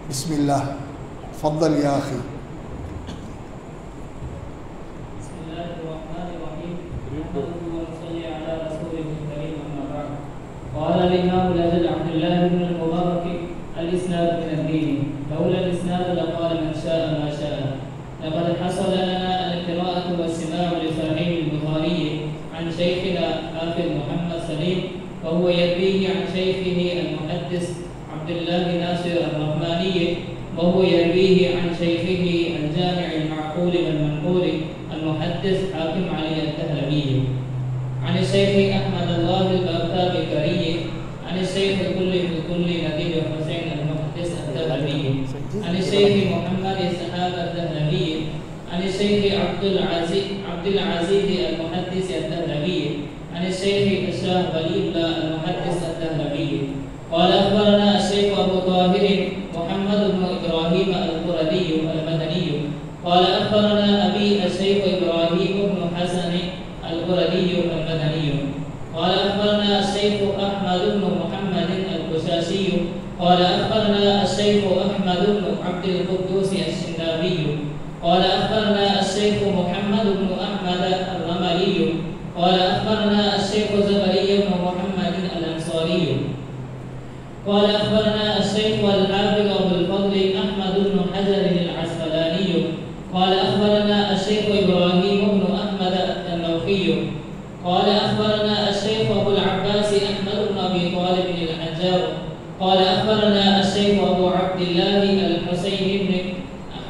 بسم الله تفضل يا أخي. بسم الله الرحمن الرحيم. نحمده ونصلي على رسوله الكريم أما بعد. قال الإمام الأجل عبد الله بن المبارك: الإسناد من الدين، لولا الإسناد لقال من شاء ما شاء. لقد حصل لنا القراءة والسماع لصحيح البخاري عن شيخنا حافظ محمد سليم، وهو يرويه عن شيخه المحدث عبد الله ناصر الرحماني، وهو يرويه عن شيخه الجامع المعقول والمنقول المحدث حاكم علي الدهلوي، عن الشيخ أحمد الله البغدادي، عن الشيخ الكل في الكل نذير حسين المحدث الدهلوي، عن الشيخ محمد إسحاق الدهلوي، عن الشيخ عبد العزيز المحدث الدهلوي، عن الشيخ الشاه ولي الله المحدث الدهلوي. قال أخبرنا الشيخ أبو طاهر محمد بن إبراهيم القردي المدني قال أخبرنا أبي الشيخ إبراهيم بن حسن القردي المدني قال أخبرنا الشيخ أحمد بن محمد القشاشي قال أخبرنا الشيخ أحمد بن عبد القدوس الشنابي قال أخبرنا الشيخ محمد بن أحمد الرملي قال أخبرنا الشيخ زكريا بن محمد الأنصاري قال أخبرنا الشيخ الحافظ أبو الفضل أحمد بن حجر العسقلاني قال أخبرنا الشيخ إبراهيم بن أحمد التنوخي قال أخبرنا الشيخ أبو العباس أحمد بن أبي طالب الحجار قال أخبرنا الشيخ أبو عبد الله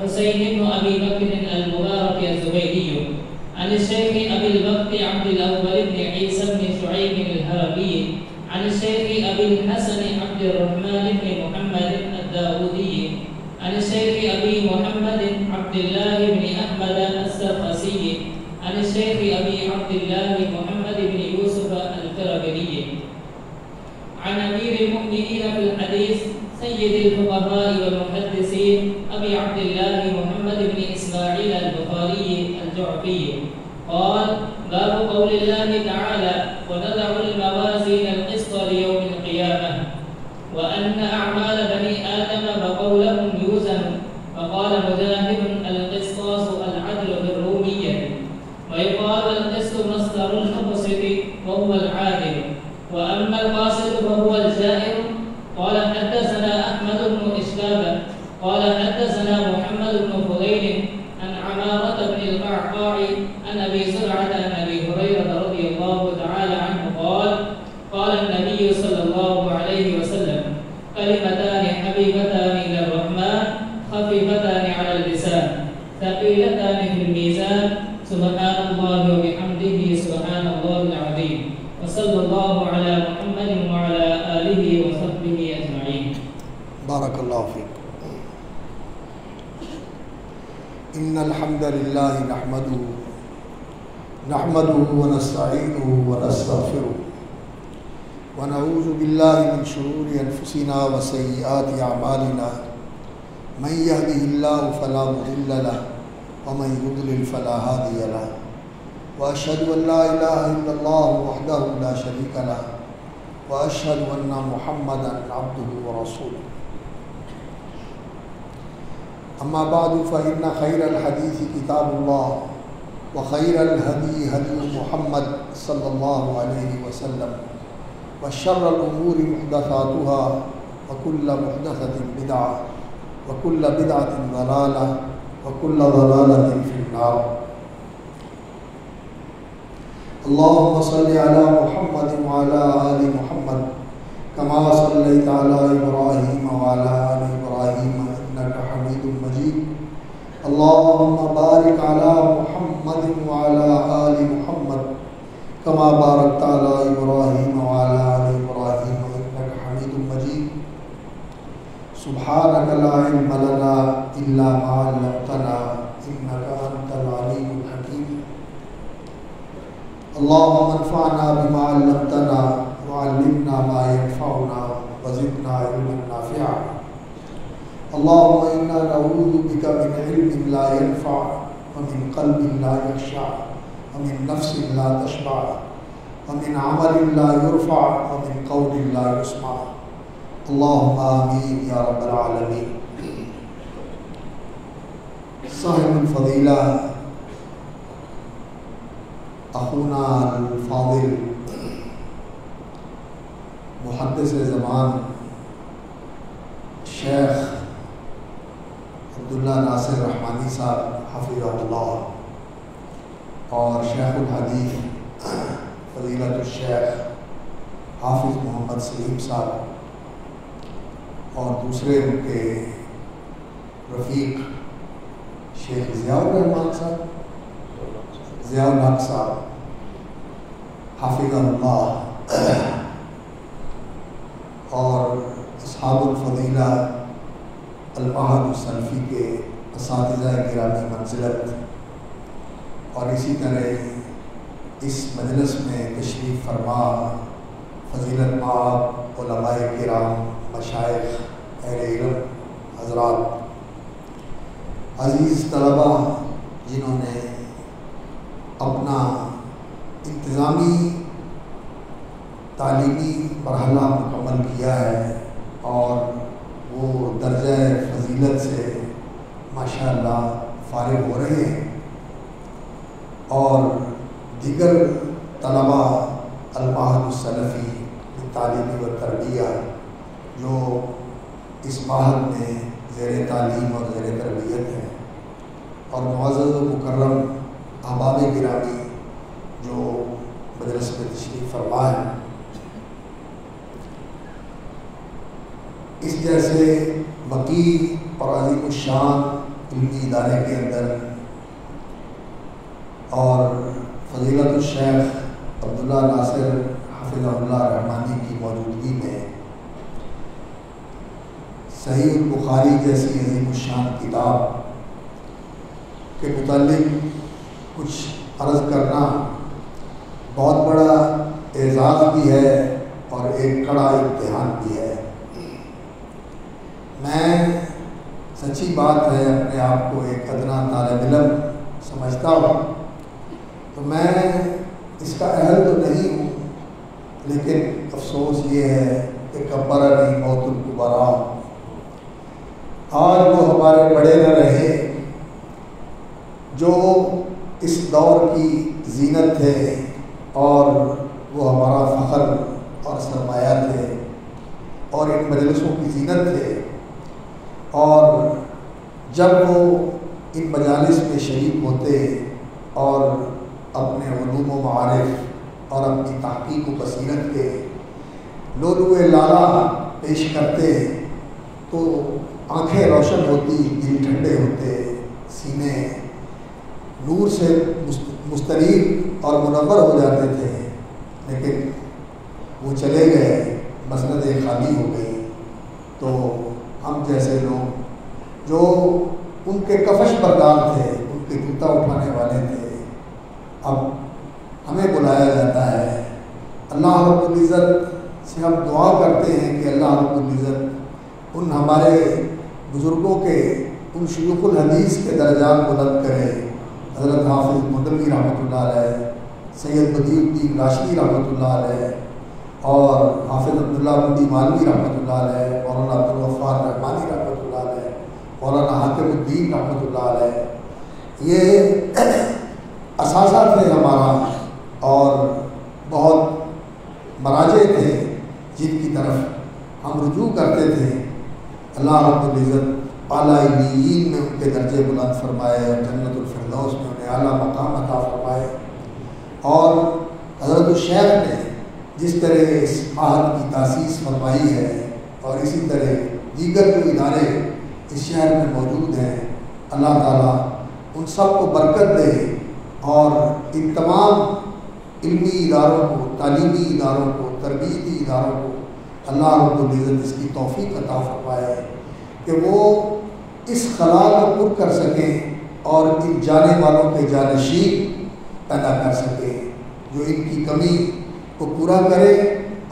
حسين بن أبي بكر المبارك الزبيدي عن الشيخ أبي البكر عبد الأول بن عيسى بن شعيب الهربي عن الشيخ أبي الحسن عبد الرحمن بن محمد الداودي عن الشيخ أبي محمد عبد الله بن أحمد السرخسي عن الشيخ أبي عبد الله محمد بن يوسف الكربلي عن أمير المؤمنين في الحديث سيد الفقهاء والمحدثين أبي عبد الله محمد بن إسماعيل البخاري الجعفي قال: باب قول الله تعالى: ونضع الموازين القسط ليوم القيامة وأن أعمال بني آدم وقولهم يوزن. فقال مجاهد: القسطاس العدل بالرومية، ويقال القسط مصدر المقسط وهو العادل، وأما القاسط فهو الجائر. قال حدثنا أحمد بن إشكاب قال حدثنا محمد بن فضيل عن عمارة بن القعقاع عن أبي زرعة عن أبي هريرة رضي الله تعالى عنه قال: قال النبي صلى الله عليه وسلم: كلمتان حبيبتان إلى الرحمن خفيفتان على اللسان ثقيلتان في الميزان سبحان الله وبحمده سبحان الله العظيم. وصلى الله على محمد وعلى آله وصحبه أجمعين. بارك الله فيك. إن الحمد لله نحمده ونستعينه ونستغفره ونعوذ بالله من شرور أنفسنا وسيئات أعمالنا، من يهده الله فلا مضل له ومن يضلل فلا هادي له، وأشهد أن لا إله إلا الله وحده لا شريك له، وأشهد أن محمدا عبده ورسوله. أما بعد فإن خير الحديث كتاب الله، وخير الهدي هدي محمد صلى الله عليه وسلم، وشر الأمور محدثاتها، وكل محدثة بدعة، وكل بدعة ضلالة، وكل ضلالة في النار. اللهم صل على محمد وعلى آل محمد كما صليت على إبراهيم وعلى آل إبراهيم إنك حميد مجيد. اللهم بارك على محمد وعلى آل محمد كما باركت على إبراهيم وعلى آل إبراهيم إنك حميد مجيد. سبحانك لا علم لنا إلا ما علمتنا إنك أنت العليم الحكيم. اللهم انفعنا بما علمتنا وعلمنا ما ينفعنا وزدنا علما نافعا. اللهم إنا نعوذ بك من علم لا ينفع، ومن قلب لا يخشع، ومن نفس لا تشبع، ومن عمل لا يرفع، ومن قول لا يسمع. اللهم آمين يا رب العالمين. صاحب الفضیلہ اخونا الفاضل محدث زمان شیخ عبداللہ ناصر رحمانی صاحب حفظہ اللہ اور شیخ الحدیث فضیلت الشیخ حافظ محمد سلیم صاحب اور دوسرے ان کے رفیق شیخ ضیاء الرحمان صاحب ضیاء الحق صاحب حافظہ اللہ اور اصحاب الفضیلہ المعہد السلفی کے اساتذہ گرامی منزلت اور اسی طرح اس مجلس میں تشریف فرما فضیلت مآب علماء کرام مشائخ اہل علم حضرات، عزیز طلبہ جنہوں نے اپنا انتظامی تعلیمی مرحلہ مکمل کیا ہے اور وہ درجہ فضیلت سے ماشاءاللہ فارغ ہو رہے ہیں، اور دیگر طلبہ المعہد السلفی تعلیمی و تربیہ جو اس معہد میں زیر تعلیم اور زیر تربیت ہیں، اور معزز و مکرم احباب گرامی جو مجلس میں تشریف فرما ہے، اس جیسے وقیر اور عظیم الشان علمی ادارے کے اندر اور فضیلت الشیخ عبداللہ ناصر حفظہ اللہ رحمانی کی موجودگی میں صحیح البخاری جیسی عظیم الشان کتاب کے متعلق کچھ عرض کرنا بہت بڑا اعزاز بھی ہے اور ایک کڑا امتحان بھی ہے۔ میں سچی بات ہے اپنے آپ کو ایک ادنا طالب علم سمجھتا ہوں، تو میں اس کا اہل تو نہیں ہوں، لیکن افسوس یہ ہے کہ کبرنی موت الکبریٰ، آج وہ ہمارے بڑے نہ رہے جو اس دور کی زینت تھے اور وہ ہمارا فخر اور سرمایہ تھے اور ان مجلسوں کی زینت تھے، اور جب وہ ان مجالس میں شریک ہوتے اور اپنے علوم و معارف اور اپنی تحقیق و بصیرت کے لولو لالا پیش کرتے تو آنکھیں روشن ہوتی، دل ٹھنڈے ہوتے، سینے نور سے مستنیر اور منور ہو جاتے تھے، لیکن وہ چلے گئے، مسندیں خالی ہو گئی، تو ہم جیسے لوگ جو ان کے کفش بردار تھے، ان کے جوتا اٹھانے والے تھے، اب ہمیں بلایا جاتا ہے۔ اللہ رب العزت سے ہم دعا کرتے ہیں کہ اللہ رب العزت ان ہمارے بزرگوں کے، ان شیوخ الحدیث کے درجات بلند کرے، حضرت حافظ مدنی رحمۃ اللہ علیہ، سید بدیع الدین راشدی رحمۃ اللہ علیہ، اور حافظ عبداللہ بندی مالوی رحمۃ اللہ علیہ، مولانا عبدالغفار رحمانی رحمۃ اللہ علیہ، مولانا حاکم الدین رحمۃ اللہ علیہ، یہ اثاثہ تھے ہمارا اور بہت مراجع تھے جن کی طرف ہم رجوع کرتے تھے۔ اللہ رب العزت اعلیٰ علیین میں ان کے درجے بلند فرمائے اور جنت الفردوس میں انہیں اعلیٰ مقام عطا فرمائے، اور حضرت الشیخ نے جس طرح اس معہد کی تاسیس فرمائی ہے اور اسی طرح دیگر جو ادارے اس شہر میں موجود ہیں، اللہ تعالیٰ ان سب کو برکت دے اور ان تمام علمی اداروں کو، تعلیمی اداروں کو، تربیتی اداروں کو اللہ رب العزت اس کی توفیق عطا فرمائے کہ وہ اس خلا کو پر کر سکیں اور ان جانے والوں کے جانشین پیدا کر سکیں جو ان کی کمی کو پورا کرے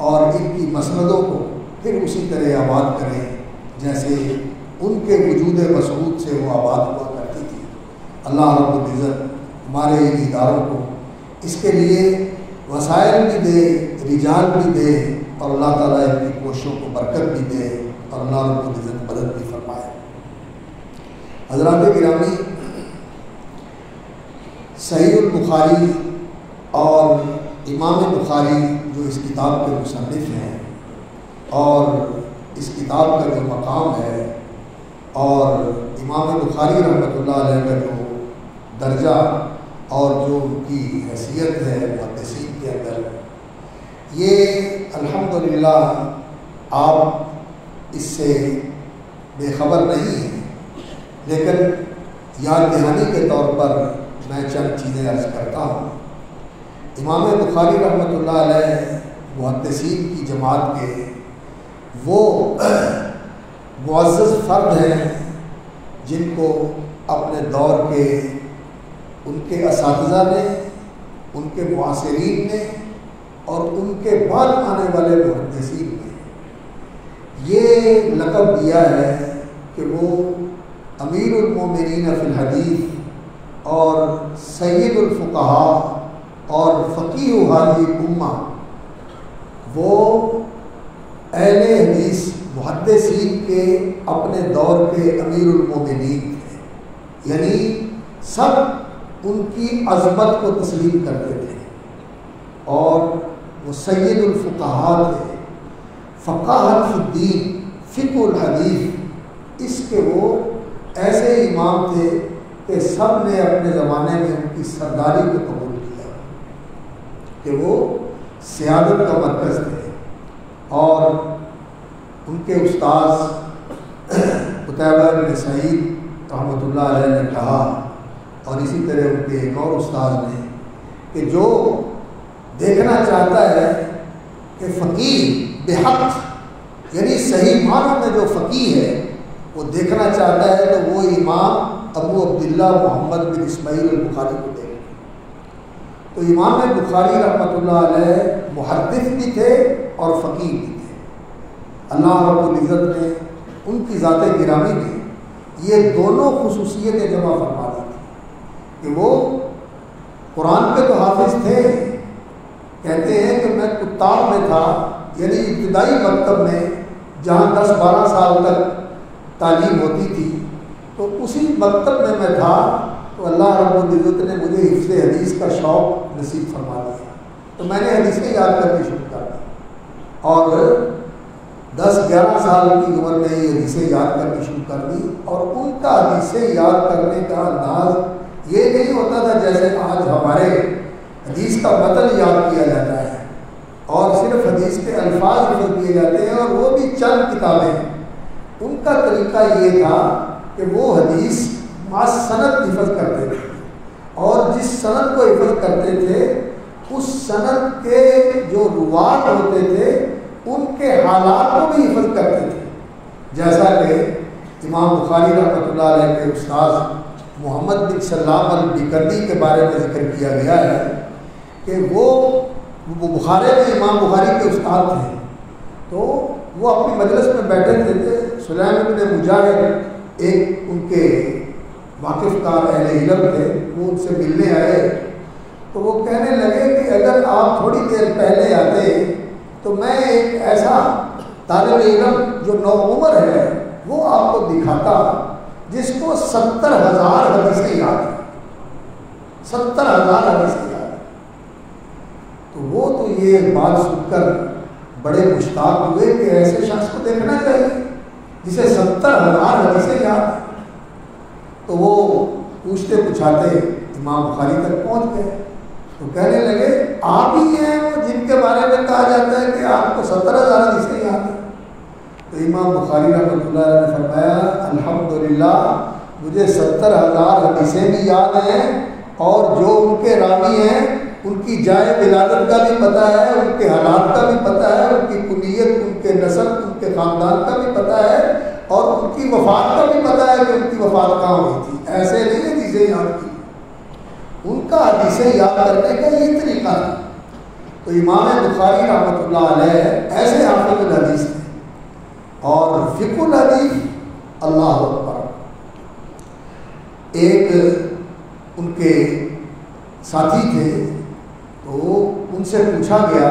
اور ان کی مسندوں کو پھر اسی طرح آباد کریں جیسے ان کے وجود مسعود سے وہ آباد ہوا کرتی تھی۔ اللہ رب العزت ہمارے ان اداروں کو اس کے لیے وسائل بھی دے، رجال بھی دے، اور اللہ تعالیٰ ان کی کوششوں کو برکت بھی دے اور اللہ رب العزت مدد بھی فرمائے۔ حضرات گرامی، بخاری اور امام بخاری جو اس کتاب کے مصنف ہیں اور اس کتاب کا جو مقام ہے اور امام بخاری رحمۃ اللہ علیہ کا جو درجہ اور جو ان کی حیثیت ہے محدثین کے اندر، یہ الحمدللہ آپ اس سے بے خبر نہیں ہیں، لیکن یاد دہانی کے طور پر میں چند چیزیں عرض کرتا ہوں۔ امام بخاری رحمۃ اللہ علیہ محدثین کی جماعت کے وہ معزز فرد ہیں جن کو اپنے دور کے ان کے اساتذہ نے، ان کے معاصرین نے اور ان کے بعد آنے والے محدثین نے یہ لقب دیا ہے کہ وہ امیر المومنین فی الحدیث اور سید الفقہاء اور فقیہ هذه الامہ، وہ اہل حدیث محدثین کے اپنے دور کے امیر المومنین تھے، یعنی سب ان کی عظمت کو تسلیم کرتے تھے اور وہ سید الفقہاء تھے، فقاہت فی الدین، فقہ الحدیث، اس کے وہ ایسے امام تھے کہ سب نے اپنے زمانے میں ان کی سرداری کو قبول کیا کہ وہ سیادت کا مرکز تھے۔ اور ان کے استاذ قتیبہ بن سعید رحمۃ اللہ علیہ نے کہا، اور اسی طرح ان کے ایک اور استاذ نے، کہ جو دیکھنا چاہتا ہے کہ فقیہ بحق یعنی صحیح معنوں میں جو فقیہ ہے وہ دیکھنا چاہتا ہے تو وہ امام ابو عبداللہ محمد بن اسماعیل البخاری کو دیکھے۔ تو امام بخاری رحمۃ اللہ علیہ محدث بھی تھے اور فقیہ بھی تھے۔ اللہ رب العزت نے ان کی ذات گرامی میں یہ دونوں خصوصیتیں جمع فرما دی تھی کہ وہ قرآن کے تو حافظ تھے، کہتے ہیں کہ میں کتاب میں تھا، یعنی ابتدائی مکتب میں جہاں 10-12 سال تک تعلیم ہوتی تھی، تو اسی مکتب میں تھا، تو اللہ رب العزت نے مجھے حفظ حدیث کا شوق نصیب فرما دیا، تو میں نے حدیثیں یاد کرنی شروع کر دی، اور 10-11 سال کی عمر میں یہ حدیثیں یاد کرنی شروع کر دی۔ اور ان کا حدیثیں یاد کرنے کا انداز یہ نہیں ہوتا تھا جیسے آج ہمارے حدیث کا متن یاد کیا جاتا ہے اور صرف حدیث کے الفاظ حفظ کیے جاتے ہیں، اور وہ بھی چند کتابیں۔ ان کا طریقہ یہ تھا کہ وہ حدیث مع سند حفظ کرتے تھے، اور جس سند کو حفظ کرتے تھے اس سند کے جو روات ہوتے تھے ان کے حالات کو بھی حفظ کرتے تھے، جیسا کہ امام بخاری رحمۃ اللہ علیہ کے استاذ محمد بن سلام البکندی کے بارے میں ذکر کیا گیا ہے کہ وہ بخارے میں امام بخاری کے استاد تھے، تو وہ اپنی مجلس میں بیٹھے تھے، سلیم بن مجاہد ایک ان کے واقف کار اہل علم تھے، وہ ان سے ملنے آئے، تو وہ کہنے لگے کہ اگر آپ تھوڑی دیر پہلے آتے تو میں ایک ایسا طالب علم جو نوعمر ہے وہ آپ کو دکھاتا جس کو 70,000 حدیثیں یاد ہیں، 70,000 حدیثیں یاد ہیں۔ تو وہ تو یہ بات سن کر بڑے مشتاق ہوئے کہ ایسے شخص کو دیکھنا چاہیے جسے 70,000 حدیثیں یاد ہیں۔ تو وہ پوچھتے پوچھاتے امام بخاری تک پہنچ گئے، تو کہنے لگے آپ ہی ہیں وہ جن کے بارے میں کہا جاتا ہے کہ آپ کو 70,000 حدیثیں یاد ہیں۔ تو امام بخاری رحمۃ اللہ علیہ نے فرمایا الحمدللہ مجھے 70,000 حدیثیں بھی یاد ہیں، اور جو ان کے راوی ہیں ان کی جائے ولادت کا بھی پتہ ہے، ان کے حالات کا بھی پتہ ہے، ان کی کنیت، ان کے نسب، ان کے خاندان کا بھی پتہ ہے، اور ان کی وفات کا بھی پتہ ہے کہ ان کی وفات کہاں ہوئی تھی۔ ایسے نہیں حدیثیں یاد کی، ان کا حدیثیں یاد کرنے کا یہ طریقہ تھا۔ تو امام بخاری رحمۃ اللہ علیہ ایسے حافظ الحدیث تھے، اور فقہ الحدیث اللہ اکبر۔ ایک ان کے ساتھی تھے، تو ان سے پوچھا گیا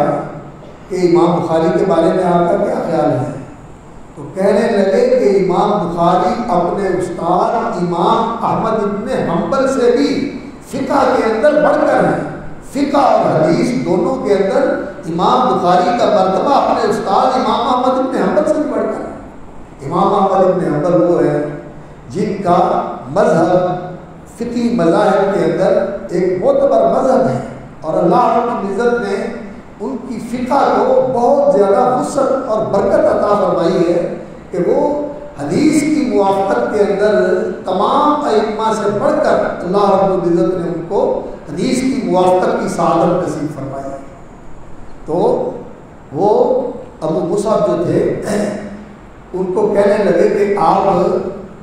کہ امام بخاری کے بارے میں آپ کا کیا خیال ہے؟ تو کہنے لگے کہ امام بخاری اپنے استاد امام احمد بن حنبل سے بھی فقہ کے اندر بڑھ کر ہیں. فقہ اور حدیث دونوں کے اندر امام بخاری کا مرتبہ اپنے استاد امام احمد بن حنبل سے بھی بڑھ کر ہے. امام احمد بن حنبل وہ ہیں جن کا مذہب فقہی مذاہب کے اندر ایک معتبر مذہب ہے، اور اللہ رب العزت نے ان کی فقہ کو بہت زیادہ وسعت اور برکت عطا فرمائی ہے کہ وہ حدیث کی موافقت کے اندر تمام ائمہ سے بڑھ کر اللہ رب العزت نے ان کو حدیث کی موافقت کی سعادت نصیب فرمائی ہے. تو وہ ابو مصعب جو تھے ان کو کہنے لگے کہ آپ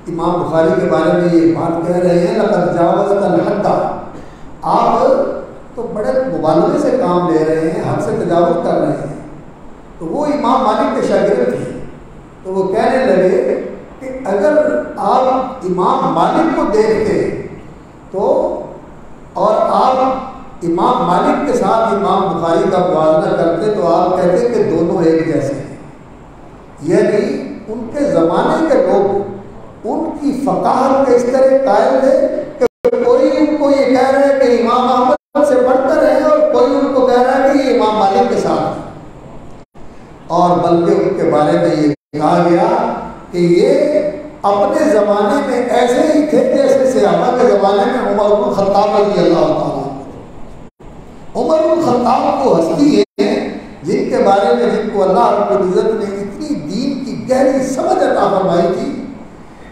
امام بخاری کے بارے میں یہ بات کہہ رہے ہیں لقد جاوزت الحد، آپ تو بڑے مبالغے سے کام لے رہے ہیں، حد سے تجاوز کر رہے ہیں. تو وہ امام مالک کے شاگرد تھے، تو وہ کہنے لگے کہ اگر آپ امام مالک کو دیکھتے تو اور آپ امام مالک کے ساتھ امام بخاری کا موازنہ کرتے تو آپ کہتے کہ دونوں ایک جیسے ہیں. یعنی ان کے زمانے کے لوگ ان کی فقاہت کے اس طرح قائل تھے کہ کوئی ان کو یہ کہہ رہا ہے کہ امام احمد سے بڑھ کر ہے اور کوئی ان کو کہہ رہا ہے کہ یہ امام مالک کے ساتھ ہے. اور بلکہ ان کے بارے میں یہ کہا گیا کہ یہ اپنے زمانے میں ایسے ہی تھے جیسے صحابہ کے زمانے میں عمر بن الخطاب رضی اللہ تعالیٰ. عمر بن الخطاب کو ہستی ہے جن کے بارے میں جن کو اللہ رب العزت نے اتنی دین کی گہری سمجھ عطا فرمائی تھی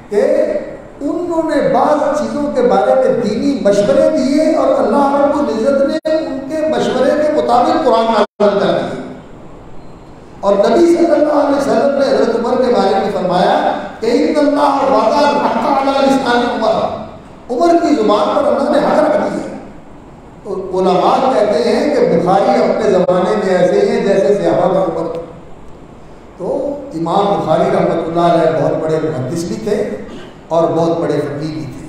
کہ انہوں نے بعض چیزوں کے بارے میں دینی مشورے دیے اور اللہ رب العزت نے ان کے مشورے کے مطابق قرآن نازل کر دیا. اور نبی صلی اللہ علیہ وسلم نے حضرت عمر کے بارے میں فرمایا کہ ان اللہ وعدہ الحق علی لسان عمر کی زبان پر اللہ نے حق رکھ دیا. تو علماء کہتے ہیں کہ بخاری اپنے زمانے میں ایسے ہیں جیسے صحابہ کا عمر. تو امام بخاری رحمۃ اللہ علیہ بہت بڑے محدث بھی تھے اور بہت بڑے فقیہ بھی تھے.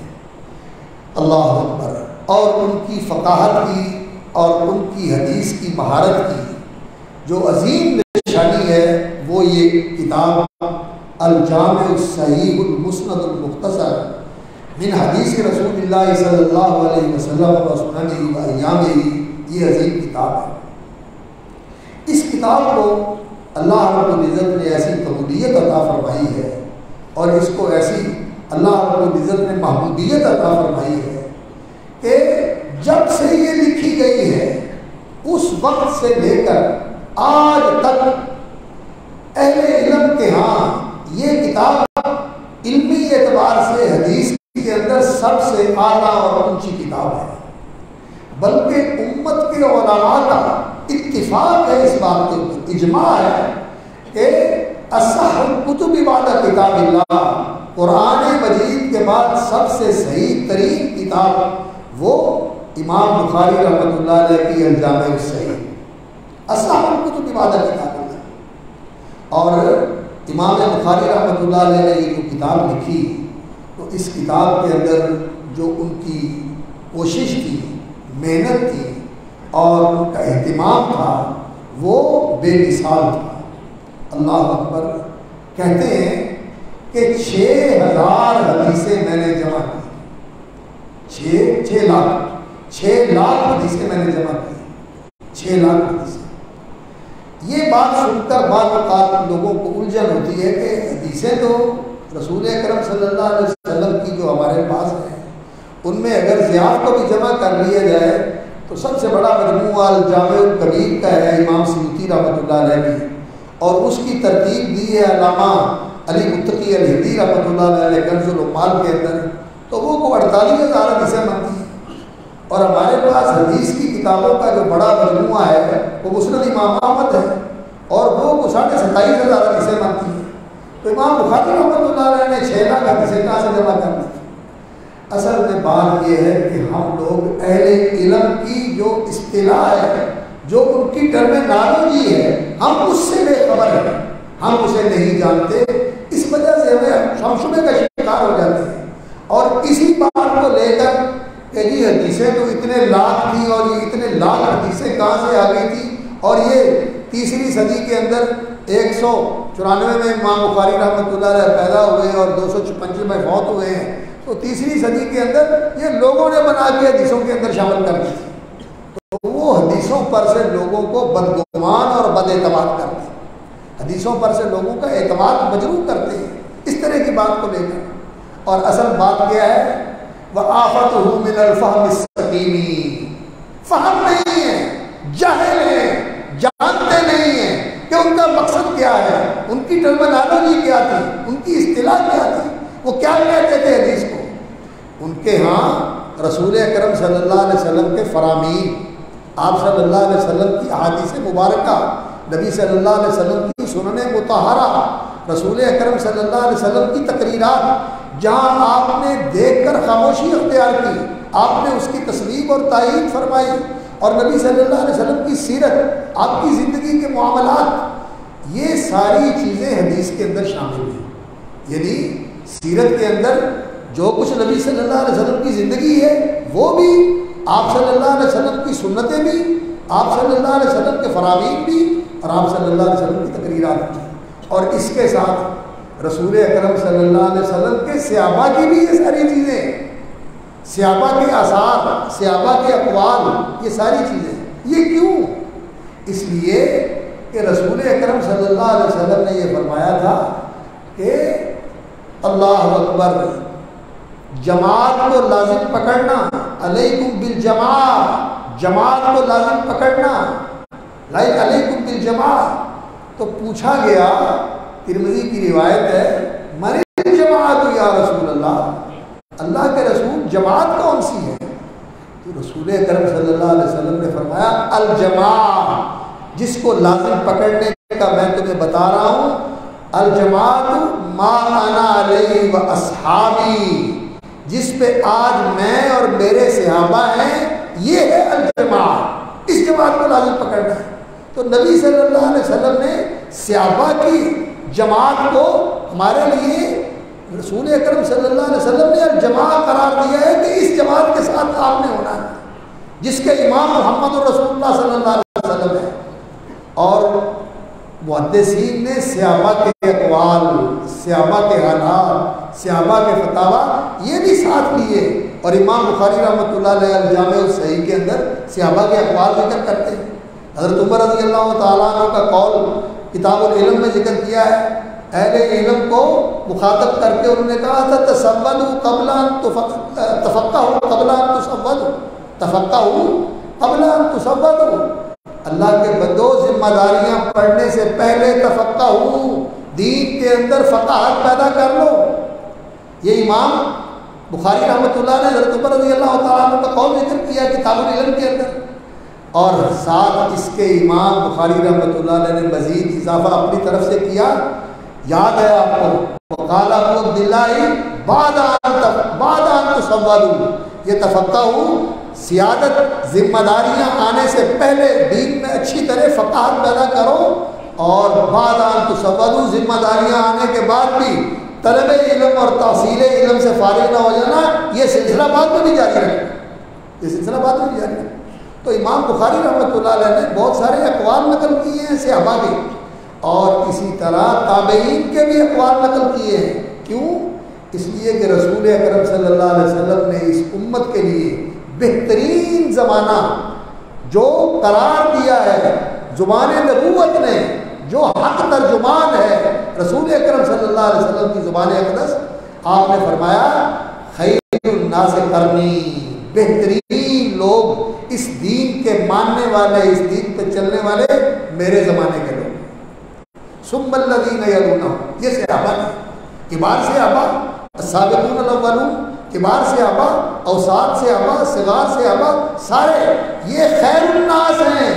اللہ اکبر. اور ان کی فقاہت کی اور ان کی حدیث کی مہارت کی جو عظیم نشانی ہے وہ یہ کتاب الجامع الصحیح المسند المختصر من حدیث رسول اللہ صلی اللہ علیہ وسلم و سننہ و ایامہ، یہ عظیم کتاب ہے. اس کتاب کو اللہ رب العزت نے ایسی قبولیت عطا فرمائی ہے اور اس کو ایسی اللہ رب العزت نے محبوبیت عطا فرمائی ہے کہ جب سے یہ لکھی گئی ہے اس وقت سے لے کر آج تک اہل علم کے ہاں یہ کتاب علمی اعتبار سے حدیث کے اندر سب سے اعلیٰ اور اونچی کتاب ہے. بلکہ امت کے علماء کا اتفاق ہے، اس بات کے اجماع ہے کہ اصح الکتب بعد کتاب اللہ، قرآن مجید کے بعد سب سے صحیح ترین کتاب وہ امام بخاری رحمۃ اللہ علیہ کی الجامع الصحیح اصح الکتب بعد کتاب اللہ. اور امام بخاری رحمۃ اللہ علیہ نے یہ جو کتاب لکھی تو اس کتاب کے اندر جو ان کی کوشش تھی، محنت تھی اور ان کا اہتمام تھا وہ بے مثال تھا. اللہ اکبر. کہتے ہیں کہ 6,000 حدیثیں میں نے جمع کی. 6 لاکھ حدیثیں میں نے جمع کی. 6 لاکھ حدیثیں. یہ بات سن کر بعض اوقات لوگوں کو الجھن ہوتی ہے کہ حدیثیں تو رسول اکرم صلی اللہ علیہ وسلم کی جو ہمارے پاس ہیں ان میں اگر ضیاف کو بھی جمع کر لیا جائے تو سب سے بڑا مجموعہ الجامع الکبیر کا ہے امام سیوطی رحمۃ اللہ علیہ کی، اور اس کی ترتیب دی ہے علامہ علی متقی الہندی رحمۃ اللہ علیہ کنز العمال کے اندر. تو وہ کو 48,000 حدیثیں بنتی ہیں. اور ہمارے پاس حدیث کی کتابوں کا جو بڑا مجموعہ ہے وہ مسند امام احمد ہے اور وہ 27,500 حدیثیں بنتی ہیں. تو امام بخاری رحمۃ اللہ علیہ نے 6 لاکھ حدیثیں کہاں سے جمع کر دی؟ اصل میں بات یہ ہے کہ ہم لوگ اہل علم کی جو اصطلاح ہے، جو ان کی ٹرمینالوجی ہے، ہم اس سے بے خبر ہیں، ہم اسے نہیں جانتے. اس وجہ سے ہم شبہ کا شکار ہو جاتے ہیں اور اسی بات کو لے کر کہ جی حدیثیں تو اتنے لاکھ تھی اور یہ اتنے لاکھ حدیثیں کہاں سے آ گئی تھی، اور یہ 3ری صدی کے اندر 194 میں امام بخاری رحمۃ اللہ علیہ پیدا ہوئے اور 256 میں فوت ہوئے ہیں. تو تیسری صدی کے اندر یہ لوگوں نے بنا کے حدیثوں کے اندر شامل کر دی تھی، تو وہ حدیثوں پر سے لوگوں کو بدگمان اور بد اعتماد کرتے ہیں، حدیثوں پر سے لوگوں کا اعتماد مجروح کرتے ہیں اس طرح کی بات کو لے کر۔ اور اصل بات کیا ہے، وَآفَتُهُ مِنَ الْفَهْمِ السَّقِيمِ، فہم نہیں ہے، جاہل ہیں، جانتے نہیں ہیں کہ ان کا مقصد کیا ہے، ان کی ٹرمینالوجی کیا تھی، ان کی اصطلاح کیا تھی، وہ کیا کہتے تھے حدیث کو۔ ان کے ہاں رسول اکرم صلی اللہ علیہ وسلم کے فرامین، آپ صلی اللہ علیہ وسلم کی احادیث مبارکہ، نبی صلی اللہ علیہ وسلم کی سنن مطہرہ، رسول اکرم صلی اللہ علیہ وسلم کی تقریرات، جہاں آپ نے دیکھ کر خاموشی اختیار کی، آپ نے اس کی تصویب اور تائید فرمائی، اور نبی صلی اللہ علیہ وسلم کی سیرت، آپ کی زندگی کے معاملات، یہ ساری چیزیں حدیث کے اندر شامل ہیں۔ یعنی سیرت کے اندر جو کچھ نبی صلی اللہ علیہ وسلم کی زندگی ہے وہ بھی، آپ صلی اللہ علیہ وسلم کی سنتیں بھی، آپ صلی اللہ علیہ وسلم کے فرامین بھی، اور آپ صلی اللہ علیہ وسلم کی تقریرات بھی، اور اس کے ساتھ رسول اکرم صلی اللہ علیہ وسلم کے صحابہ کی بھی یہ ساری چیزیں، صحابہ کے آثار، صحابہ کے اقوال، یہ ساری چیزیں۔ یہ کیوں؟ اس لیے کہ رسول اکرم صلی اللہ علیہ وسلم نے یہ فرمایا تھا کہ اللہ اکبر، جماعت کو لازم پکڑنا، علیکم بالجماعت، جماعت کو لازم پکڑنا، علیکم بالجماعت۔ تو پوچھا گیا، ترمذی کی روایت ہے، من الجماعت یا رسول اللہ، اللہ کے رسول جماعت کون سی ہے؟ تو رسول اکرم صلی اللہ علیہ وسلم نے فرمایا الجماعت، جس کو لازم پکڑنے کا میں تمہیں بتا رہا ہوں، الجماعت ما انا علیہ و اصحابی، جس پہ آج میں اور میرے صحابہ ہیں، یہ ہے الجماعت، اس جماعت کو لازم پکڑنا ہے۔ تو نبی صلی اللہ علیہ وسلم نے صحابہ کی جماعت کو ہمارے لیے، رسول اکرم صلی اللہ علیہ وسلم نے الجماعت قرار دیا ہے کہ اس جماعت کے ساتھ آپ نے ہونا ہے، جس کے امام محمد رسول اللہ صلی اللہ علیہ وسلم ہے۔ اور محدثین نے صحابہ کے اقوال، صحابہ کے حالات، صحابہ کے فتاوی یہ بھی ساتھ لیے، اور امام بخاری رحمۃ اللہ علیہ الجامع الصحیح کے اندر صحابہ کے اقوال ذکر کرتے ہیں۔ حضرت عمر رضی اللہ تعالیٰ عنہ کا قول کتاب العلم میں ذکر کیا ہے، اہل علم کو مخاطب کر کے انہوں نے کہا تھا تسودوا قبل ان تفقهوا قبل ان تسودوا، تفقهوا قبل ان تسودوا، اللہ کے بندو ذمہ داریاں پڑھنے سے پہلے تفقهوا، دین کے اندر فقاہت پیدا کر لو۔ یہ امام بخاری رحمۃ اللہ نے حضرت عمر رضی اللہ تعالیٰ عنہ کا قول ذکر کیا کتاب العلم کے اندر، اور ساتھ اس کے امام بخاری رحمۃ اللہ علیہ نے مزید اضافہ اپنی طرف سے کیا، یاد ہے آپ کو، وقال ابو عبداللہ بعد ان تسودوا، یہ تفقهوا سیادت، ذمہ داریاں آنے سے پہلے دین میں اچھی طرح فقاہت پیدا کرو، اور بعد ان تسودوا ذمہ داریاں آنے کے بعد بھی طلب علم اور تحصیل علم سے فارغ نہ ہو جانا، یہ سلسلہ بعد میں بھی جاری رکھنا، یہ سلسلہ بعد میں بھی جاری رکھنا۔ تو امام بخاری رحمۃ اللہ علیہ نے بہت سارے اقوال نقل کیے ہیں صحابہ کے، اور اسی طرح تابعین کے بھی اقوال نقل کیے ہیں۔ کیوں؟ اس لیے کہ رسول اکرم صلی اللہ علیہ وسلم نے اس امت کے لیے بہترین زمانہ جو قرار دیا ہے، زبان نبوت نے جو حق ترجمان ہے رسول اکرم صلی اللہ علیہ وسلم کی زبان اقدس، آپ نے فرمایا خیر الناس قرنی، بہترین لوگ اس دین کے ماننے والے، اس دین پہ چلنے والے میرے زمانے کے لوگ، ثم الذین یلونہم، یہ صحابہ ہیں، کبار صحابہ، السابقون الاولون، کبار صحابہ، اوساط صحابہ، صغار صحابہ، سارے یہ خیر الناس ہیں،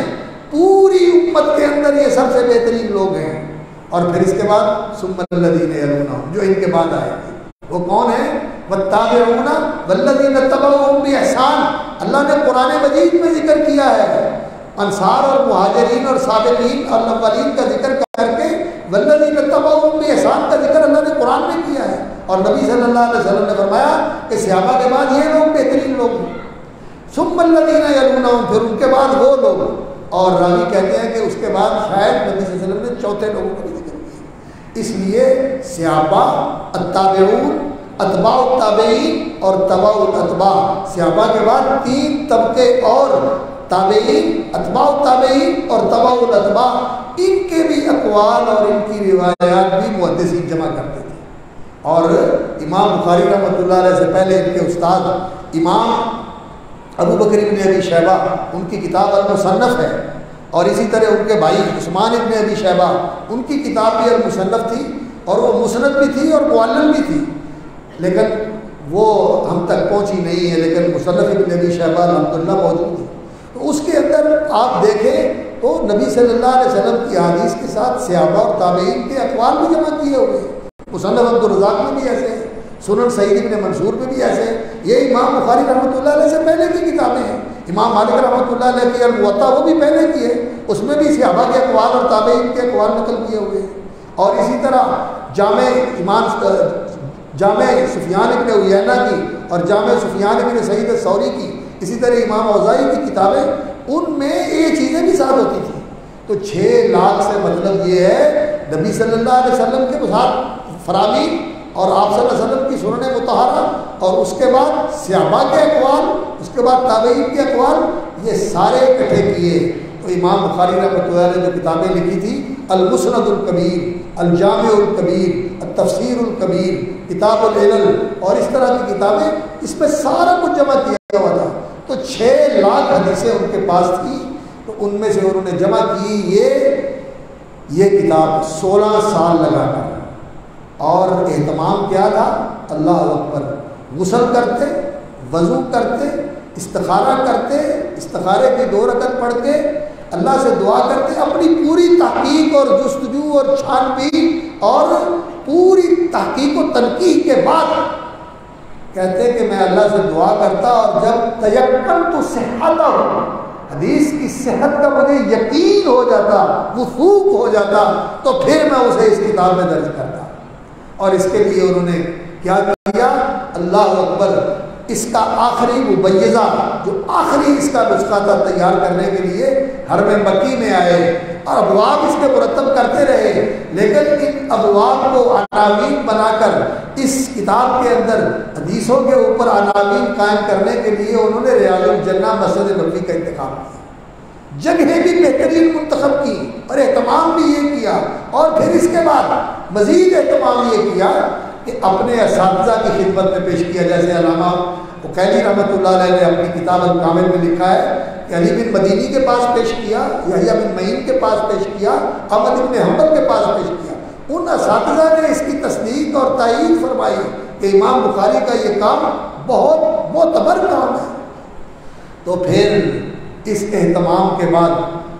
پوری امت کے اندر یہ سب سے بہترین لوگ ہیں۔ اور پھر اس کے بعد ثم الذین یلونہم، جو ان کے بعد آئے گے وہ کون ہیں؟ والتابعون والذین اتبعوہم بإحسان، اللہ نے قرآن مجید میں ذکر کیا ہے، انصار اور مہاجرین اور سابقین اور الاولین کا ذکر کر کے والذین اتبعوہم بإحسان کا ذکر اللہ نے قرآن میں کیا ہے، اور نبی صلی اللہ علیہ وسلم نے فرمایا کہ صحابہ کے بعد یہ لوگ بہترین لوگ ہیں، ثم الذین یلونہم، پھر ان کے بعد وہ لوگ، اور راوی کہتے ہیں کہ اس کے بعد شاید نبی صلی اللہ علیہ وسلم نے چوتھے لوگوں کا بھی ذکر کیا۔ اس لیے صحابہ، التابعون، اتباع التابعین اور تبع الاتباع، صحابہ کے بعد 3 طبقے اور تابعین، اتباع التابعین اور تبع الاتباع، ان کے بھی اقوال اور ان کی روایات بھی محدثین جمع کرتے تھے۔ اور امام بخاری رحمۃ اللہ علیہ سے پہلے ان کے استاد امام ابو بکر ابن ابی شیبہ، ان کی کتاب المصنف ہے، اور اسی طرح ان کے بھائی عثمان ابن ابی شیبہ، ان کی کتاب بھی المصنف تھی، اور وہ مسند بھی تھی اور معلل بھی تھی، لیکن وہ ہم تک پہنچی نہیں ہے، لیکن مصنف ابن ابی شیبہ الحمدللہ موجود ہے۔ تو اس کے اندر آپ دیکھیں تو نبی صلی اللہ علیہ وسلم کی حدیث کے ساتھ صحابہ اور تابعین کے اقوال بھی جمع کیے ہوئے ہیں۔ مصنف عبدالرزاق میں بھی ایسے ہیں، سنن سعید ابن منصور میں بھی ایسے ہیں، یہ امام بخاری رحمۃ اللہ علیہ سے پہلے کی کتابیں ہیں۔ امام مالک رحمۃ اللہ علیہ کی الموطا وہ بھی پہلے کی ہے، اس میں بھی صحابہ کے اقوال اور تابعین کے اقوال نقل کیے ہوئے ہیں۔ اور اسی طرح جامع سفیان ابن عیینہ کی اور جامع سفیان ابن سعید الثوری کی، اسی طرح امام اوزاعی کی کتابیں، ان میں یہ چیزیں بھی ساتھ ہوتی تھیں۔ تو 6 لاکھ سے مطلب یہ ہے نبی صلی اللہ علیہ وسلم کے ساتھ فرامین اور آپ صلی اللہ علیہ وسلم کی سنن مطہرہ، اور اس کے بعد صحابہ کے اقوال، اس کے بعد تابعین کے اقوال، یہ سارے اکٹھے کیے تو امام بخاری رحمۃ اللہ علیہ نے جو کتابیں لکھی تھی، المسند الکبیر، الجامع الکبیر، التفسیر الکبیر، کتاب العلل اور اس طرح کی کتابیں، اس میں سارا کچھ جمع کیا ہوا تھا۔ تو 6 لاکھ حدیثیں ان کے پاس تھی، تو ان میں سے انہوں نے جمع کی یہ کتاب 16 سال لگا کر۔ اور اہتمام کیا تھا؟ اللہ اکبر، غسل کرتے، وضو کرتے، استخارہ کرتے، استخارے کی 2 رکعت پڑھ کے اللہ سے دعا کرتے، اپنی پوری تحقیق اور جستجو اور چھان بین اور پوری تحقیق و تنقیح کے بعد کہتے کہ میں اللہ سے دعا کرتا، اور جب تیقنت صحتہ، حدیث کی صحت کا مجھے یقین ہو جاتا، وثوق ہو جاتا، تو پھر میں اسے اس کتاب میں درج کرتا۔ اور اس کے لیے انہوں نے کیا کیا؟ اللہ اکبر، اس کا آخری مبیضہ، جو آخری اس کا نسخہ تھا تیار کرنے کے لیے، حرم مکی میں آئے اور ابواب اس کے مرتب کرتے رہے، لیکن ان ابواب کو عناوین بنا کر اس کتاب کے اندر حدیثوں کے اوپر عناوین قائم کرنے کے لیے انہوں نے ریاض الجنہ مسجد نبوی کا انتخاب کیا، جگہیں بھی بہترین منتخب کی اور اہتمام بھی یہ کیا، اور پھر اس کے بعد مزید اہتمام یہ کیا کہ اپنے اساتذہ کی خدمت میں پیش کیا، جیسے علامہ عقیلی رحمۃ اللہ علیہ نے اپنی کتاب الکامل میں لکھا ہے کہ علی بن مدینی کے پاس پیش کیا، یحییٰ بن معین کے پاس پیش کیا، احمد بن حنبل کے پاس پیش کیا۔ ان اساتذہ نے اس کی تصدیق اور تائید فرمائی کہ امام بخاری کا یہ کام بہت معتبر کام ہے۔ تو پھر اس اہتمام کے بعد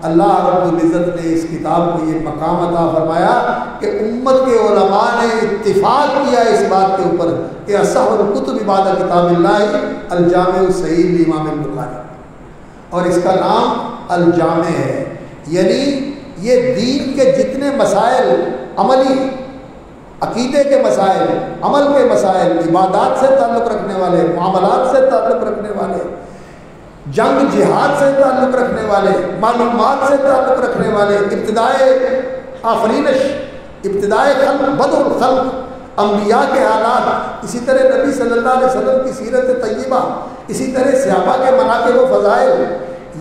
اللہ رب العزت نے اس کتاب کو یہ مقام عطا فرمایا کہ امت کے علماء نے اتفاق کیا اس بات کے اوپر کہ اصح الکتب بعد کتاب اللہ الجامع الصحیح لامام البخاری، اور اس کا نام الجامع ہے، یعنی یہ دین کے جتنے مسائل، عملی عقیدے کے مسائل، عمل کے مسائل، عبادات سے تعلق رکھنے والے، معاملات سے تعلق رکھنے والے، جنگ جہاد سے تعلق رکھنے والے، معلومات سے تعلق رکھنے والے، ابتدائے آفرینش، ابتدائے خلق، بدء الخلق، انبیاء کے حالات، اسی طرح نبی صلی اللہ علیہ وسلم کی سیرت طیبہ، اسی طرح صحابہ کے مناقب و فضائل،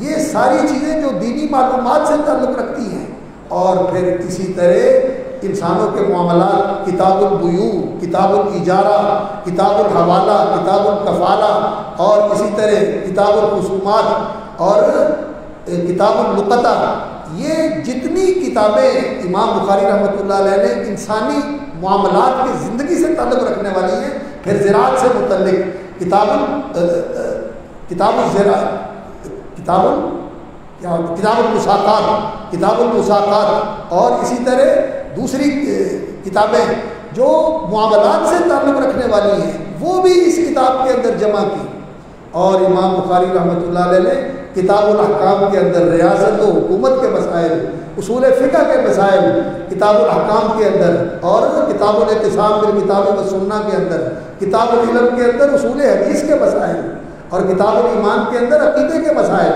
یہ ساری چیزیں جو دینی معلومات سے تعلق رکھتی ہیں، اور پھر اسی طرح انسانوں کے معاملات، کتاب البیوع، کتاب الاجارہ، کتاب الحوالہ، کتاب الکفالہ، اور اسی طرح کتاب الخصومات اور کتاب اللقطہ، یہ جتنی کتابیں امام بخاری رحمۃ اللہ علیہ نے انسانی معاملات کی زندگی سے تعلق رکھنے والی ہیں، پھر زراعت سے متعلق کتاب المساقات، اور اسی طرح دوسری کتابیں جو معاملات سے تعلق رکھنے والی ہیں وہ بھی اس کتاب کے اندر جمع کی۔ اور امام بخاری رحمۃ اللہ علیہ نے کتاب الاحکام کے اندر ریاست و حکومت کے مسائل، اصول فقہ کے مسائل کتاب الاحکام کے اندر، اور کتاب الاعتصام بالکتاب والسنہ کے اندر، کتاب العلم کے اندر اصول حدیث کے مسائل، اور کتاب الایمان کے اندر عقیدے کے مسائل،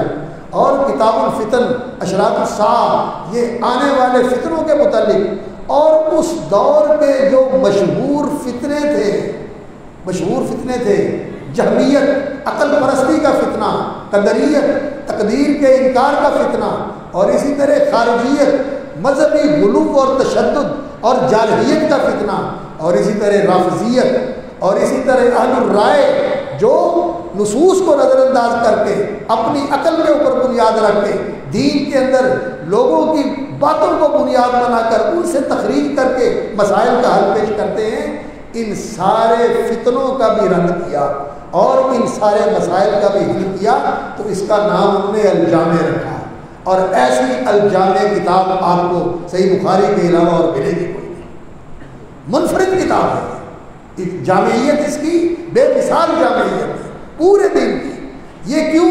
اور کتاب الفتن، اشراط الساعہ، یہ آنے والے فتنوں کے متعلق، اور اس دور کے جو مشہور فتنے تھے مشہور فتنے تھے، جہمیت عقل پرستی کا فتنہ، قدریت تقدیر کے انکار کا فتنہ، اور اسی طرح خارجیت مذہبی غلو اور تشدد اور جارحیت کا فتنہ، اور اسی طرح رافضیت، اور اسی طرح اہل الرائے جو نصوص کو نظر انداز کر کے اپنی عقل کے اوپر بنیاد رکھ کے دین کے اندر لوگوں کی باتوں کو بنیاد بنا کر ان سے تخریج کر کے مسائل کا حل پیش کرتے ہیں۔ ان سارے فتنوں کا بھی رد کیا اور ان سارے مسائل کا بھی حل کیا، تو اس کا نام انہوں نے الجامع رکھا، اور ایسی الجامع کتاب آپ کو صحیح بخاری کے علاوہ اور ملے گی کوئی نہیں، منفرد کتاب ہے۔ جامعیت اس کی بے مثال جامعیت ہے پورے دین کی۔ یہ کیوں؟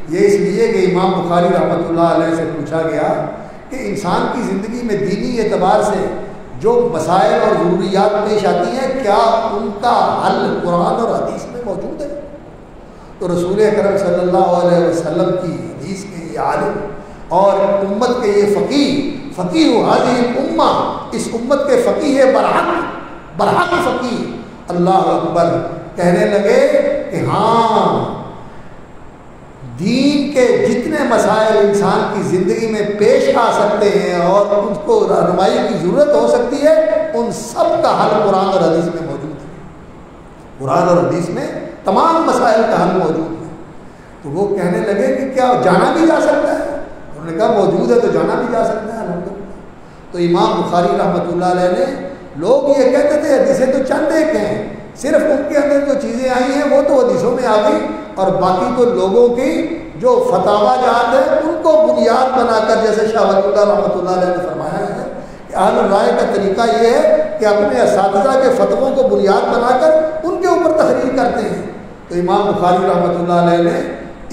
یہ اس لیے کہ امام بخاری رحمۃ اللہ علیہ سے پوچھا گیا کہ انسان کی زندگی میں دینی اعتبار سے جو مسائل اور ضروریات پیش آتی ہیں، کیا ان کا حل قرآن اور حدیث میں موجود ہے؟ تو رسول اکرم صلی اللہ علیہ وسلم کی حدیث کے یہ عالم اور امت کے یہ فقیہ حاضر الامہ، اس امت کے فقیہ برحق فقیہ، اللہ اکبر، کہنے لگے کہ ہاں دین کے جتنے مسائل انسان کی زندگی میں پیش آ سکتے ہیں اور ان کو رہنمائی کی ضرورت ہو سکتی ہے، ان سب کا حل قرآن اور حدیث میں موجود ہے۔ قرآن اور حدیث میں تمام مسائل کا حل موجود ہے۔ تو وہ کہنے لگے کہ کیا جانا بھی جا سکتا ہے؟ انہوں نے کہا موجود ہے تو جانا بھی جا سکتا ہے الحمدللہ۔ تو امام بخاری رحمۃ اللہ علیہ نے، لوگ یہ کہتے تھے حدیثیں تو چند ایک ہیں، صرف ان کے اندر جو چیزیں آئی ہیں وہ تو حدیثوں میں آ گئی، اور باقی تو لوگوں کی جو فتاوا جات ہے ان کو بنیاد بنا کر، جیسے شاہ ولی اللہ رحمۃ اللہ علیہ نے فرمایا ہے کہ اہل الرائے کا طریقہ یہ ہے کہ اپنے اساتذہ کے فتووں کو بنیاد بنا کر ان کے اوپر تحریر کرتے ہیں۔ تو امام بخاری رحمۃ اللہ علیہ نے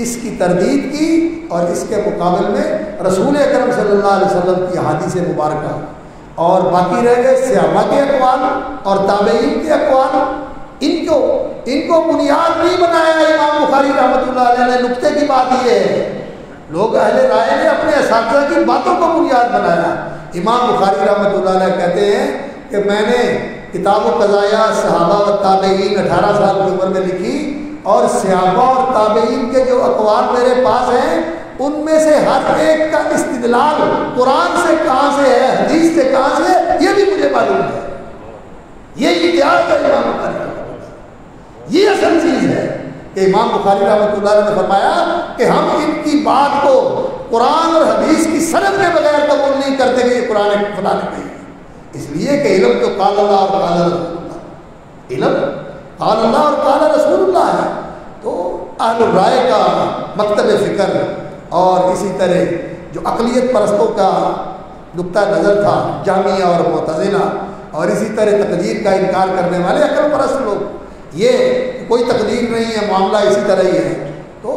اس کی تردید کی، اور اس کے مقابل میں رسول اکرم صلی اللہ علیہ وسلم کی احادیث مبارکہ، اور باقی رہ گئے صحابہ کے اقوال اور تابعین کے اقوال، ان کو بنیاد نہیں بنایا امام بخاری رحمۃ اللہ علیہ نے۔ نقطے کی بات یہ ہے، لوگ اہل رائے نے اپنے اساتذہ کی باتوں کو بنیاد بنایا۔ امام بخاری رحمۃ اللہ علیہ کہتے ہیں کہ میں نے کتاب و قضایا صحابہ و تابعین 18 سال کی عمر میں لکھی، اور صحابہ اور تابعین کے جو اقوال میرے پاس ہیں ان میں سے ہر ایک کا استدلال قرآن سے کہاں سے ہے، حدیث سے کہاں سے ہے، یہ بھی مجھے معلوم ہے۔ یہ اتحاد ہے امام بخاری، یہ اصل چیز ہے کہ امام بخاری رحمۃ اللہ علیہ نے فرمایا کہ ہم ان کی بات کو قرآن اور حدیث کی سند کے بغیر قبول نہیں کرتے کہ یہ قرآن فلاں نے کہی ہے، اس لیے کہ علم تو قال اللہ اور قال رسول اللہ، علم قال اللہ اور قال رسول اللہ ہے۔ تو اہل الرائے کا مکتب فکر اور اسی طرح جو عقلیت پرستوں کا نقطہ نظر تھا، جامعہ اور معتزلہ، اور اسی طرح تقدیر کا انکار کرنے والے عقل پرست لوگ، یہ کوئی تقدیر نہیں ہے، معاملہ اسی طرح ہی ہے۔ تو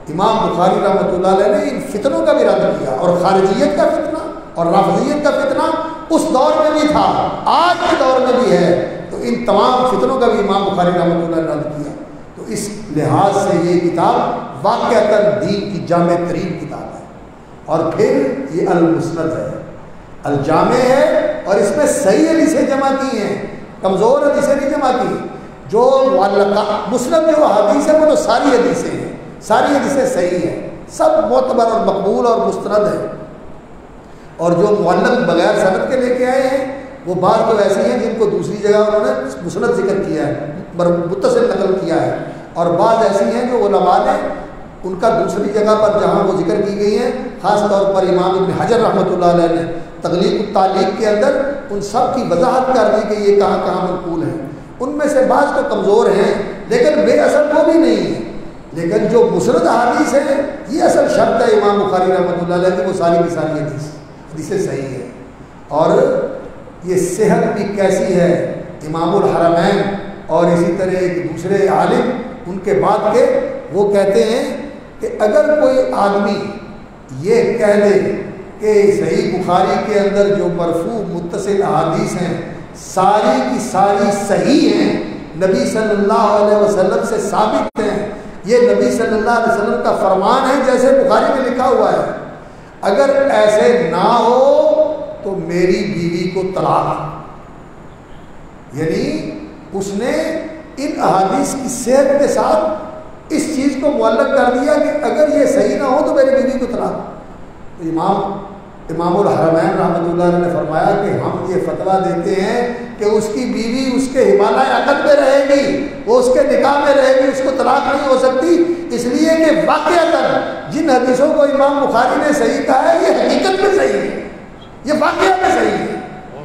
امام بخاری رحمۃ اللہ علیہ نے ان فتنوں کا بھی رد کیا، اور خارجیت کا فتنہ اور رافضیت کا فتنہ اس دور میں بھی تھا، آج کے دور میں بھی ہے، تو ان تمام فتنوں کا بھی امام بخاری رحمۃ اللہ نے رد کیا۔ تو اس لحاظ سے یہ کتاب واقعتاً دین کی جامع ترین کتاب ہے۔ اور پھر یہ المسند ہے، الجامع ہے، اور اس میں صحیح حدیثیں جمع کی ہیں، کمزور حدیثیں نہیں جمع کی۔ جو مسند جو حدیث ہے وہ تو ساری حدیثیں ہیں، ساری حدیثیں صحیح ہیں، سب معتبر اور مقبول اور مستند ہیں۔ اور جو معلق بغیر سند کے لے کے آئے ہیں وہ بعض تو ایسی ہیں جن کو دوسری جگہ انہوں نے مسند ذکر کیا ہے، متصل نقل کیا ہے، اور بعض ایسی ہیں جو علماء نے ان کا دوسری جگہ پر جہاں وہ ذکر کی گئی ہیں، خاص طور پر امام ابن حجر رحمۃ اللہ علیہ نے تغلیق التعلیق کے اندر ان سب کی وضاحت کر دی کہ یہ کہاں کہاں منقول ہیں۔ ان میں سے بعض تو کمزور ہیں لیکن بے اثر وہ بھی نہیں ہے، لیکن جو مسند حدیث ہے یہ اصل شرط ہے امام بخاری رحمۃ اللہ علیہ کی، وہ ساری کی ساری حدیثیں صحیح ہے۔ اور یہ صحت بھی کیسی ہے، امام الحرمین اور اسی طرح ایک دوسرے عالم ان کے بعد کے، وہ کہتے ہیں کہ اگر کوئی آدمی یہ کہہ دے کہ صحیح بخاری کے اندر جو مرفوع متصل احادیث ہیں ساری کی ساری صحیح ہیں، نبی صلی اللہ علیہ وسلم سے ثابت ہیں، یہ نبی صلی اللہ علیہ وسلم کا فرمان ہے جیسے بخاری میں لکھا ہوا ہے، اگر ایسے نہ ہو تو میری بیوی کو طلاق، یعنی اس نے ان احادیث کی صحت کے ساتھ اس چیز کو معلق کر دیا کہ اگر یہ صحیح نہ ہو تو میری بیوی کو طلاق۔ امام الحرمین رحمۃ اللہ علیہ نے فرمایا کہ ہم یہ فتویٰ دیتے ہیں کہ اس کی بیوی اس کے حمایت عقد میں رہے گی، وہ اس کے نکاح میں رہے گی، اس کو طلاق نہیں ہو سکتی، اس لیے کہ واقعتاً جن حدیثوں کو امام بخاری نے صحیح کہا ہے یہ حقیقت میں صحیح ہے، یہ واقعہ میں صحیح ہے،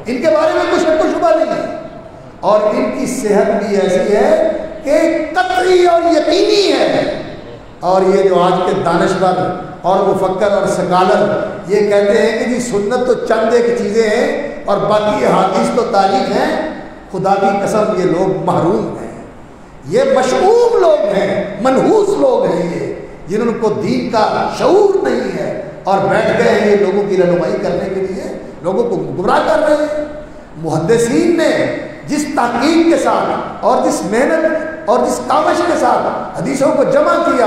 ان کے بارے میں کچھ شک و شبہ نہیں ہے، اور ان کی صحت بھی ایسی ہے کہ قطعی اور یقینی ہے۔ اور یہ جو آج کے دانشور اور مفکر اور سکالر یہ کہتے ہیں کہ جی سنت تو چند ایک چیزیں ہیں اور باقی احادیث تو تاریخ ہیں، خدا کی قسم یہ لوگ محروم ہیں، یہ مشعوم لوگ ہیں، منحوس لوگ ہیں، یہ جنہوں کو دین کا شعور نہیں ہے اور بیٹھ گئے ہیں یہ لوگوں کی رہنمائی کرنے کے لیے، لوگوں کو گمراہ کر رہے ہیں۔ محدثین نے جس تحقیق کے ساتھ اور جس محنت اور جس کاوش کے ساتھ حدیثوں کو جمع کیا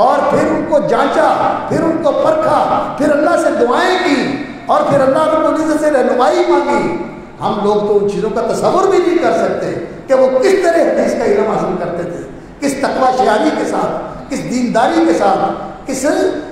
اور پھر ان کو جانچا، پھر ان کو پرکھا، پھر اللہ سے دعائیں کی اور پھر اللہ رب العزت سے رہنمائی مانگی، ہم لوگ تو ان چیزوں کا تصور بھی نہیں کر سکتے کہ وہ کس طرح حدیث کا علم حاصل کرتے تھے، کس تقوی شعاری کے ساتھ، کس دینداری کے ساتھ، کس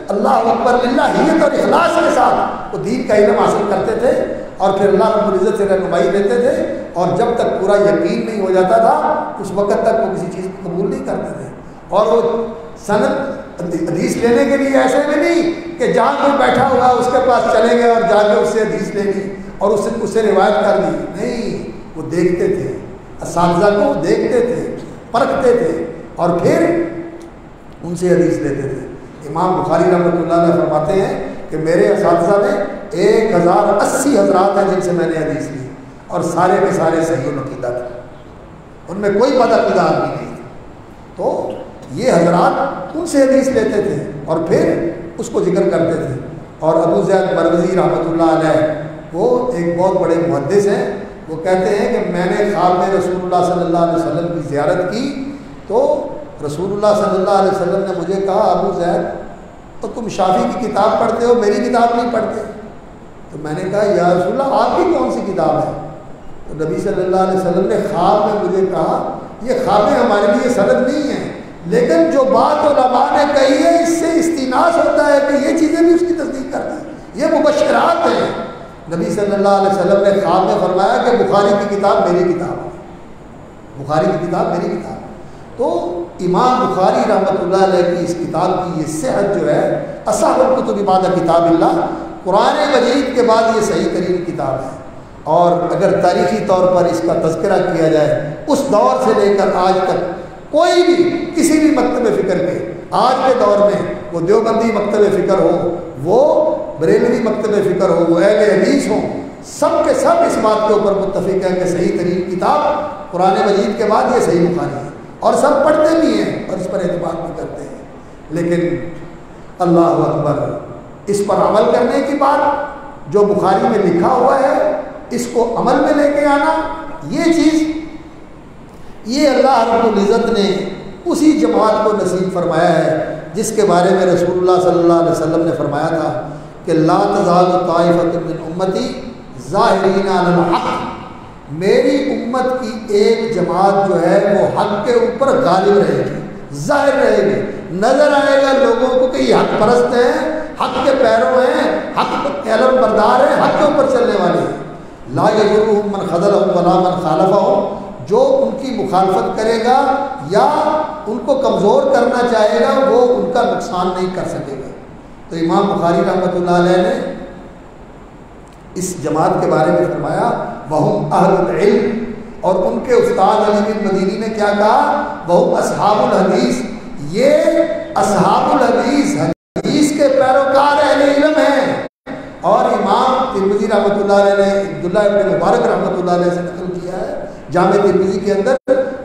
اللہ اکبر للہیت اور اخلاص کے ساتھ وہ دین کا علم حاصل کرتے تھے اور پھر اللہ رب العزت سے رہنمائی لیتے تھے، اور جب تک پورا یقین نہیں ہو جاتا تھا اس وقت تک وہ کسی چیز کو قبول نہیں کرتے تھے۔ اور وہ سند حدیث لینے کے لیے ایسے میں نہیں کہ جہاں کوئی بیٹھا ہوا اس کے پاس چلے گئے اور جا کے اس سے حدیث لے لی اور اس سے روایت کر لی، نہیں، وہ دیکھتے تھے، اساتذہ کو دیکھتے تھے، پرکھتے تھے اور پھر ان سے حدیث لیتے تھے۔ امام بخاری رحمۃ اللہ علیہ فرماتے ہیں کہ میرے اساتذہ میں 1080 حضرات ہیں جن سے میں نے حدیث لی اور سارے کے سارے صحیح العقیدہ تھے، ان میں کوئی بدعقیدہ آدمی نہیں تھا۔ تو یہ حضرات ان سے حدیث لیتے تھے اور پھر اس کو ذکر کرتے تھے۔ اور ابو زید مروزی رحمۃ اللہ علیہ وہ ایک بہت بڑے محدث ہیں، وہ کہتے ہیں کہ میں نے خواب میں رسول اللہ صلی اللہ علیہ وسلم کی زیارت کی تو رسول اللہ صلی اللہ علیہ وسلم نے مجھے کہا ابو زید تو تم شافعی کی کتاب پڑھتے ہو، میری کتاب نہیں پڑھتے؟ تو میں نے کہا یا رسول اللہ آپ کی کون سی کتاب ہے؟ تو نبی صلی اللہ علیہ وسلم نے خواب میں مجھے کہا یہ خوابیں ہمارے لیے سند نہیں ہیں، لیکن جو بات علماء نے کہی ہے اس سے استناس ہوتا ہے کہ یہ چیزیں بھی اس کی تصدیق کرتی ہیں، یہ مبشرات ہیں۔ نبی صلی اللہ علیہ وسلم نے خواب میں فرمایا کہ بخاری کی کتاب میری کتاب ہے، بخاری کی کتاب میری کتاب ہے۔ تو امام بخاری رحمۃ اللہ علیہ کی اس کتاب کی یہ صحت جو ہے اصح الکتب بعد کتاب اللہ، قرآن مجید کے بعد یہ صحیح ترین کتاب ہے۔ اور اگر تاریخی طور پر اس کا تذکرہ کیا جائے اس دور سے لے کر آج تک کوئی بھی کسی بھی مکتب فکر کے آج کے دور میں وہ دیوبندی مکتب فکر ہو، وہ بریلوی مکتب فکر ہو، وہ اہل حدیث ہوں، سب کے سب اس بات کے اوپر متفق ہے کہ صحیح ترین کتاب قرآن مجید کے بعد یہ صحیح بخاری ہے، اور سب پڑھتے بھی ہیں اور اس پر اعتماد بھی کرتے ہیں۔ لیکن اللہ اکبر، اس پر عمل کرنے کی بات جو بخاری میں لکھا ہوا ہے اس کو عمل میں لے کے آنا، یہ چیز یہ اللہ رب العزت نے اسی جماعت کو نصیب فرمایا ہے جس کے بارے میں رسول اللہ صلی اللہ علیہ وسلم نے فرمایا تھا کہ لا تزال طائفۃ من امتی ظاہرین علی الحق، میری امت کی ایک جماعت جو ہے وہ حق کے اوپر غالب رہے گی، ظاہر رہے گی، نظر آئے گا لوگوں کو کہ یہ حق پرست ہیں، حق کے پیرو ہیں، حق کے علم بردار ہیں، حق کے اوپر چلنے والے ہیں۔ لا یضرهم من خذلهم ولا من خالفهم، جو ان کی مخالفت کرے گا یا ان کو کمزور کرنا چاہے گا وہ ان کا نقصان نہیں کر سکے گا۔ تو امام بخاری رحمۃ اللہ علیہ نے اس جماعت کے بارے میں فرمایا وہم اہل العلم، اور ان کے استاد علی بن مدینی نے کیا کہا وہم اصحاب الحدیث، یہ اصحاب الحدیث حدیث کے پیروکار اہل علم ہیں۔ اور امام ترمذی رحمۃ اللہ علیہ نے عبداللہ ابن مبارک رحمۃ اللہ علیہ سے نقل کیا ہے جامع ترمذی کے اندر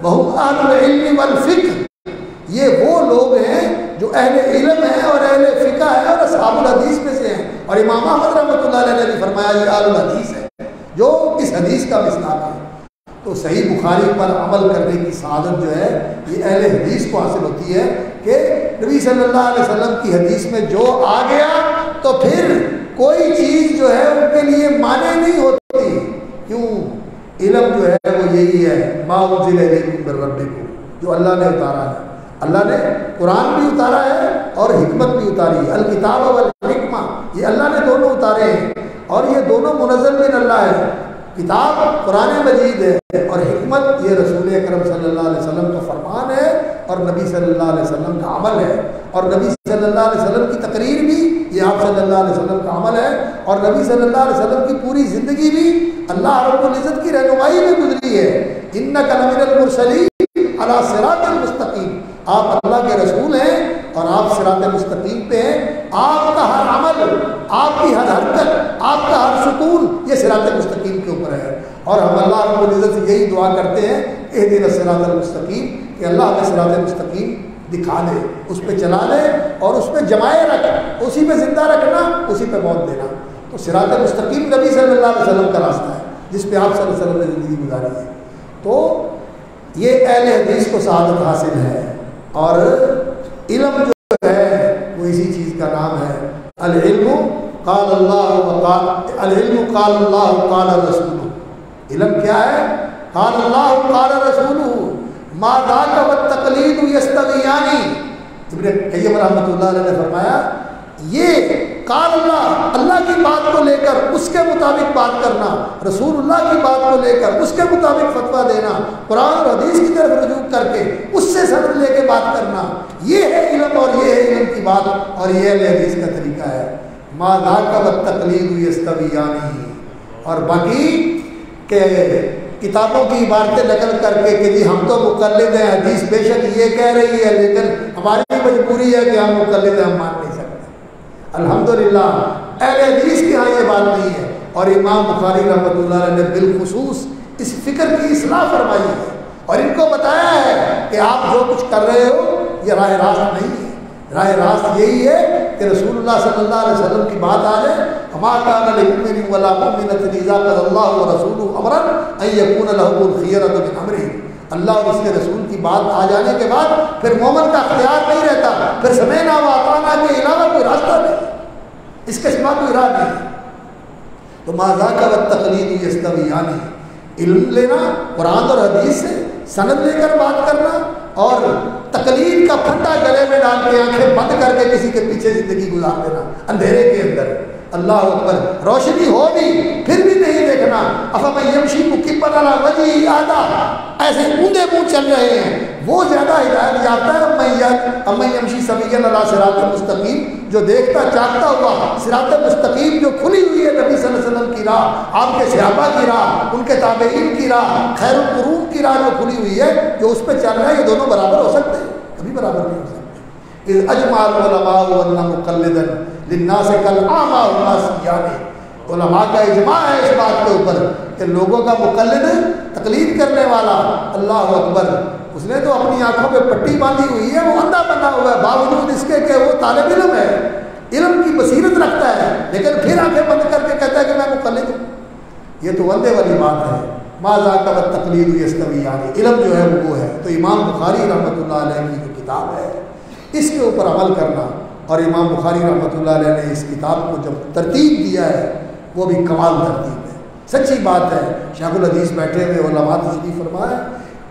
وہم اہل العلم والفقہ، یہ وہ لوگ ہیں جو اہل علم ہیں اور اہل فقہ ہیں اور اصحاب الحدیث میں سے ہیں۔ اور امام احمد رحمۃ اللہ علیہ نے بھی فرمایا یہ اہل الحدیث ہے جو اس حدیث کا مصداق ہے۔ تو صحیح بخاری پر عمل کرنے کی سعادت جو ہے یہ اہل حدیث کو حاصل ہوتی ہے کہ نبی صلی اللہ علیہ وسلم کی حدیث میں جو آ گیا تو پھر کوئی چیز جو ہے ان کے لیے مانے نہیں ہوتی۔ کیوں؟ علم جو ہے وہ یہی ہے ما انزل الیکم من ربکم، جو اللہ نے اتارا ہے. اللہ نے قرآن بھی اتارا ہے اور حکمت بھی اتاری ہے. الکتاب والحکمہ یہ اللہ نے دونوں اتارے ہیں اور یہ دونوں منزل من اللہ ہے. کتاب قرآن مجید ہے اور حکمت یہ رسول اکرم صلی اللہ علیہ وسلم کا فرمان ہے اور نبی صلی اللہ علیہ وسلم کا عمل ہے. اور نبی صلی اللہ علیہ وسلم کی تقریر بھی یہ آپ صلی اللہ علیہ وسلم کا عمل ہے اور نبی صلی اللہ علیہ وسلم کی پوری زندگی بھی اللہ رب العزت کی رہنمائی میں گزری ہے. انک لمن المرسلین علی صراط المستقیم. آپ اللہ کے رسول ہیں اور آپ صراط مستقیم پہ ہیں. آپ کا ہر عمل، آپ کی ہر حرکت، آپ کا ہر سکون یہ صراط مستقیم کے اوپر ہے. اور ہم اللہ رب العزت سے یہی دعا کرتے ہیں اہدنا الصراط المستقیم کہ اللہ ہمیں صراط مستقیم دکھا دے، اس پہ چلا دے اور اس پہ جمائے رکھ، اسی پہ زندہ رکھنا، اسی پہ موت دینا. تو صراط مستقیم نبی صلی اللہ علیہ وسلم کا راستہ ہے جس پہ آپ صلی اللہ علیہ وسلم نے زندگی گزاری ہے. تو یہ اہل حدیث کو سعادت حاصل ہے. اور علم جو ہے وہ اسی چیز کا نام ہے. العلم قال اللہ العلم قال اللہ قال رسول. علم کیا ہے؟ قال اللہ قال رسول ما ذاک والتقلید یستویان. ابن قیم رحمۃ اللہ علیہ نے فرمایا یہ قال اللہ کی بات کو لے کر اس کے مطابق بات کرنا، رسول اللہ کی بات کو لے کر اس کے مطابق فتویٰ دینا، قرآن اور حدیث کی طرف رجوع کر کے اس سے سند لے کے بات کرنا، یہ ہے علم اور یہ ہے علم کی بات اور یہ اہل حدیث کا طریقہ ہے. ما ذاک والتقلید یستویان. اور باقی کہ کتابوں کی عبارتیں نقل کر کے کہ جی ہم تو مقلد ہیں، حدیث بے شک یہ کہہ رہی ہے لیکن ہماری مجبوری ہے کہ ہم مقلد ہیں، ہم مان نہیں سکتے. الحمدللہ اہل حدیث کے ہاں یہ بات نہیں ہے. اور امام بخاری رحمۃ اللہ علیہ نے بالخصوص اس فکر کی اصلاح فرمائی ہے اور ان کو بتایا ہے کہ آپ جو کچھ کر رہے ہو یہ راہ راست نہیں ہے. راہ راست یہی ہے کہ رسول اللہ صلی اللہ علیہ وسلم کی بات آ جائے. وما كان لمؤمن ولا مؤمنة إذا قضى الله ورسوله أمرا أن يكون لهم الخيرة من أمره. اللہ اور اس کے رسول کی بات آ جانے کے بعد پھر مومن کا اختیار نہیں رہتا، پھر سمعنا وأطعنا کے علاوہ کوئی راستہ نہیں، اس کے سوا کوئی راہ نہیں. تو ما ذاک والتقلید یستویان. علم لینا قرآن اور حدیث سے سند لے کر بات کرنا اور تقلید کا پھندا گلے میں ڈال کے آنکھیں بند کر کے کسی کے پیچھے زندگی گزار دینا اندھیرے کے اندر. اللہ اکبر، روشنی ہو بھی پھر بھی نہیں دیکھنا. افمن یمشی مکبا علی وجہہ اہدی، ایسے اوندے منہ چل رہے ہیں وہ زیادہ ہدایت یافتہ ہے. امن یمشی سویا علی صراط مستقیم، جو دیکھتا چاہتا ہوا صراط مستقیم جو کھلی ہوئی ہے نبی صلی اللہ علیہ وسلم کی راہ، آپ کے صحابہ کی راہ، ان کے تابعین کی راہ، خیر القرون کی راہ جو کھلی ہوئی ہے، جو اس پہ چل رہا ہے، یہ دونوں برابر ہو سکتے ہیں؟ کبھی برابر نہیں ہو سکتے. اذ اجمع العلماء ان مقلدا للناس کالاعمى والناسیان. علماء کا اجماع ہے اس بات کے اوپر کہ لوگوں کا مقلد تقلید کرنے والا، اللہ اکبر، اس نے تو اپنی آنکھوں پہ پٹی باندھی ہوئی ہے، وہ اندھا بنا ہوا ہے، باوجود اس کے کہ وہ طالب علم ہے، علم کی بصیرت رکھتا ہے، لیکن پھر آنکھیں بند کر کے کہتا ہے کہ میں مقلد ہوں. یہ تو اندھے والی بات ہے. ما ذاک والتقلید یستویان. علم جو ہے وہ ہے. تو امام بخاری رحمۃ اللہ علیہ کی جو کتاب ہے اس کے اوپر عمل کرنا، اور امام بخاری رحمۃ اللہ علیہ نے اس کتاب کو جب ترتیب دیا ہے وہ بھی کمال ترتیب ہے. سچی بات ہے. شیخ الحدیث بیٹھے ہوئے علماء تشریف فرمائے،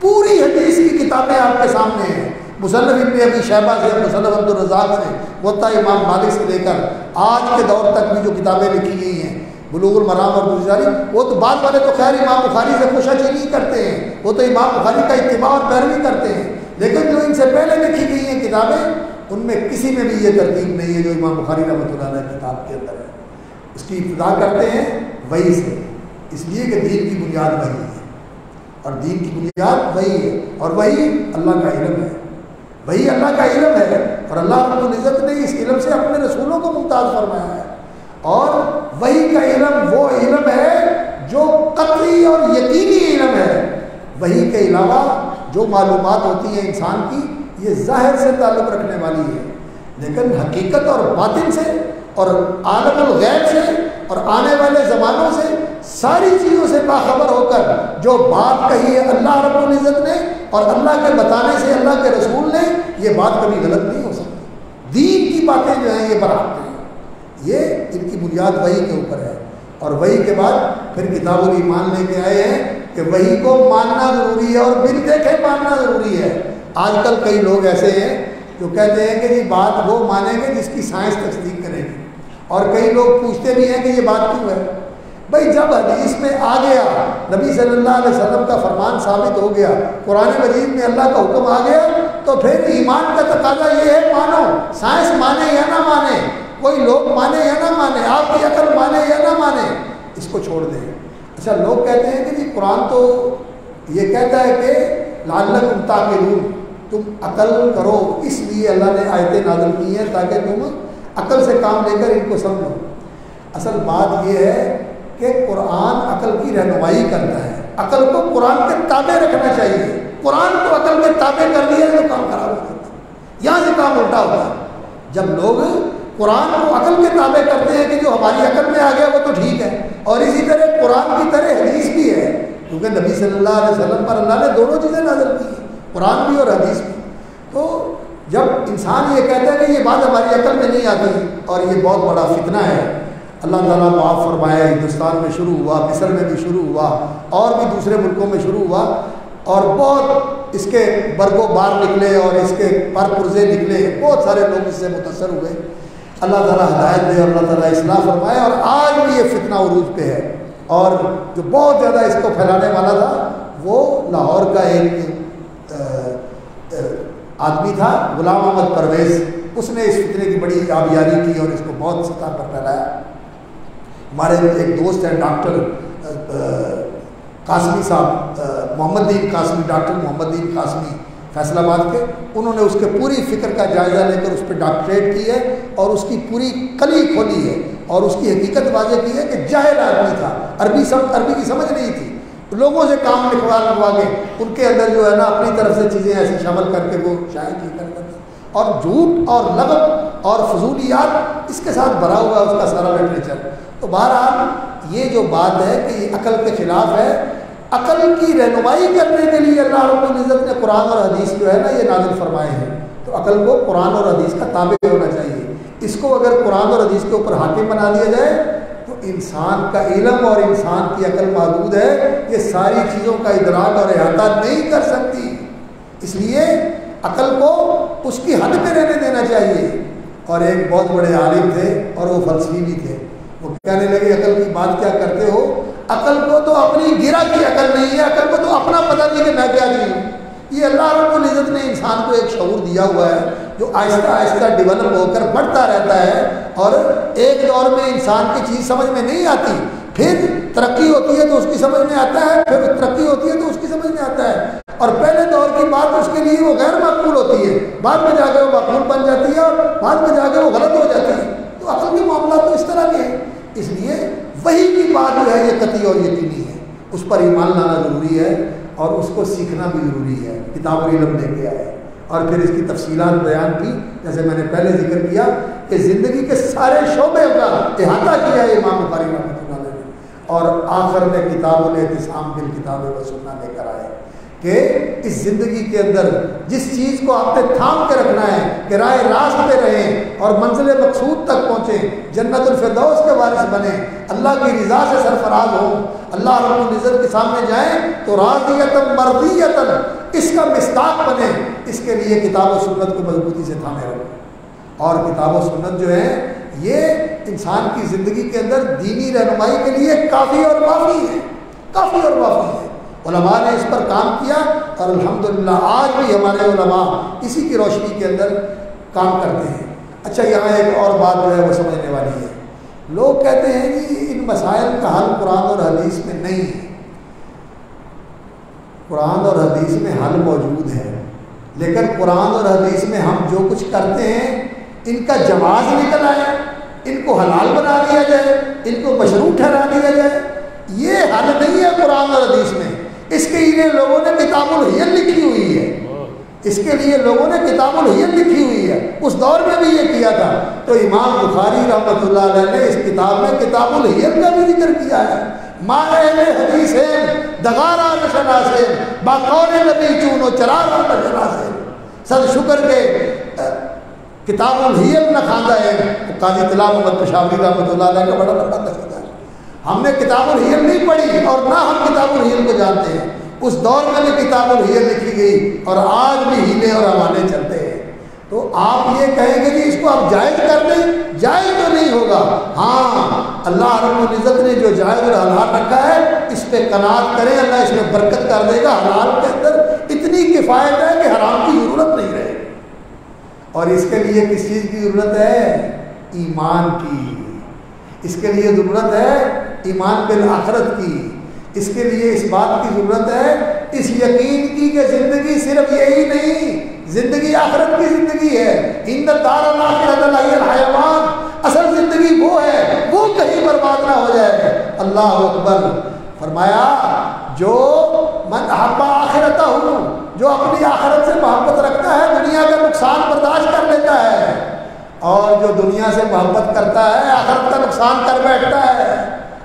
پوری حدیث کی کتابیں آپ کے سامنے ہیں. مصنف ابن ابی شیبہ سے، مصنف عبدالرزاق سے، موطا امام مالک سے لے کر آج کے دور تک بھی جو کتابیں لکھی گئی ہیں، بلوغ المرام اور گزاری، وہ تو بعد والے تو خیر امام بخاری سے خوشاچی کرتے ہیں، وہ تو امام بخاری کا اتباع اور پیروی کرتے ہیں، لیکن جو ان سے پہلے لکھی گئی ہیں کتابیں ان میں کسی میں بھی یہ ترتیب نہیں ہے جو امام بخاری رحمۃ اللہ علیہ کتاب کے اندر ہے. اس کی ابتدا کرتے ہیں وحی سے، اس لیے کہ دین کی بنیاد وحی ہے اور دین کی بنیاد وحی ہے، اور وحی اللہ کا علم ہے. وہی اللہ کا علم ہے اور اللہ رب العزت نے اس علم سے اپنے رسولوں کو ممتاز فرمایا ہے. اور وحی کا علم وہ علم ہے جو قطعی اور یقینی علم ہے. وحی کے علاوہ جو معلومات ہوتی ہیں انسان کی یہ ظاہر سے تعلق رکھنے والی ہے، لیکن حقیقت اور باطن سے اور عالم الغیب سے اور آنے والے زمانوں سے ساری چیزوں سے باخبر ہو کر جو بات کہی ہے اللہ رب العزت نے اور اللہ کے بتانے سے اللہ کے رسول نے، یہ بات کبھی غلط نہیں ہو سکتی. دین کی باتیں جو ہیں یہ برحق ہیں، یہ ان کی بنیاد وحی کے اوپر ہے. اور وحی کے بعد پھر کتاب الایمان لے کے آئے ہیں کہ وحی کو ماننا ضروری ہے اور بن دیکھے ماننا ضروری ہے. آج کل کئی لوگ ایسے ہیں جو کہتے ہیں کہ جی بات وہ مانیں گے جس کی سائنس تصدیق کرے گی، اور کئی لوگ پوچھتے بھی ہیں کہ یہ بات کیوں ہے۔ بھائی جب حدیث میں آ گیا، نبی صلی اللہ علیہ وسلم کا فرمان ثابت ہو گیا، قرآن مجید میں اللہ کا حکم آ گیا، تو پھر ایمان کا تقاضا یہ ہے مانو، سائنس مانے یا نہ مانے، کوئی لوگ مانے یا نہ مانے، آپ کی عقل مانے یا نہ مانے، اس کو چھوڑ دیں۔ اچھا لوگ کہتے ہیں کہ جی قرآن تو یہ کہتا ہے کہ لعلکم تعقلون، تم عقل کرو، اس لیے اللہ نے آیتیں نازل کی ہیں تاکہ تم عقل سے کام لے کر ان کو سمجھو۔ اصل بات یہ ہے کہ قرآن عقل کی رہنمائی کرتا ہے، عقل کو قرآن کے تابع رکھنا چاہیے۔ قرآن کو عقل کے تابع کر دیا تو کام خراب ہو جاتا ہے، یہاں سے کام الٹا ہوتا ہے۔ جب لوگ قرآن کو عقل کے تابع کرتے ہیں کہ جو ہماری عقل میں آ گیا وہ تو ٹھیک ہے، اور اسی طرح قرآن کی طرح حدیث بھی ہے، کیونکہ نبی صلی اللہ علیہ وسلم پر اللہ نے دونوں چیزیں نازل کی ہیں، قرآن بھی اور حدیث بھی۔ تو جب انسان یہ کہتا ہے کہ یہ بات ہماری عقل میں نہیں آتی، اور یہ بہت بڑا فتنہ ہے، اللہ تعالیٰ معاف فرمائے، ہندوستان میں شروع ہوا، مصر میں بھی شروع ہوا، اور بھی دوسرے ملکوں میں شروع ہوا، اور بہت اس کے برگ و بار نکلے اور اس کے پر پرزے نکلے، بہت سارے لوگ اس سے متاثر ہوئے۔ اللہ تعالیٰ ہدایت دے اور اللہ تعالیٰ اصلاح فرمائے، اور آج بھی یہ فتنہ عروج پہ ہے، اور جو بہت زیادہ اس کو پھیلانے والا تھا وہ لاہور کا ایک آدمی تھا، غلام احمد پرویز، اس نے اس فتنے کی بڑی آبیاری کی اور اس کو بہت سطح پر پھیلایا۔ ہمارے ایک دوست ہیں ڈاکٹر قاسمی صاحب، محمد دین قاسمی، ڈاکٹر محمد دین قاسمی فیصل آباد کے، انہوں نے اس کے پوری فکر کا جائزہ لے کر اس پہ ڈاکٹریٹ کی ہے، اور اس کی پوری کلی کھولی ہے، اور اس کی حقیقت واضح کی ہے کہ جاہل آدمی تھا، عربی کی سمجھ نہیں تھی، لوگوں سے کام لکھوا کے ان کے اندر جو ہے نا اپنی طرف سے چیزیں ایسی شامل کر کے وہ شائع کی کرتا تھا، اور جھوٹ اور لغو اور فضولیات اس کے ساتھ بھرا ہوا ہے اس کا سارا لٹریچر۔ تو بہرحال یہ جو بات ہے کہ یہ عقل کے خلاف ہے، عقل کی رہنمائی کرنے کے لیے اللہ رب العزت نے قرآن اور حدیث جو ہے نا یہ نازل فرمائے ہیں، تو عقل کو قرآن اور حدیث کا تابع ہونا چاہیے۔ اس کو اگر قرآن اور حدیث کے اوپر حاکم بنا دیا جائے تو انسان کا علم اور انسان کی عقل محدود ہے، یہ ساری چیزوں کا ادراک اور احاطہ نہیں کر سکتی، اس لیے عقل کو اس کی حد پہ رہنے دینا چاہیے۔ اور ایک بہت بڑے عالم تھے اور وہ فلسفی بھی تھے، وہ کہنے لگے عقل کی بات کیا کرتے ہو، عقل کو تو اپنی گرہ کی عقل نہیں ہے، عقل کو تو اپنا پتہ نہیں کہ میں کیا چیز ہوں۔ یہ اللہ رب العزت نے انسان کو ایک شعور دیا ہوا ہے جو آہستہ آہستہ ڈیولپ ہو کر بڑھتا رہتا ہے، اور ایک دور میں انسان کی چیز سمجھ میں نہیں آتی، پھر ترقی ہوتی ہے تو اس کی سمجھ میں آتا ہے، پھر ترقی ہوتی ہے تو اس کی سمجھ میں آتا ہے، اور پہلے دور کی بات اس کے لیے وہ غیر مقبول ہوتی ہے، بعد میں جا کے وہ مقبول بن جاتی ہے، اور بعد میں جا کے وہ غلط ہو جاتی ہے۔ تو عقل کے معاملات تو اس طرح کے ہیں، اس لیے وہی کی بات جو ہے یہ قطعی اور یقینی ہے، اس پر ایمان لانا ضروری ہے، اور اس کو سیکھنا بھی ضروری ہے۔ کتاب العلم لے کے آئے اور پھر اس کی تفصیلات بیان کی، جیسے میں نے پہلے ذکر کیا کہ زندگی کے سارے شعبے کا احاطہ کیا ہے امام بخاری رحمۃ اللہ علیہ نے، اور آخر میں کتاب الاعتصام بالکتاب والسنہ لے کر آئے کہ اس زندگی کے اندر جس چیز کو آپ نے تھام کے رکھنا ہے کہ راہ راست پہ رہیں اور منزل مقصود تک پہنچیں، جنت الفردوس کے وارث بنیں، اللہ کی رضا سے سرفراز ہوں، اللہ رب العزت کے سامنے جائیں تو راضیۃ مرضیۃ اس کا مصداق بنے، اس کے لیے کتاب و سنت کو مضبوطی سے تھامے رکھیں۔ اور کتاب و سنت جو ہے یہ انسان کی زندگی کے اندر دینی رہنمائی کے لیے کافی اور وافی ہے، کافی اور وافی ہے۔ علماء نے اس پر کام کیا، اور الحمدللہ آج بھی ہمارے علماء اسی کی روشنی کے اندر کام کرتے ہیں۔ اچھا یہاں ایک اور بات جو ہے وہ سمجھنے والی ہے، لوگ کہتے ہیں کہ ان مسائل کا حل قرآن اور حدیث میں نہیں ہے۔ قرآن اور حدیث میں حل موجود ہے، لیکن قرآن اور حدیث میں ہم جو کچھ کرتے ہیں ان کا جواز نکل آئے، ان کو حلال بنا دیا جائے، ان کو مشروع ٹھہرا دیا جائے، یہ حل نہیں ہے قرآن اور حدیث میں۔ اس کے لیے لوگوں نے کتاب الحیل لکھی ہوئی ہے، اس کے لیے لوگوں نے کتاب الحیل لکھی ہوئی ہے، اس دور میں بھی یہ کیا تھا۔ تو امام بخاری رحمۃ اللہ علیہ نے اس کتاب میں کتاب الحیل کا بھی ذکر کیا ہے، ماں اہل حدیث ہے دغارا نشناسے باقول نبی چونو چرارا نشناسے، صد شکر کے کتاب الحیل نہ خواندہ ہے۔ قاضی طلحہ محمد پشاوری رحمۃ اللہ علیہ کا بڑا لمبا قصیدہ ہے، ہم نے کتاب الحیل نہیں پڑھی اور نہ ہم کتاب الحیل کو جانتے ہیں۔ اس دور میں بھی کتاب الحیل لکھی گئی اور آج بھی ہیلے اور حوالے چلتے ہیں۔ تو آپ یہ کہیں گے کہ اس کو آپ جائز کر دیں، جائز تو نہیں ہوگا۔ ہاں اللہ رب العزت نے جو جائز اور حلال رکھا ہے اس پہ قناعت کریں، اللہ اس میں برکت کر دے گا۔ حلال کے اندر اتنی کفایت ہے کہ حرام کی ضرورت نہیں رہے۔ اور اس کے لیے کس چیز کی ضرورت ہے؟ ایمان کی۔ اس کے لیے ضرورت ہے ایمان بالآخرت کی۔ اس کے لیے اس بات کی ضرورت ہے، اس یقین کی کہ زندگی صرف یہی نہیں، زندگی آخرت کی زندگی ہے۔ ان الدار الاخرۃ لہی الحیوان، اصل زندگی وہ ہے، وہ کہیں برباد نہ ہو جائے۔ اللہ اکبر۔ فرمایا جو من احب آخرتہ، جو اپنی آخرت سے محبت رکھتا ہے دنیا کا نقصان برداشت کر لیتا ہے، اور جو دنیا سے محبت کرتا ہے آخرت کا نقصان کر بیٹھتا ہے۔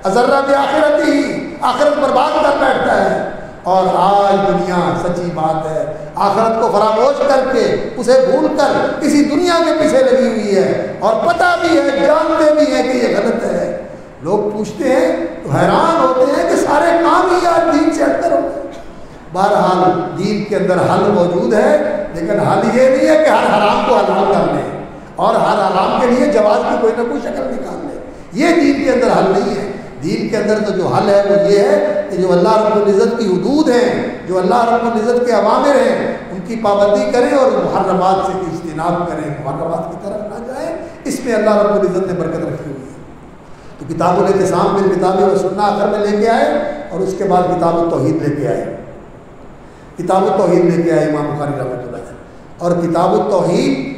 ازرہ بآخرت ہی، آخرت برباد کر بیٹھتا ہے۔ اور آج دنیا سچی بات ہے آخرت کو فراموش کر کے اسے بھول کر کسی دنیا کے پیچھے لگی ہوئی ہے، اور پتہ بھی ہے، جانتے بھی ہیں کہ یہ غلط ہے۔ لوگ پوچھتے ہیں تو حیران ہوتے ہیں کہ سارے کام ہی آج دین سے ہٹ کر ہوتے ہیں۔ بہرحال دین کے اندر حل موجود ہے، لیکن حل یہ نہیں ہے کہ ہر حرام کو حلال کر لیں اور ہر حرام کے لیے جواز کی کوئی نہ کوئی شکل نکال لیں۔ یہ دین کے اندر حل نہیں ہے۔ دین کے اندر تو جو حل ہے وہ یہ ہے کہ جو اللہ رب العزت کی حدود ہیں، جو اللہ رب العزت کے اوامر ہیں ان کی پابندی کریں اور محرمات سے اجتناب کریں، محرمات کی طرف نہ جائیں۔ اس میں اللہ رب العزت نے برکت رکھی ہوئی ہے۔ تو کتاب الاعتصام بالکتاب والسنہ آخر میں لے کے آئے، اور اس کے بعد کتاب التوحید لے کے آئے۔ کتاب التوحید لے کے آئے امام بخاری رحمۃ اللہ علیہ، اور کتاب التوحید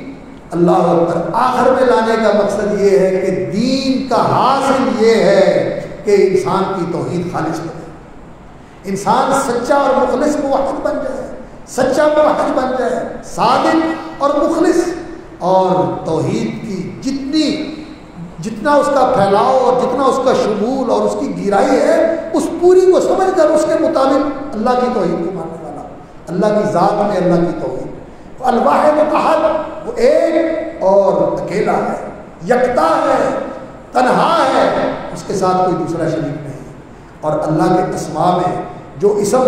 اللہ اکبر آخر میں لانے کا مقصد یہ ہے کہ دین کا حاصل یہ ہے کہ انسان کی توحید خالص بنے، انسان سچا اور مخلص موحد بن جائے، سچا موحد بن جائے، صادق اور مخلص۔ اور توحید کی جتنا اس کا پھیلاؤ اور جتنا اس کا شمول اور اس کی گہرائی ہے، اس پوری کو سمجھ کر اس کے مطابق اللہ کی توحید کو ماننے والا، اللہ کی ذات میں اللہ کی توحید۔ الواحد الاحد، وہ ایک اور اکیلا ہے، یکتا ہے، تنہا ہے، اس کے ساتھ کوئی دوسرا شریک نہیں۔ اور اللہ کے اسماء میں جو اسم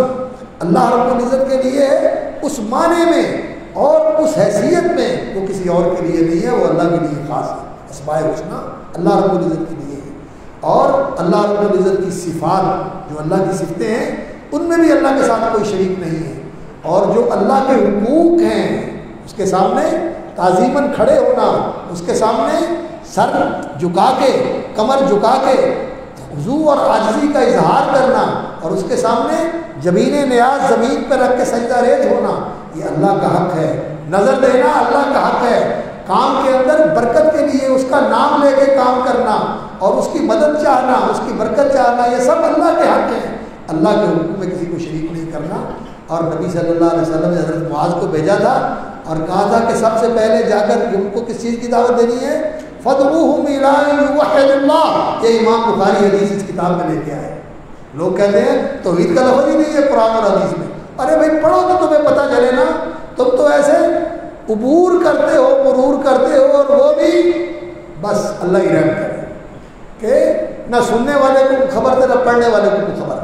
اللہ رب العزت کے لیے ہے اس معنی میں اور اس حیثیت میں وہ کسی اور کے لیے نہیں ہے، وہ اللہ کے لیے خاص ہے۔ اسماء الحسنی اللہ رب العزت کے لیے ہے، اور اللہ رب العزت کی صفات جو اللہ کی صفتیں ہیں ان میں بھی اللہ کے ساتھ کوئی شریک نہیں ہے۔ اور جو اللہ کے حقوق ہیں اس کے سامنے تعظیماً کھڑے ہونا، اس کے سامنے سر جھکا کے، کمر جھکا کے خضوع اور عاجزی کا اظہار کرنا، اور اس کے سامنے جبین نیاز زمین پر رکھ کے سجدہ ریز ہونا، یہ اللہ کا حق ہے۔ نظر دینا اللہ کا حق ہے۔ کام کے اندر برکت کے لیے اس کا نام لے کے کام کرنا اور اس کی مدد چاہنا، اس کی برکت چاہنا، یہ سب اللہ کے حق ہیں۔ اللہ کے حکم میں کسی کو شریک نہیں کرنا۔ اور نبی صلی اللہ علیہ وسلم نے حضرت معاذ کو بھیجا تھا اور کہا تھا کہ سب سے پہلے جا کر ان کو کس چیز کی دعوت دینی ہے؟ فَادْعُوهُمْ إِلَىٰ أَن يُوَحِّدُوا اللَّهَ۔ یہ امام بخاری حدیث اس کتاب میں لے کے آئے۔ لوگ کہتے ہیں توحید کا لفظ ہی نہیں ہے قرآن اور حدیث میں۔ ارے بھائی پڑھو تو تمہیں پتہ چلے نا، تم تو ایسے عبور کرتے ہو، مرور کرتے ہو، اور وہ بھی بس اللہ ہی رحم کرے کہ نہ سننے والے کو خبر تھا نہ پڑھنے والے کو خبر،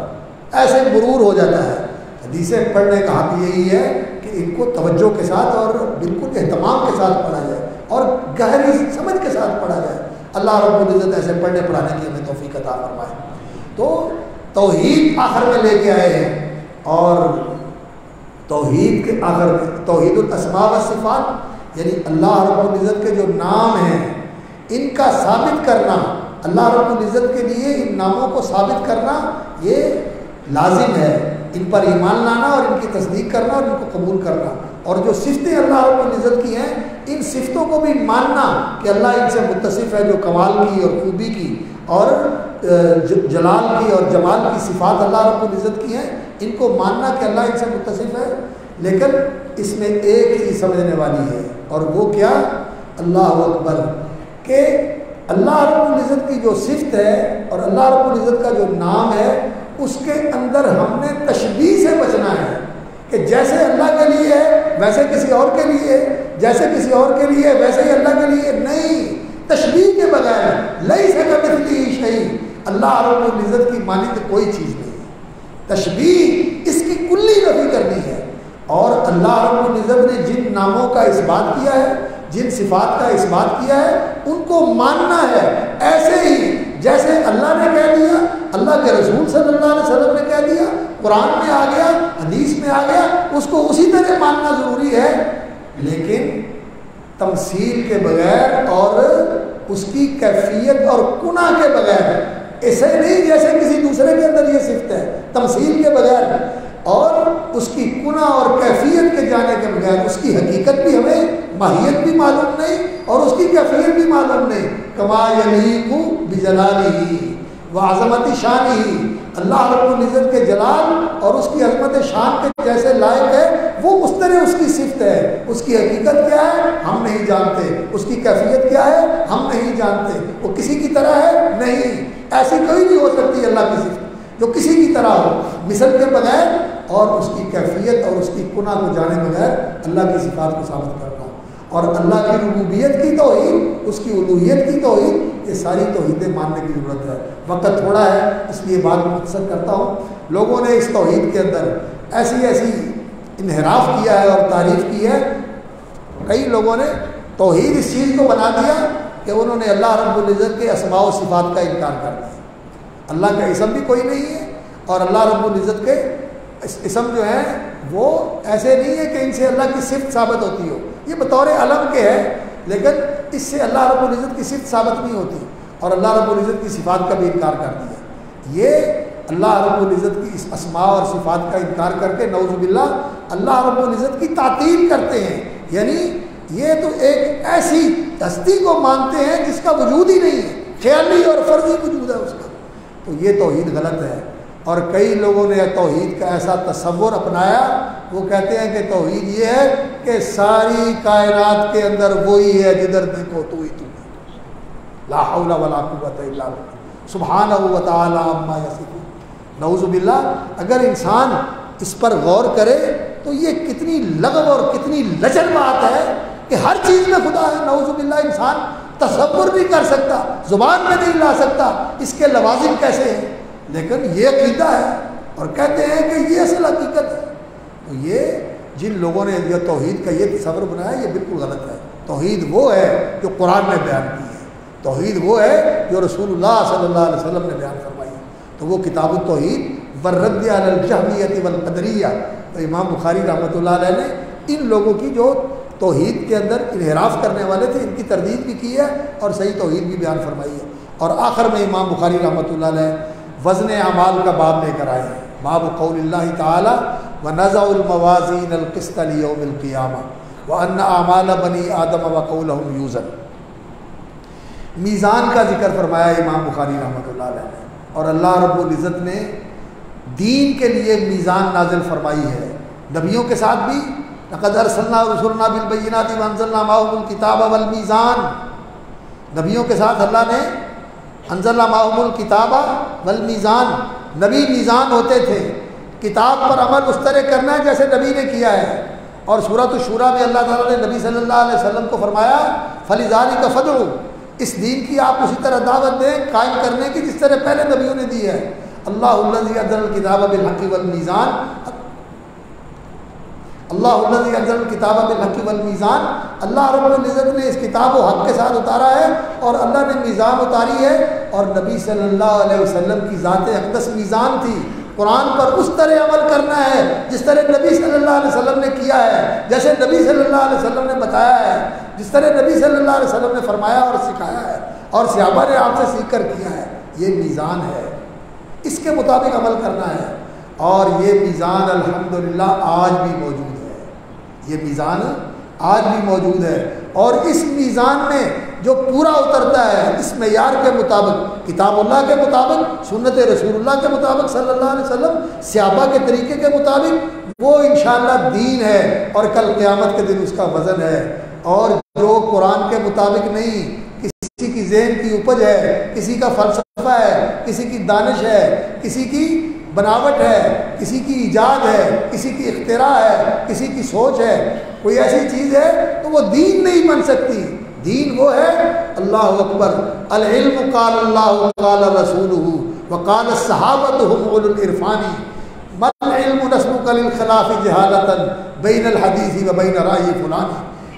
ایسے مرور ہو جاتا ہے۔ حدیثیں پڑھنے کا حق یہی ہے کہ ان کو توجہ کے ساتھ اور بالکل اہتمام کے ساتھ پڑھا جائے اور گہری سمجھ کے ساتھ پڑھا جائے۔ اللہ رب العزت ایسے پڑھنے پڑھانے کی ہمیں توفیق عطا فرمائے۔ تو توحید آخر میں لے کے آئے ہیں، اور توحید کے آخر میں توحید الاسماء والصفات، یعنی اللہ رب العزت کے جو نام ہیں ان کا ثابت کرنا، اللہ رب العزت کے لیے ان ناموں کو ثابت کرنا یہ لازم ہے۔ ان پر ایمان لانا اور ان کی تصدیق کرنا اور ان کو قبول کرنا، اور جو صفتیں اللہ رب العزت کی ہیں ان صفتوں کو بھی ماننا کہ اللہ ان سے متصف ہے، جو کمال کی اور خوبی کی اور جلال کی اور جمال کی صفات اللہ رب العزت کی ہیں، ان کو ماننا کہ اللہ ان سے متصف ہے۔ لیکن اس میں ایک چیز سمجھنے والی ہے، اور وہ کیا؟ اللہ اکبر، کہ اللہ رب العزت کی جو صفت ہے اور اللہ رب العزت کا جو نام ہے اس کے اندر ہم نے تشبیہ سے بچنا ہے کہ جیسے اللہ کے لیے ہے ویسے کسی اور کے لیے، جیسے کسی اور کے لیے ویسے ہی اللہ کے لیے نہیں، تشبیہ کے بغیر۔ لیس کمثلہ شیء، اللہ رب العزت کی مانند کوئی چیز نہیں۔ تشبیہ اس کی کلی نفی کرنی ہے۔ اور اللہ رب العزت نے جن ناموں کا اثبات کیا ہے، جن صفات کا اثبات کیا ہے، ان کو ماننا ہے ایسے ہی جیسے اللہ نے کہہ دیا، اللہ کے رسول صلی اللہ علیہ وسلم نے کہہ دیا، قرآن میں آ گیا، حدیث میں آ گیا، اس کو اسی طرح ماننا ضروری ہے، لیکن تمثیل کے بغیر اور اس کی کیفیت اور کنہ کے بغیر، ایسے نہیں جیسے کسی دوسرے کے اندر یہ صفت ہے، تمثیل کے بغیر اور اس کی کنہ اور کیفیت کے جانے کے بغیر، اس کی حقیقت بھی ہمیں ماہیت بھی معلوم نہیں اور اس کی کیفیت بھی معلوم نہیں۔ کما یلیق بجلالہ وعظمت شانہ، اللہ رب العزت کے جلال اور اس کی عظمت شان کے جیسے لائق ہے، وہ اس طرح اس کی صفت ہے۔ اس کی حقیقت کیا ہے ہم نہیں جانتے، اس کی کیفیت کیا ہے ہم نہیں جانتے، وہ کسی کی طرح ہے نہیں، ایسی کوئی نہیں ہو سکتی اللہ کی صفت جو کسی کی طرح ہو، مثل کے بغیر اور اس کی کیفیت اور اس کی کنہ کو جانے بغیر اللہ کی صفات کو ثابت کرنا، اور اللہ کی ربوبیت کی توحید، اس کی الوہیت کی توحید، یہ ساری توحیدیں ماننے کی ضرورت ہے۔ وقت تھوڑا ہے اس لیے بات مختصر کرتا ہوں۔ لوگوں نے اس توحید کے اندر ایسی انحراف کیا ہے اور تعریف کی ہے، کئی لوگوں نے توحید اس چیز کو بنا دیا کہ انہوں نے اللہ رب العزت کے اسماء و صفات کا انکار کر دیا۔ اللہ کا اسم بھی کوئی نہیں ہے اور اللہ رب العزت کے اسم جو ہیں وہ ایسے نہیں ہے کہ ان سے اللہ کی صفت ثابت ہوتی ہو، یہ بطور علم کے ہے، لیکن اس سے اللہ رب العزت کی صفت ثابت نہیں ہوتی، اور اللہ رب العزت کی صفات کا بھی انکار کر دیا۔ یہ اللہ رب العزت کی اس اسماء اور صفات کا انکار کر کے نعوذ باللہ اللہ رب العزت کی تعطیل کرتے ہیں، یعنی یہ تو ایک ایسی ہستی کو مانتے ہیں جس کا وجود ہی نہیں ہے، خیالی اور فرضی وجود ہے اس کا، تو یہ توحید غلط ہے۔ اور کئی لوگوں نے توحید کا ایسا تصور اپنایا، وہ کہتے ہیں کہ توحید یہ ہے کہ ساری کائنات کے اندر وہی ہے جدھر دیکھو تو ہی تو ہے، لا حول ولا قوت الا باللہ سبحانہ و تعالی عما یصفون۔ نعوذ باللہ اگر انسان اس پر غور کرے تو یہ کتنی لغو اور کتنی لچر بات ہے کہ ہر چیز میں خدا ہے۔ نعوذ باللہ انسان تصور نہیں کر سکتا، زبان میں نہیں لا سکتا اس کے لوازم کیسے ہیں، لیکن یہ عقیدہ ہے اور کہتے ہیں کہ یہ اصل حقیقت ہے۔ تو یہ جن لوگوں نے یہ توحید کا یہ تصور بنایا یہ بالکل غلط ہے۔ توحید وہ ہے جو قرآن نے بیان کی ہے، توحید وہ ہے جو رسول اللہ صلی اللہ علیہ وسلم نے بیان فرمائی ہے، تو وہ کتاب التوحید والرد علی الجہمیہ والقدریہ، تو امام بخاری رحمۃ اللہ علیہ نے ان لوگوں کی جو توحید کے اندر انحراف کرنے والے تھے ان کی تردید بھی کی ہے اور صحیح توحید بھی بیان فرمائی ہے۔ اور آخر میں امام بخاری رحمۃ اللہ علیہ وزن اعمال کا باب لے کر آئے ہیں، باب قول اللہ تعالی ونضع الموازین القسط لیوم القیامہ وان اعمال بنی آدم وقولہم یوزن۔ میزان کا ذکر فرمایا امام بخاری رحمۃ اللہ علیہ نے، اور اللہ رب العزت نے دین کے لیے میزان نازل فرمائی ہے، نبیوں کے ساتھ بھی لقد ارسلنا رسلنا بالبینات وانزلنا معهم الکتاب والمیزان، نبیوں کے ساتھ اللہ نے انزلنا معهم الکتاب والمیزان، نبی میزان ہوتے تھے، کتاب پر عمل اس طرح کرنا ہے جیسے نبی نے کیا ہے۔ اور سورۃ الشورى میں اللہ تعالیٰ نے نبی صلی اللہ علیہ وسلم کو فرمایا فلذلک فادعوا، اس دین کی آپ اسی طرح دعوت دیں قائم کرنے کی جس طرح پہلے نبیوں نے دی ہے۔ اللہ الذی انزل الکتاب بالحق والمیزان، اللہ الذی انزل الکتاب بالحق والمیزان، اللہ رب العزت نے اس کتاب کو حق کے ساتھ اتارا ہے اور اللہ نے میزان اتاری ہے، اور نبی صلی اللہ علیہ وسلم کی ذات اقدس میزان تھی۔ قرآن پر اس طرح عمل کرنا ہے جس طرح نبی صلی اللہ علیہ وسلم نے کیا ہے، جیسے نبی صلی اللہ علیہ وسلم نے بتایا ہے، جس طرح نبی صلی اللہ علیہ وسلم نے فرمایا اور سکھایا ہے اور صحابہ نے آپ سے سیکھ کر کیا ہے، یہ میزان ہے، اس کے مطابق عمل کرنا ہے۔ اور یہ میزان الحمدللہ آج بھی موجود ہے، یہ میزان آج بھی موجود ہے، اور اس میزان میں جو پورا اترتا ہے اس معیار کے مطابق، کتاب اللہ کے مطابق، سنت رسول اللہ کے مطابق صلی اللہ علیہ وسلم، صحابہ کے طریقے کے مطابق، وہ انشاءاللہ دین ہے اور کل قیامت کے دن اس کا وزن ہے۔ اور جو قرآن کے مطابق نہیں، کسی کی ذہن کی اپج ہے، کسی کا فلسفہ ہے، کسی کی دانش ہے، کسی کی بناوٹ ہے، کسی کی ایجاد ہے، کسی کی اختراع ہے، کسی کی سوچ ہے، کوئی ایسی چیز ہے تو وہ دین نہیں بن سکتی۔ دین وہ ہے اللہ اکبر، العلم قال اللہ قال رسولہ وقال الصحابۃ هم اولو العرفان، مل علم نسبک للخلاف جہالۃ بین الحدیث و بین رأی فلانی.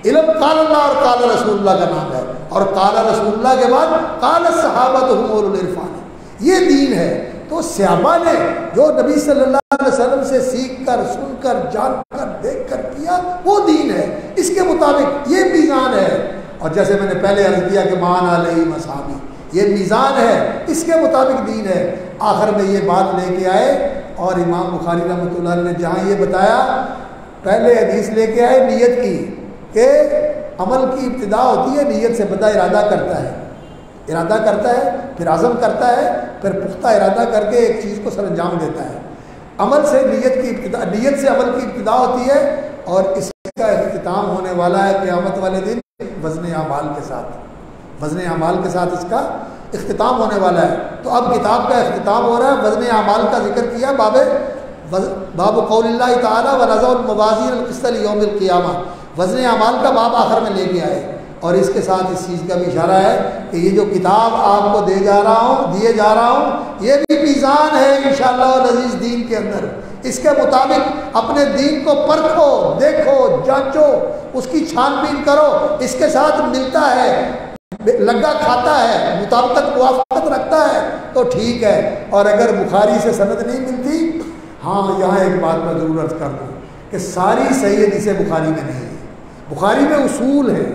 علم قال اللہ اور قال رسول اللہ کا نام ہے، اور قال رسول اللہ کے بعد قال الصحابۃ هم اولو العرفان. یہ دین ہے. تو صحابہ نے جو نبی صلی اللہ علیہ وسلم سے سیکھ کر، سن کر، جان کر، دیکھ کر کیا، وہ دین ہے. اس کے مطابق یہ میزان ہے. اور جیسے میں نے پہلے عرض کیا کہ مان علیہ مصحابی، یہ میزان ہے، اس کے مطابق دین ہے. آخر میں یہ بات لے کے آئے، اور امام بخاری رحمۃ اللہ علیہ نے جہاں یہ بتایا، پہلے حدیث لے کے آئے نیت کی کہ عمل کی ابتدا ہوتی ہے نیت سے. بندہ ارادہ کرتا ہے، ارادہ کرتا ہے، پھر عزم کرتا ہے، پھر پختہ ارادہ کر کے ایک چیز کو سر انجام دیتا ہے. عمل سے نیت کی ابتدا، نیت سے عمل کی ابتدا ہوتی ہے، اور اس کا اختتام ہونے والا ہے قیامت والے دن وزن اعمال کے ساتھ. وزن اعمال کے ساتھ اس کا اختتام ہونے والا ہے. تو اب کتاب کا اختتام ہو رہا ہے. وزن اعمال کا ذکر کیا، باب قول اللہ تعالیٰ ونضع الموازین القسط لیوم القیامہ. وزن اعمال کا باب آخر میں لے کے آئے، اور اس کے ساتھ اس چیز کا بھی اشارہ ہے کہ یہ جو کتاب آپ کو دیے جا رہا ہوں یہ بھی میزان ہے انشاءاللہ العزیز دین کے اندر. اس کے مطابق اپنے دین کو پرکھو، دیکھو، جانچو، اس کی چھان بین کرو. اس کے ساتھ ملتا ہے، لگا کھاتا ہے، مطابقت موافقت رکھتا ہے تو ٹھیک ہے. اور اگر بخاری سے سند نہیں ملتی، ہاں یہاں ایک بات میں ضرور عرض کر دوں کہ ساری صحیح حدیثیں بخاری میں نہیں ہیں. بخاری میں اصول ہیں،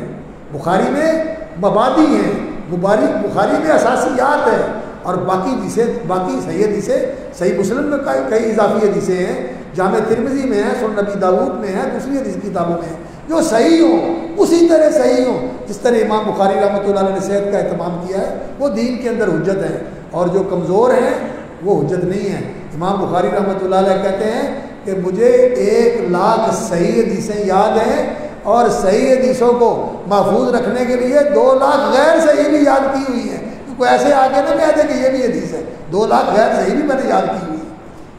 بخاری میں مبادی ہیں، بخاری میں اساسیات ہیں، اور باقی صحیح حدیثیں صحیح مسلم میں کئی اضافی حدیثیں ہیں، جامع ترمذی میں ہیں، سنن نبی داؤد میں ہیں، دوسری حدیث کتابوں میں ہیں جو صحیح ہوں، اسی طرح صحیح ہوں جس طرح امام بخاری رحمۃ اللہ علیہ نے صحت کا اہتمام کیا ہے. وہ دین کے اندر حجت ہیں، اور جو کمزور ہیں وہ حجت نہیں ہیں. امام بخاری رحمۃ اللہ علیہ کہتے ہیں کہ مجھے 1,00,000 صحیح حدیثیں یاد ہیں، اور صحیح حدیثوں کو محفوظ رکھنے کے لیے 2,00,000 غیر صحیح بھی یاد کی ہوئی ہیں. کوئی ایسے آگے نہ کہہ دے کہ یہ بھی حدیث ہے، 2,00,000 غیر صحیح بھی میں نے یاد کی ہوئی ہے.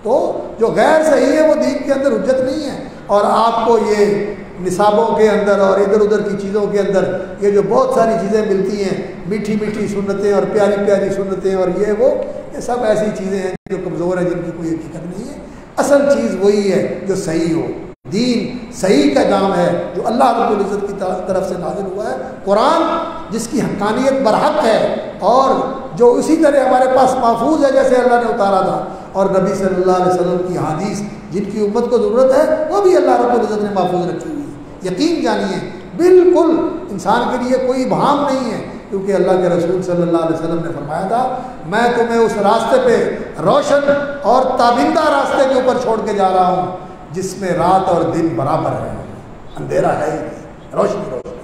تو جو غیر صحیح ہے وہ دین کے اندر حجت نہیں ہے. اور آپ کو یہ نصابوں کے اندر اور ادھر ادھر کی چیزوں کے اندر یہ جو بہت ساری چیزیں ملتی ہیں، میٹھی میٹھی سنتیں اور پیاری پیاری سنتیں اور یہ سب ایسی چیزیں ہیں جو کمزور ہیں، جن کی کوئی حقیقت نہیں ہے. اصل چیز وہی ہے جو صحیح ہو. دین صحیح کا نام ہے جو اللہ رب العزت کی طرف سے نازل ہوا ہے. قرآن جس کی حقانیت برحق ہے، اور جو اسی طرح ہمارے پاس محفوظ ہے جیسے اللہ نے اتارا تھا، اور نبی صلی اللہ علیہ وسلم کی حدیث جن کی امت کو ضرورت ہے وہ بھی اللہ رب العزت نے محفوظ رکھی ہوئی ہے. یقین جانیے بالکل انسان کے لیے کوئی ابہام نہیں ہے، کیونکہ اللہ کے رسول صلی اللہ علیہ وسلم نے فرمایا تھا میں تمہیں اس راستے پہ روشن اور تابندہ راستے کے اوپر چھوڑ کے جا رہا ہوں جس میں رات اور دن برابر ہے، اندھیرا ہے ہی نہیں، روشنی روشنی.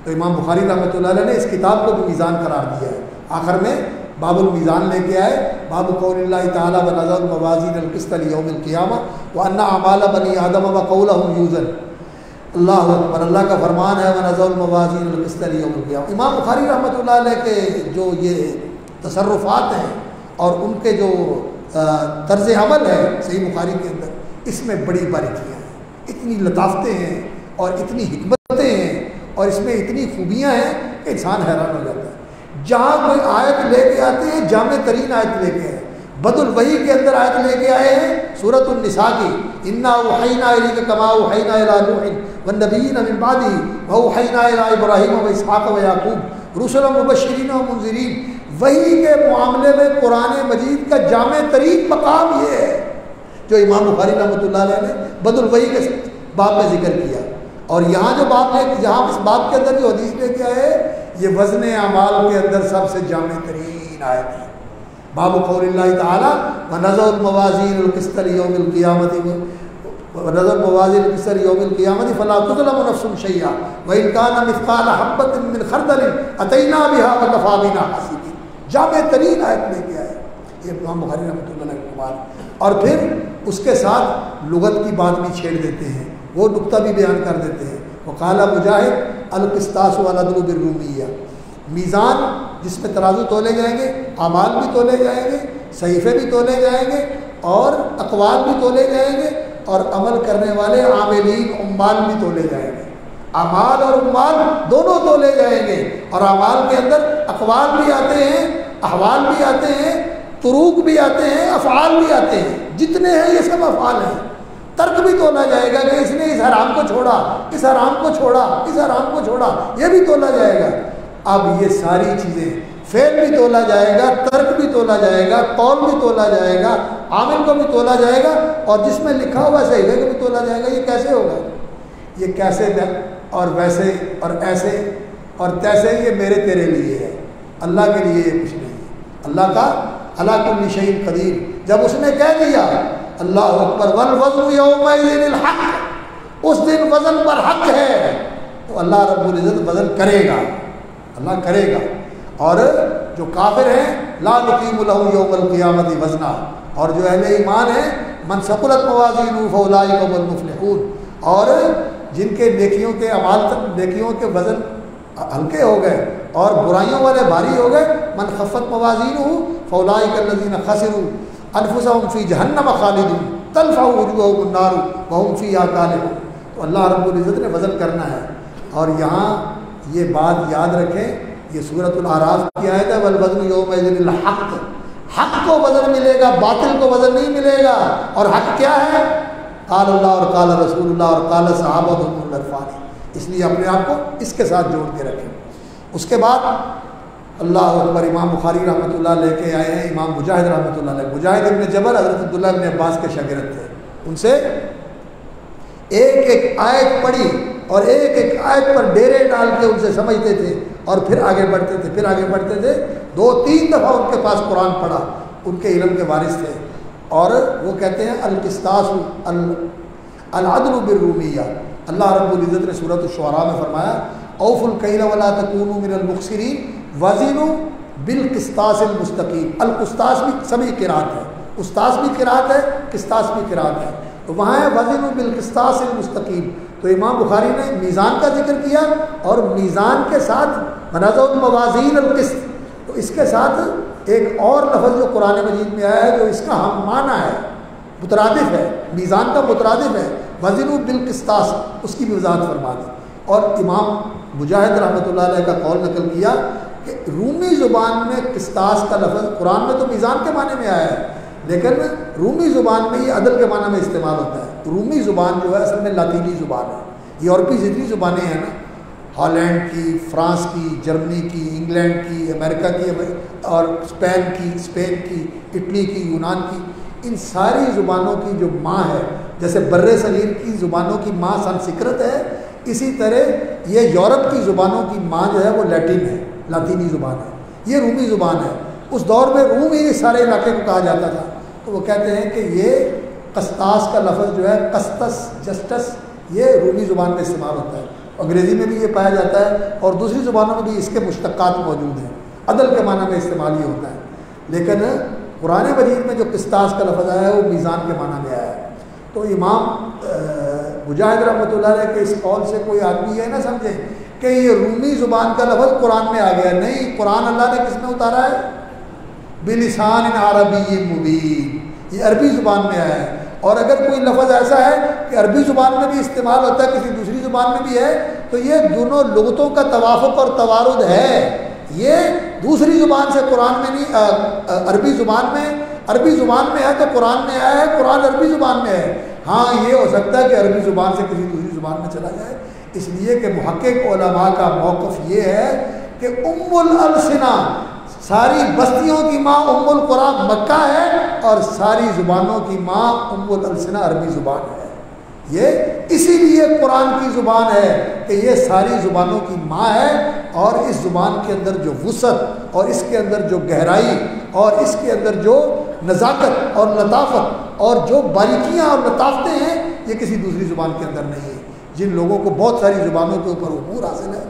تو امام بخاری رحمۃ اللہ علیہ نے اس کتاب کو بھی میزان قرار دیا ہے. آخر میں باب المیزان لے کے آئے، باب قول اللہ تعالیٰ ونضع الموازین القسط لیوم القیامہ وان اعمال بنی آدم وقولهم یوزن. اللہ اکبر، اللہ کا فرمان ہے ونضع الموازین القسط لیوم القیامہ. امام بخاری رحمۃ اللہ علیہ کے جو یہ تصرفات ہیں اور ان کے جو طرز عمل ہے صحیح بخاری کے اندر، اس میں بڑی باریکیاں ہیں، اتنی لطافتیں ہیں اور اتنی حکمتیں ہیں، اور اس میں اتنی خوبیاں ہیں کہ انسان حیران ہو جاتا ہے. جہاں کوئی آیت لے کے آتے ہیں جامع ترین آیت لے کے آئے. بدء الوحی کے اندر آیت لے کے آئے ہیں سورۃ النساء کی، انا اوحینا الیک کما اوحینا الی نوح والنبیین من بعدہ واوحینا الی ابراہیم واسحاق ویعقوب رسلا مبشرین ومنذرین. وحی کے معاملے میں قرآن مجید کا جامع ترین مقام یہ ہے جو امام بخاری رحمۃ اللہ علیہ نے بدء الوحی کے باب میں ذکر کیا. اور یہاں جو جہاں اس باب کے اندر جو حدیث لے کے آئے یہ وزن اعمال کے اندر سب سے جامع ترین آیت ہے. باب قول اللہ تعالیٰ ونضع الموازین القسط لیوم القیامۃ ونضع الموازین القسط لیوم القیامۃ فلا تظلم نفس شیئا وان کان مثقال حبۃ من خردل اتینا بها وکفی بنا حاسبین. جامع ترین آیت لے کے آئے یہ امام بخاری رحمۃ اللہ علیہ کے بعد. اور پھر اس کے ساتھ لغت کی بات بھی چھیڑ دیتے ہیں، وہ نقطہ بھی بیان کر دیتے ہیں. وقال مجاہد القسطاس والعدل بالرومیہ، میزان جس میں ترازو تولے جائیں گے، اعمال بھی تولے جائیں گے، صحیفے بھی تولے جائیں گے، اور اقوال بھی تولے جائیں گے، اور عمل کرنے والے عاملین عمال بھی تولے جائیں گے. اعمال اور عمال دونوں تولے جائیں گے، اور اعمال کے اندر اقوال بھی آتے ہیں، احوال بھی آتے ہیں، طروق بھی آتے ہیں، افعال بھی آتے ہیں، جتنے ہیں یہ سب افعال ہیں۔ ترک بھی تولا جائے گا کہ اس نے اس حرام کو چھوڑا، اس حرام کو چھوڑا، اس حرام کو چھوڑا، یہ بھی تولا جائے گا۔ اب یہ ساری چیزیں، فعل بھی تولا جائے گا، ترک بھی تولا جائے گا، قول بھی تولا جائے گا، عامل کو بھی تولا جائے گا، اور جس میں لکھا ہوا صحیفے کو بھی تولا جائے گا۔ یہ کیسے ہوگا؟ یہ کیسے اور ویسے اور ایسے اور تیسے یہ میرے تیرے لیے ہے، اللہ کے لیے یہ کچھ نہیں ہے۔ اللہ کا علی کل شیء قدیر، جب اس نے کہہ دیا اللہ اکبر والوزن یومئذ الحق، اس دن وزن پر حق ہے، تو اللہ رب العزت وزن کرے گا، اللہ کرے گا۔ اور جو کافر ہیں لا نقیم لہ یوم القیامت وزنا، اور جو اہل ایمان ہیں من ثقلت موازینہ فاولئک هم المفلحون، اور جن کے نیکیوں کے اعمال تک نیکیوں کے وزن ہلکے ہو گئے اور برائیوں والے بھاری ہو گئے، من خفت موازینہ فاولئک الذین خسروا انفسهم فی جہنم خالدون تلفح وجوہهم النار وهم فیہا کالحون۔ تو اللہ رب العزت نے وزن کرنا ہے۔ اور یہاں یہ بات یاد رکھیں، یہ سورۃ الاعراف کی آیت ہے، والوزن یومئذ الحق، حق کو وزن ملے گا، باطل کو وزن نہیں ملے گا۔ اور حق کیا ہے؟ قال اللہ اور قال رسول اللہ اور قال صحابۃ الرضوان۔ اس لیے اپنے آپ کو اس کے ساتھ جوڑ کے رکھیں۔ اس کے بعد اللہ اکبر، امام بخاری رحمۃ اللہ لے کے آئے ہیں امام مجاہد رحمۃ اللہ علیہ۔ مجاہد ابن جبر حضرت عبداللہ ابن عباس کے شاگرد تھے، ان سے ایک ایک آیت پڑھی اور ایک ایک آیت پر ڈیرے ڈال کے ان سے سمجھتے تھے اور پھر آگے بڑھتے تھے، پھر آگے بڑھتے تھے۔ 2-3 دفعہ ان کے پاس قرآن پڑھا، ان کے علم کے وارث تھے۔ اور وہ کہتے ہیں القسطاس العدل بالرومیہ، اللہ رب العزت نے سورۃ الشعراء میں فرمایا اوفوا الکیل ولا تکونوا من المخسرین وزنوا بالقسطاس المستقیم۔ القسطاس بھی سبھی قرات ہے، قسطاس بھی قرات ہے، قسطاس بھی قرات ہے، تو وہاں ہے وزنوا بالقسطاس المستقیم۔ تو امام بخاری نے میزان کا ذکر کیا اور میزان کے ساتھ ونضع الموازین القسط، تو اس کے ساتھ ایک اور لفظ جو قرآن مجید میں آیا ہے جو اس کا ہم معنی ہے، مترادف ہے، میزان کا مترادف ہے، وزنوا بالقسطاس، اس کی بھی وضاحت فرما دی۔ اور امام مجاہد رحمۃ اللہ علیہ کا قول نقل کیا کہ رومی زبان میں قسطاس کا لفظ قرآن میں تو میزان کے معنی میں آیا ہے، لیکن رومی زبان میں یہ عدل کے معنی میں استعمال ہوتا ہے۔ رومی زبان جو ہے اصل میں لاطینی زبان ہے۔ یورپی جتنی زبانیں ہیں نا، ہالینڈ کی، فرانس کی، جرمنی کی، انگلینڈ کی، امریکہ کی اور اسپین کی، اٹلی کی، یونان کی، ان ساری زبانوں کی جو ماں ہے، جیسے بر صغیر کی زبانوں کی ماں سنسکرت ہے، اسی طرح یہ یورپ کی زبانوں کی ماں جو ہے وہ لیٹن ہے، لاطینی زبان ہے، یہ رومی زبان ہے۔ اس دور میں روم ہی سارے علاقے کو کہا جاتا تھا، تو وہ کہتے ہیں کہ یہ قسطاس کا لفظ جو ہے قسطس، جسٹس، یہ رومی زبان میں استعمال ہوتا ہے، انگریزی میں بھی یہ پایا جاتا ہے اور دوسری زبانوں میں بھی اس کے مشتقات موجود ہیں، عدل کے معنی میں استعمال ہی ہوتا ہے۔ لیکن قرآن مجید میں جو قسطاس کا لفظ آیا ہے وہ میزان کے معنی میں آیا ہے۔ تو امام مجاہد رحمۃ اللہ علیہ کے اس قول سے کوئی آدمی یہ نہ سمجھے کہ یہ رومی زبان کا لفظ قرآن میں آ گیا، نہیں، قرآن اللہ نے کس میں اتارا ہے؟ بلسان عربی مبین، یہ عربی زبان میں آیا ہے۔ اور اگر کوئی لفظ ایسا ہے کہ عربی زبان میں بھی استعمال ہوتا ہے، کسی دوسری زبان میں بھی ہے، تو یہ دونوں لغتوں کا توافق اور توارد ہے، یہ دوسری زبان سے قرآن میں نہیں، عربی زبان میں ہے تو قرآن میں آیا ہے، قرآن عربی زبان میں ہے۔ ہاں یہ ہو سکتا ہے کہ عربی زبان سے کسی دوسری زبان میں چلا جائے، اس لیے کہ محقق علماء کا موقف یہ ہے کہ ام الالسنہ، ساری بستیوں کی ماں ام القرآ مکہ ہے اور ساری زبانوں کی ماں ام الالسنہ عربی زبان ہے۔ یہ اسی لیے قرآن کی زبان ہے کہ یہ ساری زبانوں کی ماں ہے، اور اس زبان کے اندر جو وسعت اور اس کے اندر جو گہرائی اور اس کے اندر جو نزاکت اور لطافت اور جو باریکیاں اور لطافتیں ہیں، یہ کسی دوسری زبان کے اندر نہیں ہے۔ جن لوگوں کو بہت ساری زبانوں کے اوپر عبور حاصل ہے،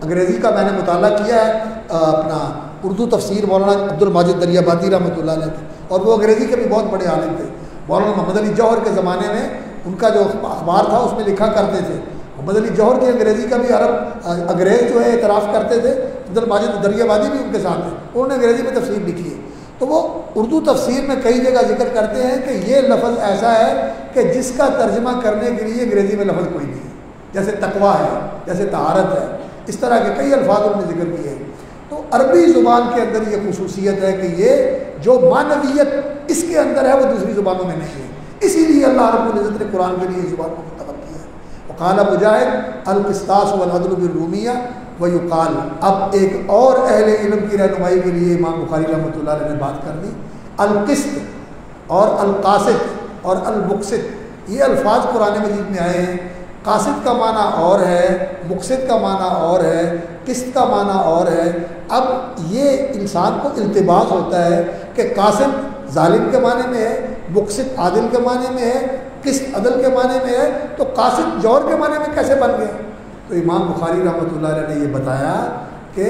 انگریزی کا میں نے مطالعہ کیا ہے، اپنا اردو تفسیر مولانا عبد الماجد دریابادی رحمۃ اللہ علیہ تھے، اور وہ انگریزی کے بھی بہت بڑے عالم تھے۔ مولانا محمد علی جوہر کے زمانے میں ان کا جو اخبار تھا اس میں لکھا کرتے تھے۔ محمد علی جوہر کی انگریزی کا بھی انگریز جو ہے اعتراف کرتے تھے، عبد الماجد دریابادی بھی ان کے ساتھ ہیں، انہوں نے انگریزی میں تفسیر لکھی ہے۔ تو وہ اردو تفسیر میں کئی جگہ ذکر کرتے ہیں کہ یہ لفظ ایسا ہے کہ جس کا ترجمہ کرنے کے لیے انگریزی میں لفظ کوئی نہیں ہے، جیسے تقویٰ ہے، جیسے طہارت ہے، اس طرح کے کئی الفاظ انہوں نے ذکر کیے ہیں۔ تو عربی زبان کے اندر یہ خصوصیت ہے کہ یہ جو معنویت اس کے اندر ہے وہ دوسری زبانوں میں نہیں ہے. اسی لیے اللہ رب العزت نے قرآن کے لیے اس زبان کو منتخب کیا ہے. وقال مجاہد القسطاس والعدل بالرومیہ ویقال. اب ایک اور اہل علم کی رہنمائی کے لیے امام بخاری رحمۃ اللہ علیہ نے بات کر دی. القسط اور القاسط اور المقسط یہ الفاظ قرآن مجید میں آئے ہیں. قاسط کا معنی اور ہے، مقسط کا معنی اور ہے، قسط کا معنی اور ہے. اب یہ انسان کو التباس ہوتا ہے کہ قاسط ظالم کے معنی میں ہے، مقسط عادل کے معنی میں ہے، قسط عدل کے معنی میں ہے، تو قاسط جور کے معنی میں کیسے بن گیا؟ تو امام بخاری رحمۃ اللہ علیہ نے یہ بتایا کہ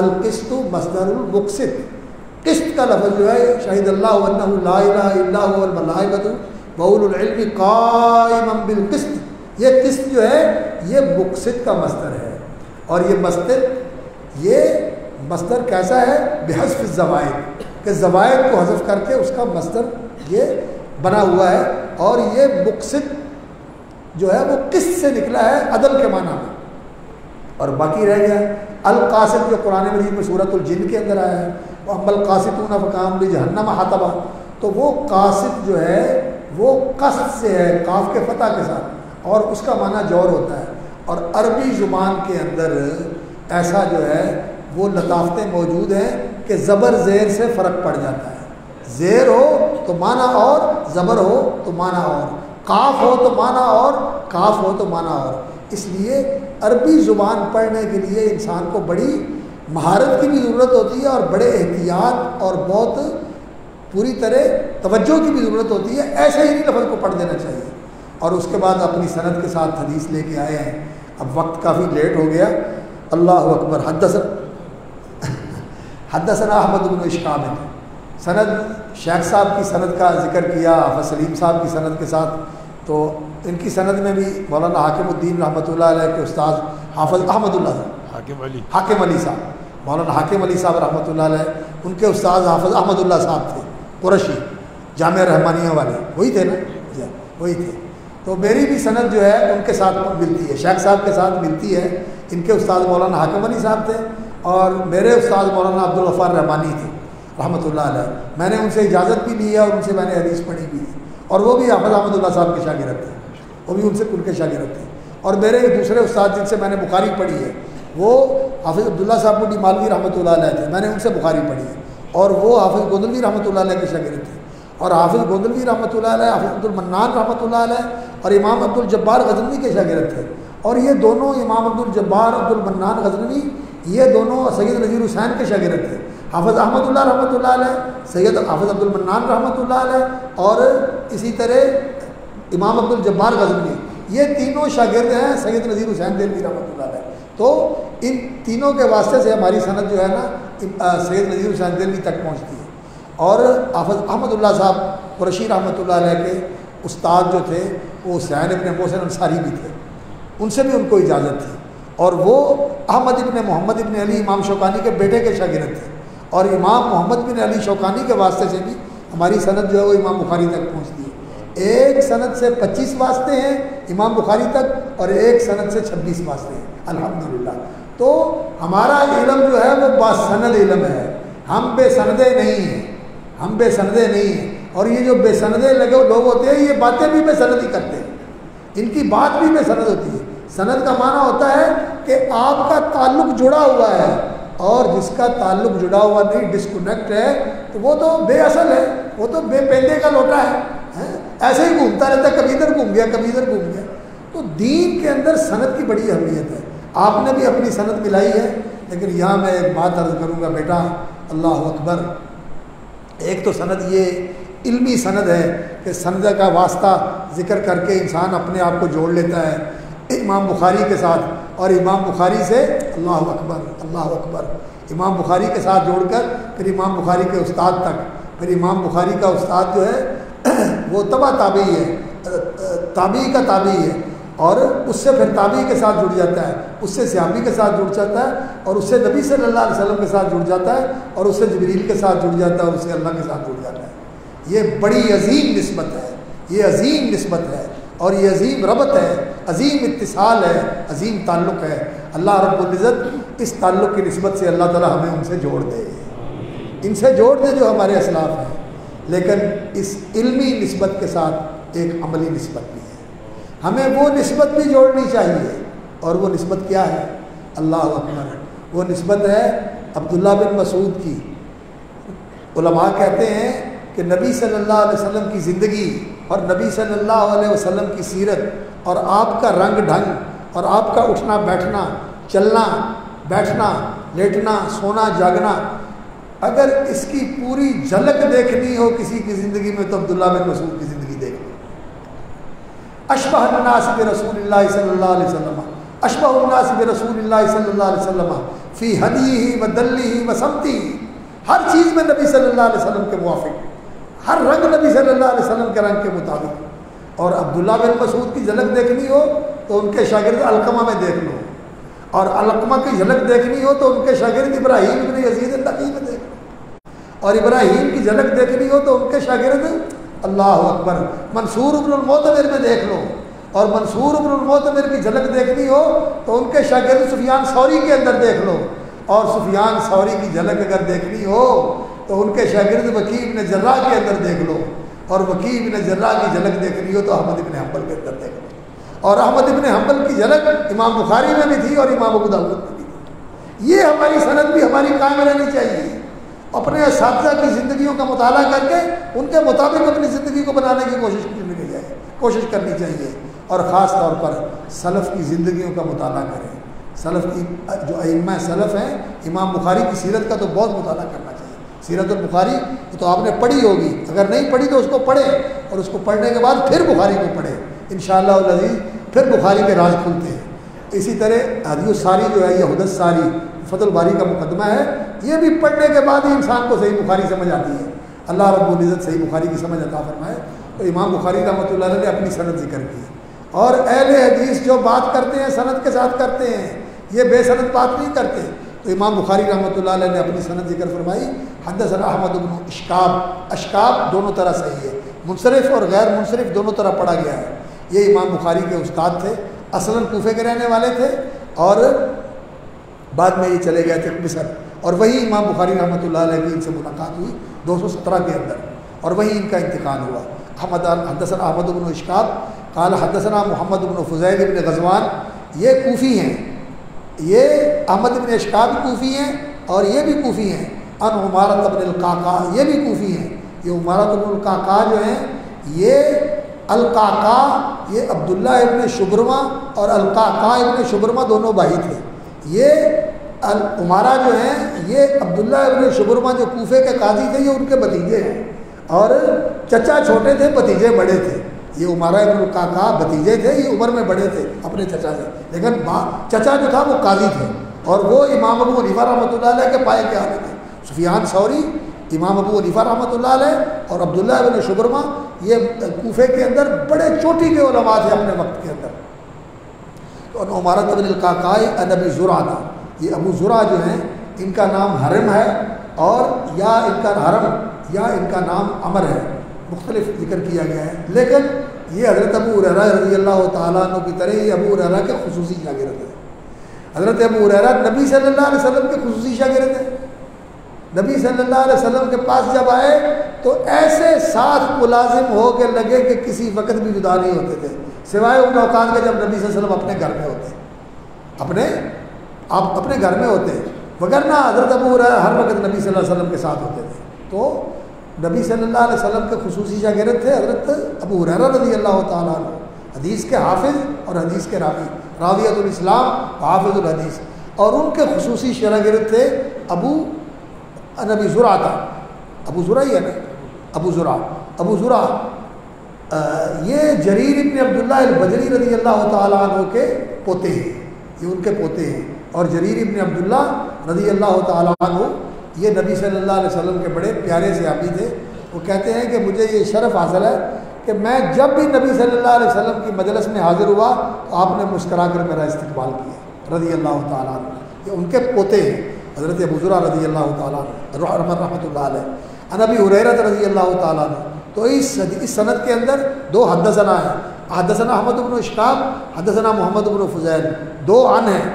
القسط مصدر المقسط. قسط کا لفظ جو ہے شہید اللہ انہ لا الہ الا هو والملائکۃ واولو العلم قائما بالقسط، یہ قسط جو ہے یہ مقسط کا مصدر ہے. اور یہ مصدر کیسا ہے؟ بحذف الزوائد، کہ زوائد کو حذف کر کے اس کا مصدر یہ بنا ہوا ہے. اور یہ مقسط جو ہے وہ قسط سے نکلا ہے عدل کے معنی میں. اور باقی رہ گیا القاسط جو قرآن مجید میں سورۃ الجن کے اندر آیا ہے، وَأَمَّا الْقَاسِطُونَ فَكَانُوا لِجَهَنَّمَ حَطَبًا. تو وہ قاسط جو ہے وہ قصد سے ہے، قاف کے فتح کے ساتھ، اور اس کا معنی جور ہوتا ہے. اور عربی زبان کے اندر ایسا جو ہے وہ لطافتیں موجود ہیں کہ زبر زیر سے فرق پڑ جاتا ہے. زیر ہو تو معنی اور، زبر ہو تو معنی اور، قاف ہو تو معنی اور، کاف ہو تو معنی اور. اس لیے عربی زبان پڑھنے کے لیے انسان کو بڑی مہارت کی بھی ضرورت ہوتی ہے، اور بڑے احتیاط اور بہت پوری طرح توجہ کی بھی ضرورت ہوتی ہے. ایسے ہی نہیں لفظ کو پڑھ دینا چاہیے. اور اس کے بعد اپنی سند کے ساتھ حدیث لے کے آئے ہیں. اب وقت کافی لیٹ ہو گیا. اللہ اکبر. حدثنا احمد بن اشکاب. سند شیخ صاحب کی سند کا ذکر کیا حافظ سلیم صاحب کی سند کے ساتھ. تو ان کی سند میں بھی مولانا حاکم الدین رحمۃ اللہ علیہ کے استاد حافظ احمد اللہ صاحب، حاکم علی صاحب، مولانا حاکم علی صاحب رحمۃ اللہ علیہ، ان کے استاد حافظ احمد اللہ صاحب تھے قرشی، جامعہ رحمانیہ والے، وہی تھے نا؟ وہی تھے. تو میری بھی سند جو ہے ان کے ساتھ ملتی ہے، شیخ صاحب کے ساتھ ملتی ہے. ان کے استاد مولانا حاکم علی صاحب تھے، اور میرے استاد مولانا عبدالغفار رحمانی تھے رحمۃ اللہ علیہ. میں نے ان سے اجازت بھی لی ہے، اور ان سے میں نے حدیث پڑھی بھی ہے. اور وہ بھی حافظ احمد اللہ صاحب کے شاگرد تھے، وہ بھی ان کے شاگرد تھے. اور میرے دوسرے استاد جن سے میں نے بخاری پڑھی ہے وہ حافظ عبداللہ صاحب بڈی مالوی رحمۃ اللہ علیہ تھے، میں نے ان سے بخاری پڑھی ہے. اور وہ حافظ گوندلوی رحمۃ اللہ علیہ کے شاگرد تھے. اور حافظ گوندلوی رحمۃ اللہ علیہ، حافظ عبد المنان رحمۃ اللہ علیہ، اور امام عبد الجبار غزنوی کے شاگرد تھے. اور یہ دونوں امام عبد الجبار، عبد المنان غزنوی، یہ دونوں سید نذیر حسین کے شاگرد تھے. حافظ احمد اللہ رحمۃ اللہ علیہ، سید حافظ عبد المنان رحمۃ اللہ علیہ، اور اسی طرح امام عبد الجبار غزنوی، یہ تینوں شاگرد ہیں سید نذیر حسین دہلوی رحمۃ اللہ علیہ. تو ان تینوں کے واسطے سے ہماری سند جو ہے نا سید نذیر حسین دہلوی تک پہنچتی ہے. اور حافظ احمد اللہ صاحب قرشی رحمۃ اللہ علیہ کے استاد جو تھے وہ حسین ابن محسن انصاری بھی تھے، ان سے بھی ان کو اجازت تھی. اور وہ احمد ابن محمد ابن علی امام شوکانی کے بیٹے کے شاگرد تھے. اور امام محمد بن علی شوکانی کے واسطے سے بھی ہماری سند جو ہے وہ امام بخاری تک پہنچتی ہے. ایک سند سے 25 واسطے ہیں امام بخاری تک، اور ایک سند سے 26 واسطے ہیں الحمدللہ. تو ہمارا علم جو ہے وہ باسند علم ہے، ہم بے سندے نہیں ہیں، ہم بے سندے نہیں ہیں. اور یہ جو بے سندے لگے لوگ ہوتے ہیں یہ باتیں بھی بے سند ہی کرتے ہیں، ان کی بات بھی بے سند ہوتی ہے. سند کا معنی ہوتا ہے کہ آپ کا تعلق جڑا ہوا ہے، اور جس کا تعلق جڑا ہوا نہیں، ڈسکنیکٹ ہے، تو وہ تو بے اصل ہے، وہ تو بے پیندے کا لوٹا ہے، ایسے ہی گھومتا رہتا ہے، کبھی ادھر گھوم گیا کبھی ادھر گھوم گیا. تو دین کے اندر سند کی بڑی اہمیت ہے. آپ نے بھی اپنی سند ملائی ہے، لیکن یہاں میں ایک بات عرض کروں گا بیٹا، اللہ اکبر. ایک تو سند یہ علمی سند ہے کہ سند کا واسطہ ذکر کر کے انسان اپنے آپ کو جوڑ لیتا ہے امام بخاری کے ساتھ، اور امام بخاری سے اللہ اکبر اللہ اکبر امام بخاری کے ساتھ جوڑ کر پھر امام بخاری کے استاد تک. پھر امام بخاری کا استاد جو ہے وہ تبع تابعی ہے، تابعی کا تابعی ہے، اور اس سے پھر تابعی کے ساتھ جڑ جاتا ہے، اس سے صحابی کے ساتھ جڑ جاتا ہے، اور اس سے نبی صلی اللہ علیہ وسلم کے ساتھ جڑ جاتا ہے، اور اس سے جبریل کے ساتھ جڑ جاتا ہے، اور اس سے اللہ کے ساتھ جڑ جاتا ہے. یہ بڑی عظیم نسبت ہے، یہ عظیم نسبت ہے، اور یہ عظیم ربط ہے، عظیم اتصال ہے، عظیم تعلق ہے. اللہ رب العزت اس تعلق کی نسبت سے اللہ تعالی ہمیں ان سے جوڑ دے. ان سے جوڑ دیں جو ہمارے اسلاف ہیں، لیکن اس علمی نسبت کے ساتھ ایک عملی نسبت بھی ہے، ہمیں وہ نسبت بھی جوڑنی چاہیے، اور وہ نسبت کیا ہے؟ اللہ اکبر، وہ نسبت ہے عبداللہ بن مسعود کی۔ علماء کہتے ہیں کہ نبی صلی اللہ علیہ وسلم کی زندگی اور نبی صلی اللہ علیہ وسلم کی سیرت اور آپ کا رنگ ڈھنگ اور آپ کا اٹھنا بیٹھنا، چلنا بیٹھنا، لیٹنا، سونا جاگنا، اگر اس کی پوری جھلک دیکھنی ہو کسی کی زندگی میں تو عبداللہ بن مسعود کی زندگی دیکھ لو۔ اشبہ الناس برسول اللہ صلی اللہ علیہ وسلم، اشبہ الناس برسول اللہ صلی اللہ علیہ وسلم فی ہدیہ و دلہ و سمتہ، ہر چیز میں نبی صلی اللہ علیہ وسلم کے موافق، ہر رنگ نبی صلی اللہ علیہ وسلم کے رنگ کے مطابق۔ اور عبداللہ بن مسعود کی جھلک دیکھنی ہو تو ان کے شاگرد علقمہ میں دیکھ لو، اور علقمہ کی جھلک دیکھنی ہو تو ان کے شاگرد ابراہیم بن یزید النخعی میں دیکھ لو، اور ابراہیم کی جھلک دیکھنی ہو تو ان کے شاگرد اللہ اکبر منصور بن المعتمر میں دیکھ لو، اور منصور بن المعتمر کی جھلک دیکھنی ہو تو ان کے شاگرد سفیان ثوری کے اندر دیکھ لو، اور سفیان ثوری کی جھلک اگر دیکھنی ہو تو ان کے شاگرد وکیع بن جراح کے اندر دیکھ لو، اور وکیع بن جراح کی جھلک دیکھنی ہو تو احمد بن حنبل کے اندر دیکھ لو، اور احمد بن حنبل کی جھلک امام بخاری میں بھی تھی اور امام ابو داؤد میں بھی تھی۔ یہ ہماری سند بھی ہماری قائم رہنی چاہیے، اپنے اساتذہ کی زندگیوں کا مطالعہ کر کے ان کے مطابق اپنی زندگی کو بنانے کی کوشش کرنی چاہیے، اور خاص طور پر سلف کی زندگیوں کا مطالعہ کریں۔ سلف کی جو ائمہ سلف ہیں، امام بخاری کی سیرت کا تو بہت مطالعہ کرنا چاہیے۔ سیرت البخاری تو آپ نے پڑھی ہوگی، اگر نہیں پڑھی تو اس کو پڑھیں، اور اس کو پڑھنے کے بعد پھر بخاری کو پڑھیں، انشاءاللہ العزیز پھر بخاری کے راز کھلتے ہیں۔ اسی طرح حدیث الساری جو ہے، یہ حدث ساری فتح الباری کا مقدمہ ہے، یہ بھی پڑھنے کے بعد ہی انسان کو صحیح بخاری سمجھ آتی ہے۔ اللہ رب العزت صحیح بخاری کی سمجھ عطا فرمائے۔ تو امام بخاری رحمۃ اللہ علیہ نے اپنی سند ذکر کی، اور اہل حدیث جو بات کرتے ہیں سند کے ساتھ کرتے ہیں، یہ بے سند بات نہیں کرتے۔ تو امام بخاری رحمۃ اللہ علیہ نے اپنی سند ذکر فرمائی، حدثنا احمد بن اشکاب، اشکاب دونوں طرح صحیح ہے، منصرف اور غیر منصرف دونوں طرح پڑھا گیا ہے۔ یہ امام بخاری کے استاد تھے، اصلاً کوفے کے رہنے والے تھے، اور بعد میں یہ چلے گئے تھے مصر، اور وہی امام بخاری رحمۃ اللہ علیہ کی ان سے ملاقات ہوئی 217 کے اندر، اور وہیں ان کا انتقال ہوا۔ حدثنا احمد بن اشکاب قال حدثنا محمد بن فضیل بن غزوان، یہ کوفی ہیں، یہ احمد بن اشکاب کوفی ہیں اور یہ بھی کوفی ہیں۔ ان عمارۃ بن القعقاع، یہ بھی کوفی ہیں۔ یہ عمارۃ بن القعقاع جو ہیں، یہ القعقاع یہ عبداللہ ابن شبرمہ اور القعقاع ابن شبرمہ دونوں بھائی تھے۔ یہ عمارہ جو ہیں، یہ عبداللہ ابن شبرمہ جو کوفے کے قاضی تھے، یہ ان کے بھتیجے ہیں، اور چچا چھوٹے تھے، بھتیجے بڑے تھے۔ یہ عمارہ ابن القعقاع بھتیجے تھے، یہ عمر میں بڑے تھے اپنے چچا سے، لیکن چچا جو تھا وہ قاضی تھے، اور وہ امام ابو حنیفہ رحمۃ اللہ علیہ کے پائے کے آنے تھے۔ سفیان ثوری، امام ابو حنیفہ رحمۃ اللہ علیہ اور عبداللہ ابن شبرمہ، یہ کوفے کے اندر بڑے چوٹی کے علماء تھے اپنے وقت کے اندر۔ تو عمارۃ بن القعقاع ان ابی زرعہ، یہ ابو زرعہ جو ہیں، ان کا نام حرم ہے، اور یا ان کا حرم یا ان کا نام عمر ہے، مختلف ذکر کیا گیا ہے، لیکن یہ حضرت ابو ہریرہ رضی اللہ تعالیٰ عنہ کی طرح یہ ابو ہریرہ کے خصوصی شاگرد ہیں۔ حضرت ابو ہریرہ نبی صلی اللہ علیہ وسلم کے خصوصی شاگرد ہیں۔ نبی صلی اللہ علیہ وسلم کے پاس جب آئے تو ایسے ساتھ ملازم ہو کے لگے کہ کسی وقت بھی جدا نہیں ہوتے تھے، سوائے ان اوقات کے جب نبی صلی اللہ علیہ وسلم اپنے گھر میں ہوتے، اپنے گھر میں ہوتے، وگرنہ حضرت ابو ہریرہ ہر وقت نبی صلی اللہ علیہ وسلم کے ساتھ ہوتے تھے۔ تو نبی صلی اللہ علیہ وسلم کے خصوصی شاگرد تھے حضرت ابو ہریرہ رضی اللہ تعالیٰ عنہ، حدیث کے حافظ اور حدیث کے راوی، راویۃ الاسلام حافظ الحدیث، اور ان کے خصوصی شاگرد تھے ابو زرعہ تھا، ابو زرعہ ہی ہے نا، ابو زرعہ یہ جریر ابن عبداللہ البجلی رضی اللہ تعالیٰ عنہ کے پوتے ہیں، یہ ان کے پوتے ہیں، اور جریر ابن عبداللہ رضی اللہ تعالیٰ عنہ یہ نبی صلی اللہ علیہ وسلم کے بڑے پیارے صحابی تھے۔ وہ کہتے ہیں کہ مجھے یہ شرف حاصل ہے کہ میں جب بھی نبی صلی اللہ علیہ وسلم کی مجلس میں حاضر ہوا تو آپ نے مسکرا کر میرا استقبال کیا، رضی اللہ تعالیٰ عنہ۔ یہ ان کے پوتے ہیں حضرت ابو زرعہ رضی اللہ تعالیٰ عنہ رحمۃ اللہ علیہ، عن ابی ہریرہ رضی اللہ تعالیٰ عنہ۔ تو اس سند کے اندر دو حدثنا ہیں، حدثنا احمد بن اشکاب، حدثنا محمد بن فضیل، دو ان ہیں،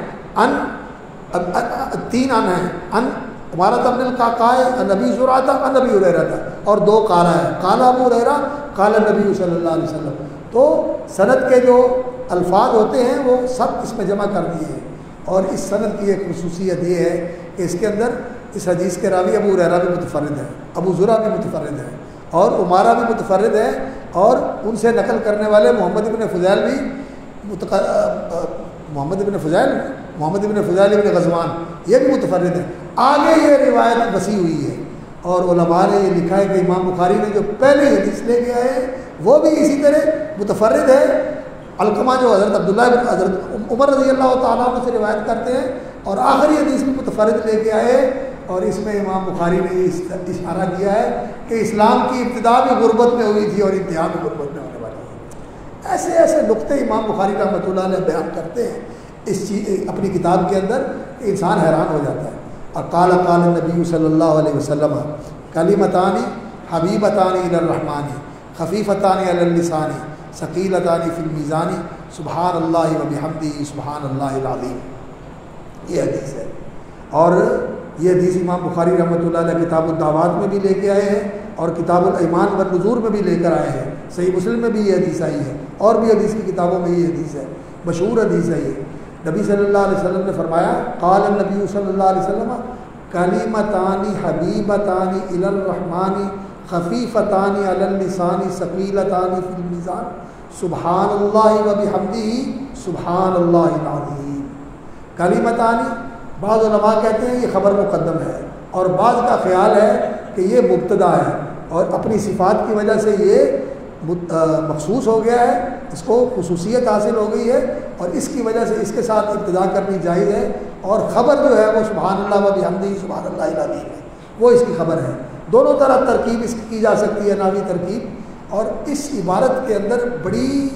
تین ان ہیں، ان عمارة بن القعقاع عن ابی زرعہ عن ابی ہریرہ، اور دو قال ہے، قال ابو ہریرہ قال النبی صلی اللہ علیہ وسلم. تو سند کے جو الفاظ ہوتے ہیں وہ سب اس میں جمع کر دیے ہیں. اور اس سند کی ایک خصوصیت یہ ہے کہ اس کے اندر اس حدیث کے راوی ابو ہریرہ بھی متفرد ہے، ابو زرعہ بھی متفرد ہے، اور عمارہ بھی متفرد ہے، اور ان سے نقل کرنے والے محمد بن فضیل بھی محمد بن فضیل بن غزوان یہ بھی متفرد ہے. آگے یہ روایت وسیع ہوئی ہے، اور علماء نے یہ لکھا ہے کہ امام بخاری نے جو پہلے حدیث لے کے آئے ہیں وہ بھی اسی طرح متفرد ہے. علقمہ جو حضرت عبداللہ بن حضرت عمر رضی اللہ تعالیٰ عنہ سے روایت کرتے ہیں، اور آخری حدیث میں متفرد لے کے آئے، اور اس میں امام بخاری نے یہ اشارہ کیا ہے کہ اسلام کی ابتدا بھی غربت میں ہوئی تھی اور انتہا بھی غربت میں ہونے والی ہے. ایسے ایسے نقطے امام بخاری رحمۃ اللہ علیہ بیان کرتے ہیں اس چیز اپنی کتاب کے اندر کہ انسان حیران ہو جاتا ہے. اور قال النبی صلی اللہ علیہ وسلم کلمتان حبیبتان الی الرحمن خفیفتان علی اللسان ثقیلتان فی المیزان سبحان اللہ و بحمدہ سبحان اللہ العظیم. یہ حدیث ہے، اور یہ حدیث امام بخاری رحمۃ اللہ علیہ کتاب الدعوات میں بھی لے کے آئے ہیں، اور کتاب الایمان والنذور میں بھی لے کر آئے ہیں. صحیح مسلم میں بھی یہ حدیث آئی ہے، اور بھی حدیث کی کتابوں میں یہ حدیث ہے، مشہور حدیث ہے. یہ نبی صلی اللہ علیہ وسلم نے فرمایا قال النبی صلی اللہ علیہ وسلم کلمتان حبیبتان الی الرحمن خفیفتان علی اللسان ثقیلتان فی المیزان سبحان اللہ و بحمدہ سبحان اللہ العظیم. کلمتان، بعض علماء کہتے ہیں یہ خبر مقدم ہے، اور بعض کا خیال ہے کہ یہ مبتدا ہے، اور اپنی صفات کی وجہ سے یہ مخصوص ہو گیا ہے، اس کو خصوصیت حاصل ہو گئی ہے، اور اس کی وجہ سے اس کے ساتھ ابتدا کرنی جائز ہے. اور خبر جو ہے وہ سبحان اللہ و بحمدہ سبحان اللہ العظیم ہے، وہ اس کی خبر ہے. دونوں طرح ترکیب اس کی جا سکتی ہے، ناوی ترکیب. اور اس عبارت کے اندر بڑی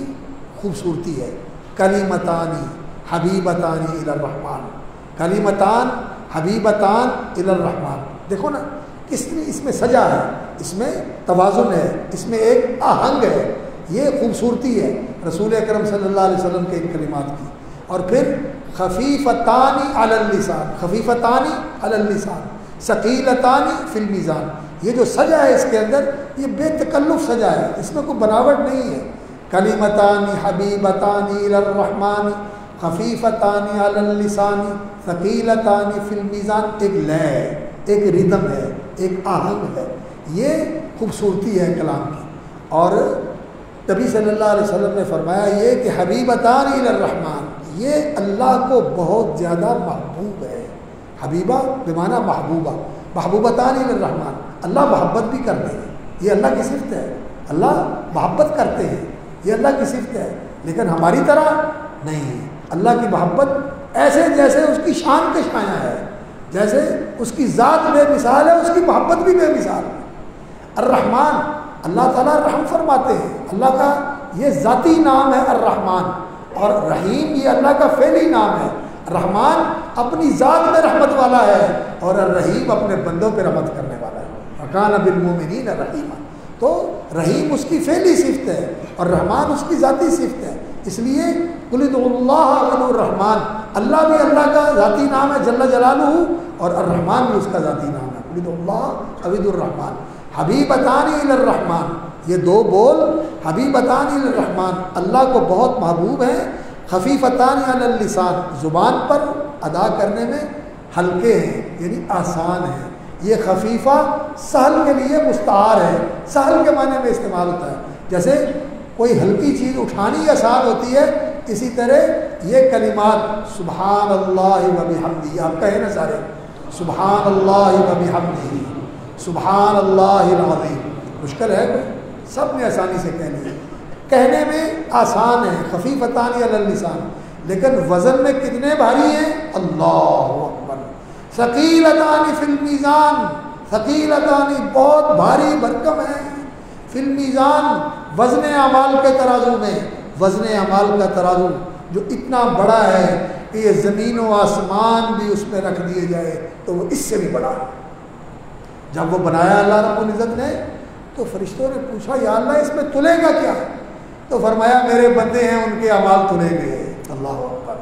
خوبصورتی ہے. کلمتان حبیبتان الی الرحمن، کلمتان حبیبتان الی الرحمن. دیکھو نا اس میں سجا ہے، اس میں توازن ہے، اس میں ایک آہنگ ہے، یہ خوبصورتی ہے رسول اکرم صلی اللہ علیہ وسلم کے ان کلمات کی. اور پھر خفیفتان علی اللسان، خفیفتان علی اللسان ثقیلتان فی المیزان. یہ جو سجا ہے اس کے اندر یہ بے تکلف سجا ہے، اس میں کوئی بناوٹ نہیں ہے. کلمتان حبیبتان الی الرحمن خفیفتان علی اللسان ثقیلتان فی المیزان. ایک لے، ایک ردم ہے، ایک آہنگ ہے، یہ خوبصورتی ہے کلام کی. اور نبی صلی اللہ علیہ وسلم نے فرمایا یہ کہ حبیبتان الی الرحمن، یہ اللہ کو بہت زیادہ محبوب ہے. حبیبہ بمعنی محبوبہ، محبوبتان الی الرحمن، اللہ محبت بھی کرتے ہیں، یہ اللہ کی صفت ہے. اللہ محبت کرتے ہیں، یہ اللہ کی صفت ہے، لیکن ہماری طرح نہیں. اللہ کی محبت ایسے جیسے اس کی شان کے شایع ہے، جیسے اس کی ذات بے مثال ہے، اس کی محبت بھی بے مثال ہے. الرحمن، اللہ تعالیٰ رحم فرماتے ہیں، اللہ کا یہ ذاتی نام ہے الرحمن. اور رحیم یہ اللہ کا فعلی نام ہے. رحمان اپنی ذات میں رحمت والا ہے، اور الرحیم اپنے بندوں پہ رحمت کرنے والا ہے. وَكَانَ بِالْمُؤْمِنِينَ رَحِيمًا. تو رحیم اس کی فعلی صفت ہے اور رحمان اس کی ذاتی صفت ہے. اس لیے قُلِ ادْعُوا اللَّهَ وَادْعُوا الرَّحْمَٰنَ، اللہ بھی اللہ کا ذاتی نام ہے جل جلالہ، اور الرحمن بھی اس کا ذاتی نام ہے. قُلِ ادْعُوا اللَّهَ وَادْعُوا الرَّحْمَٰنَ حبیبتان الی الرحمن. یہ دو بول حبیبتان الی الرحمن اللہ کو بہت محبوب ہیں. خفیفتان علی اللسان، زبان پر ادا کرنے میں ہلکے ہیں، یعنی آسان ہیں. یہ خفیفہ سہل کے لیے مستعار ہے، سہل کے معنی میں استعمال ہوتا ہے. جیسے کوئی ہلکی چیز اٹھانی آسان ہوتی ہے، اسی طرح یہ کلمات سبحان اللہ و بحمدہ، آپ کہیں نا سارے سبحان اللہ و بحمدہ سبحان اللہ العظیم. مشکل ہے کوئی؟ سب نے آسانی سے کہہ لیا، کہنے میں آسان ہے. خفیفتان علی اللسان، لیکن وزن میں کتنے بھاری ہیں؟ اللہ اکبر. ثقیلتان فی المیزان، ثقیلتان بہت بھاری بھرکم ہے. فی المیزان وزن اعمال کے ترازو میں، وزن اعمال کا ترازو جو اتنا بڑا ہے کہ یہ زمین و آسمان بھی اس میں رکھ دیے جائے تو وہ اس سے بھی بڑا ہے. جب وہ بنایا اللہ رب العزت نے تو فرشتوں نے پوچھا یا اللہ اس میں تلے گا کیا؟ تو فرمایا میرے بندے ہیں ان کے اعمال تلے گئے. اللہ اکبر.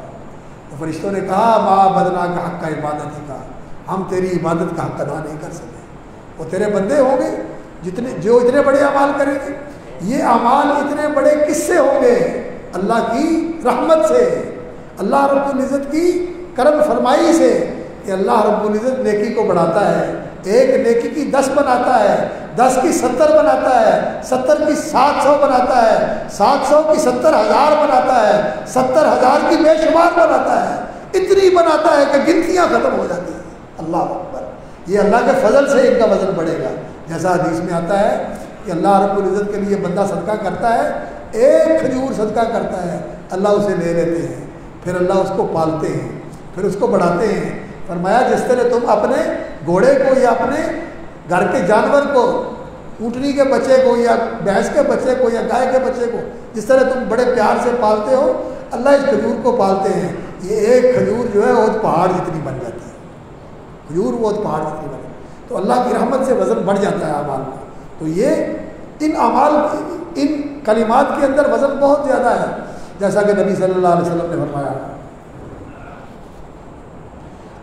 تو فرشتوں نے کہا ما بدنا کا حق کا عبادت کا، ہم تیری عبادت کا حق ادا نہیں کر سکے۔ وہ تیرے بندے ہوں گے جو اتنے بڑے اعمال کریں گے۔ یہ اعمال اتنے بڑے کس سے ہوں گے؟ اللہ کی رحمت سے، اللہ رب العزت کی کرم فرمائی سے، کہ اللہ رب العزت نیکی کو بڑھاتا ہے۔ ایک نیکی کی 10 بناتا ہے، 10 کی 70 بناتا ہے، 70 کی 700 بناتا ہے، 700 کی 70,000 بناتا ہے، 70,000 کی بے شمار بناتا ہے۔ اتنی بناتا ہے کہ گنتیاں ختم ہو جاتی ہیں۔ اللہ اکبر! یہ اللہ کے فضل سے ان کا وزن بڑھے گا۔ جیسا حدیث میں آتا ہے کہ اللہ رب العزت کے لیے بندہ صدقہ کرتا ہے، ایک کھجور صدقہ کرتا ہے، اللہ اسے لے لیتے ہیں، پھر اللہ اس کو پالتے ہیں، پھر اس کو بڑھاتے ہیں۔ فرمایا جس طرح تم اپنے گھوڑے کو یا اپنے گھر کے جانور کو، اونٹنی کے بچے کو یا بھینس کے بچے کو یا گائے کے بچے کو جس طرح تم بڑے پیار سے پالتے ہو، اللہ اس کھجور کو پالتے ہیں۔ یہ ایک کھجور جو ہے وہ پہاڑ جتنی بن جاتی ہے، کھجور وہ پہاڑ جتنی بن جاتی ہے۔ تو اللہ کی رحمت سے وزن بڑھ جاتا ہے اعمال کا۔ تو یہ ان اعمال ان کلمات کے اندر وزن بہت زیادہ ہے، جیسا کہ نبی صلی اللہ علیہ وسلم نے فرمایا۔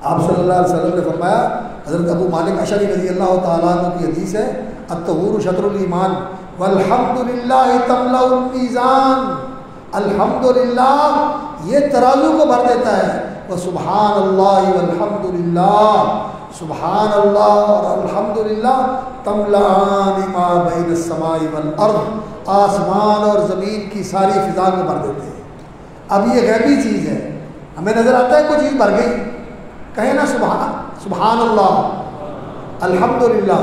آپ صلی اللہ علیہ وسلم نے فرمایا، حضرت ابو مالک اشعری رضی اللہ تعالیٰ عنہ کی حدیث ہے، الطہور شطر الایمان والحمدللہ تملأ المیزان۔ الحمدللہ یہ ترازو کو بھر دیتا ہے، وسبحان اللہ والحمدللہ، سبحان اللہ اور الحمدللہ تملأان ما بین السماء والارض، آسمان اور زمین کی ساری فضا کو بھر دیتے ہیں۔ اب یہ غیبی چیز ہے، ہمیں نظر آتا ہے کوئی چیز بھر گئی، کہیں نا سبحان اللہ الحمدللہ۔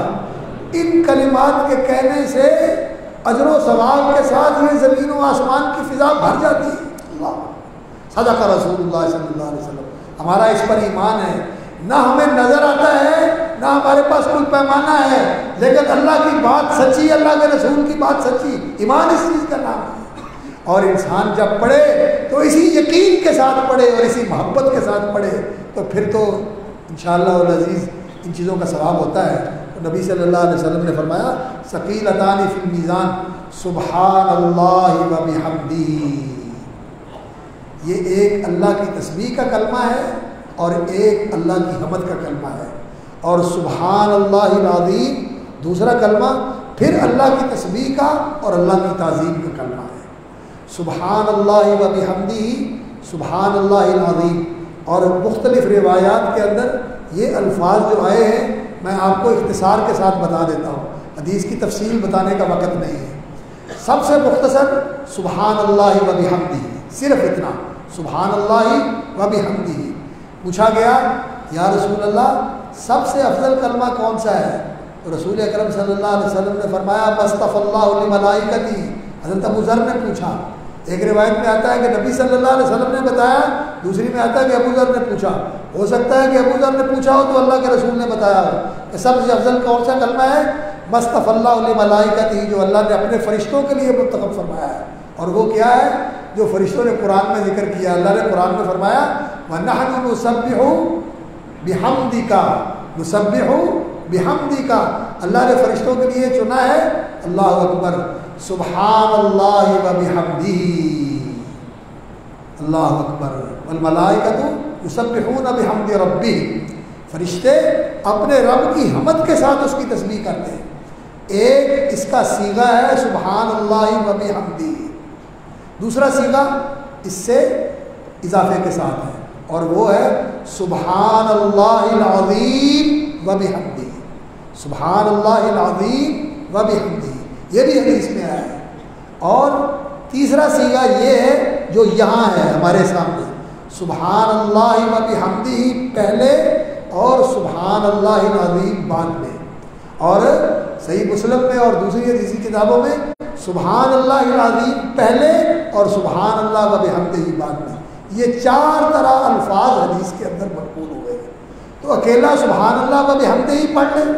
ان کلمات کے کہنے سے اجر و ثواب کے ساتھ یہ زمین و آسمان کی فضا بھر جاتی ہے۔ اللہ صدق رسول اللہ صلی اللہ علیہ وسلم۔ ہمارا اس پر ایمان ہے، نہ ہمیں نظر آتا ہے نہ ہمارے پاس کوئی پیمانہ ہے، لیکن اللہ کی بات سچی، اللہ کے رسول کی بات سچی، ایمان اس چیز کا نام ہے۔ اور انسان جب پڑھے تو اسی یقین کے ساتھ پڑھے اور اسی محبت کے ساتھ پڑھے، تو پھر تو انشاءاللہ العزیز ان چیزوں کا ثواب ہوتا ہے۔ تو نبی صلی اللہ علیہ وسلم نے فرمایا، ثقیلتان فی المیزان سبحان اللہ و بحمدہ۔ یہ ایک اللہ کی تسبیح کا کلمہ ہے اور ایک اللہ کی حمد کا کلمہ ہے، اور سبحان اللہ العظیم دوسرا کلمہ پھر اللہ کی تسبیح کا اور اللہ کی تعظیم کا کلمہ ہے۔ سبحان اللہ و بحمدہ، سبحان اللہ العظیم۔ اور مختلف روایات کے اندر یہ الفاظ جو آئے ہیں میں آپ کو اختصار کے ساتھ بتا دیتا ہوں، حدیث کی تفصیل بتانے کا وقت نہیں ہے۔ سب سے مختصر سبحان اللہ و بحمدہ، صرف اتنا، سبحان اللہ و بحمدہ۔ پوچھا گیا یا رسول اللہ سب سے افضل کلمہ کون سا ہے؟ تو رسول اکرم صلی اللہ علیہ وسلم نے فرمایا مصطفی اللہ لملائکتی۔ حضرت ابو ذر نے پوچھا، ایک روایت میں آتا ہے کہ نبی صلی اللہ علیہ وسلم نے بتایا، دوسری میں آتا ہے کہ ابو ذر نے پوچھا۔ ہو سکتا ہے کہ ابو ذر نے پوچھا ہو تو اللہ کے رسول نے بتایا ہو کہ سب سے افضل کون سا کلمہ ہے؟ مصطفی اللہ لملائکتی، جو اللہ نے اپنے فرشتوں کے لیے منتخب فرمایا ہے۔ اور وہ کیا ہے؟ جو فرشتوں نے قرآن میں ذکر کیا۔ اللہ نے قرآن میں فرمایا وَنَحْنُ نُسَبِّحُ بِحَمْدِكَ، نُسَبِّحُ بِحَمْدِكَ، اللہ نے فرشتوں کے لیے چنا ہے، اللہ اکبر، سبحان اللہ و بحمدہ، اللہ اکبر، والملائکۃ یسبحون بحمد ربہم، فرشتے اپنے رب کی حمد کے ساتھ اس کی تسبیح کرتے ہیں۔ ایک اس کا صیغہ ہے سبحان اللہ و بحمدہ، دوسرا صیغہ اس سے اضافے کے ساتھ ہے اور وہ ہے سبحان اللہ العظیم و بحمدہ، سبحان اللہ العظیم و بحمدہ، یہ بھی حدیث میں آیا ہے۔ اور تیسرا صیغہ یہ ہے جو یہاں ہے ہمارے سامنے، سبحان اللہ و بحمدہ پہلے اور سبحان اللہ العظیم بعد میں۔ اور صحیح مسلم میں اور دوسری حدیثی کتابوں میں سبحان اللہ العظیم پہلے اور سبحان اللہ و بحمدہ بعد میں۔ یہ چار طرح الفاظ حدیث کے اندر منقول ہوئے ہیں۔ تو اکیلا سبحان اللہ و بحمدہ پڑھ لیں،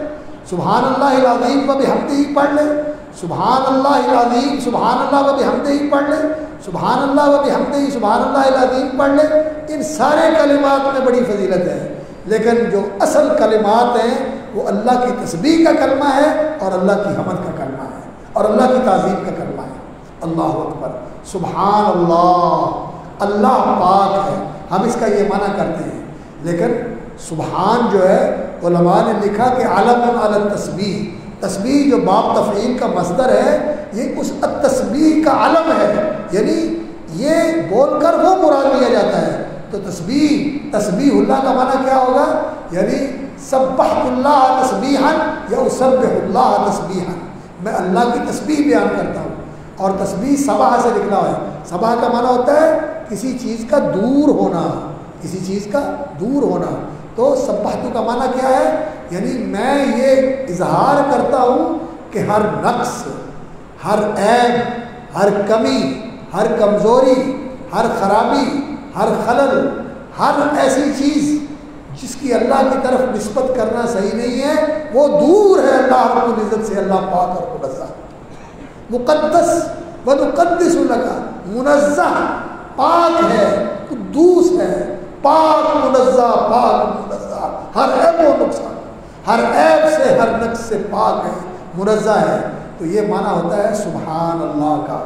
سبحان اللہ العظیم و بحمدہ پڑھ لیں، سبحان اللہ العظیم سبحان اللہ و بحمدہ پڑھ لیں، سبحان اللہ و بحمدہ سبحان اللہ العظیم پڑھ لیں۔ ان سارے کلمات میں بڑی فضیلت ہے، لیکن جو اصل کلمات ہیں وہ اللہ کی تسبیح کا کلمہ ہے اور اللہ کی حمد کا کلمہ ہے اور اللہ کی تعظیم کا کلمہ ہے۔ اللہ اکبر، سبحان اللہ، اللہ پاک ہے، ہم اس کا یہ معنی کرتے ہیں، لیکن سبحان جو ہے علماء نے لکھا کہ علم علی التسبیح، تسبیح جو باب تفعیل کا مصدر ہے یہ اس التسبیح کا علم ہے، یعنی یہ بول کر وہ مراد لیا جاتا ہے۔ تو تسبیح اللہ کا معنی کیا ہوگا؟ یعنی سبحت اللہ تسبیحا یا اسبح اللہ تسبیحا، میں اللہ کی تسبیح بیان کرتا ہوں۔ اور تسبیح سبح سے نکلا ہے، سبح کا معنی ہوتا ہے کسی چیز کا دور ہونا، کسی چیز کا دور ہونا۔ تو سبحت کا معنی کیا ہے؟ یعنی میں یہ اظہار کرتا ہوں کہ ہر نقص، ہر عیب، ہر کمی، ہر کمزوری، ہر خرابی، ہر خلل، ہر ایسی چیز جس کی اللہ کی طرف نسبت کرنا صحیح نہیں ہے وہ دور ہے اللہ رب العزت سے، اللہ پاک اور منزہ، مقدس ونقدس لگا، منزہ پاک ہے، قدوس ہے، پاک منزہ، ہر عیب و نقصان، ہر عیب سے، ہر نقص سے پاک ہے، منزہ ہے۔ تو یہ معنی ہوتا ہے سبحان اللہ کا۔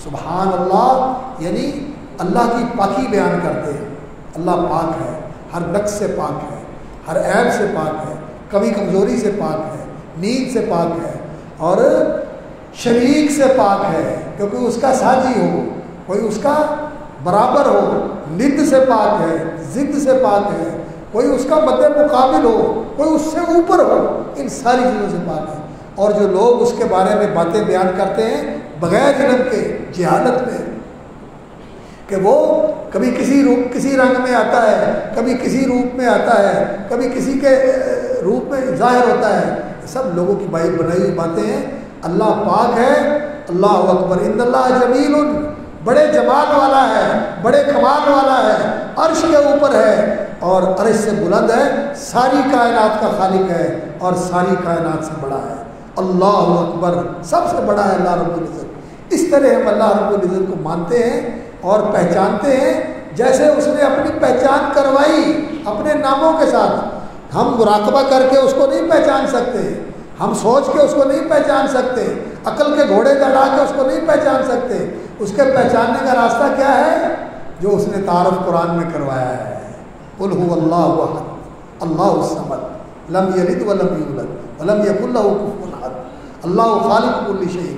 سبحان اللہ یعنی اللہ کی پاکی بیان کرتے ہیں، اللہ پاک ہے، ہر نقص سے پاک ہے، ہر عیب سے پاک ہے، کمی کمزوری سے پاک ہے، نیند سے پاک ہے، اور شریک سے پاک ہے، کیونکہ اس کا ساجی ہو، کوئی اس کا برابر ہو، ند سے پاک ہے، ضد سے پاک ہے، کوئی اس کا مد مقابل ہو، کوئی اس سے اوپر ہو، ان ساری چیزوں سے پاک ہے۔ اور جو لوگ اس کے بارے میں باتیں بیان کرتے ہیں بغیر علم کے، جہالت میں، کہ وہ کبھی کسی رنگ میں آتا ہے، کبھی کسی روپ میں آتا ہے، کبھی کسی کے روپ میں ظاہر ہوتا ہے، سب لوگوں کی بنائی ہوئی باتیں ہیں۔ اللہ پاک ہے، اللہ اکبر، ان اللہ جمیل، بڑے جمال والا ہے، بڑے کمال والا ہے، عرش کے اوپر ہے اور عرش سے بلند ہے، ساری کائنات کا خالق ہے اور ساری کائنات سے بڑا ہے۔ اللہ اکبر، سب سے بڑا ہے اللہ رب العزت۔ اس طرح ہم اللہ رب العزت کو مانتے ہیں اور پہچانتے ہیں جیسے اس نے اپنی پہچان کروائی اپنے ناموں کے ساتھ۔ ہم مراقبہ کر کے اس کو نہیں پہچان سکتے، ہم سوچ کے اس کو نہیں پہچان سکتے، عقل کے گھوڑے چڑھا کے اس کو نہیں پہچان سکتے۔ اس کے پہچاننے کا راستہ کیا ہے؟ جو اس نے تعارف قرآن میں کروایا ہے، قل هو اللہ احد اللہ الصمد لم یلد ولم یولد ولم یکن له کفوا احد اللہ خالق کل شیء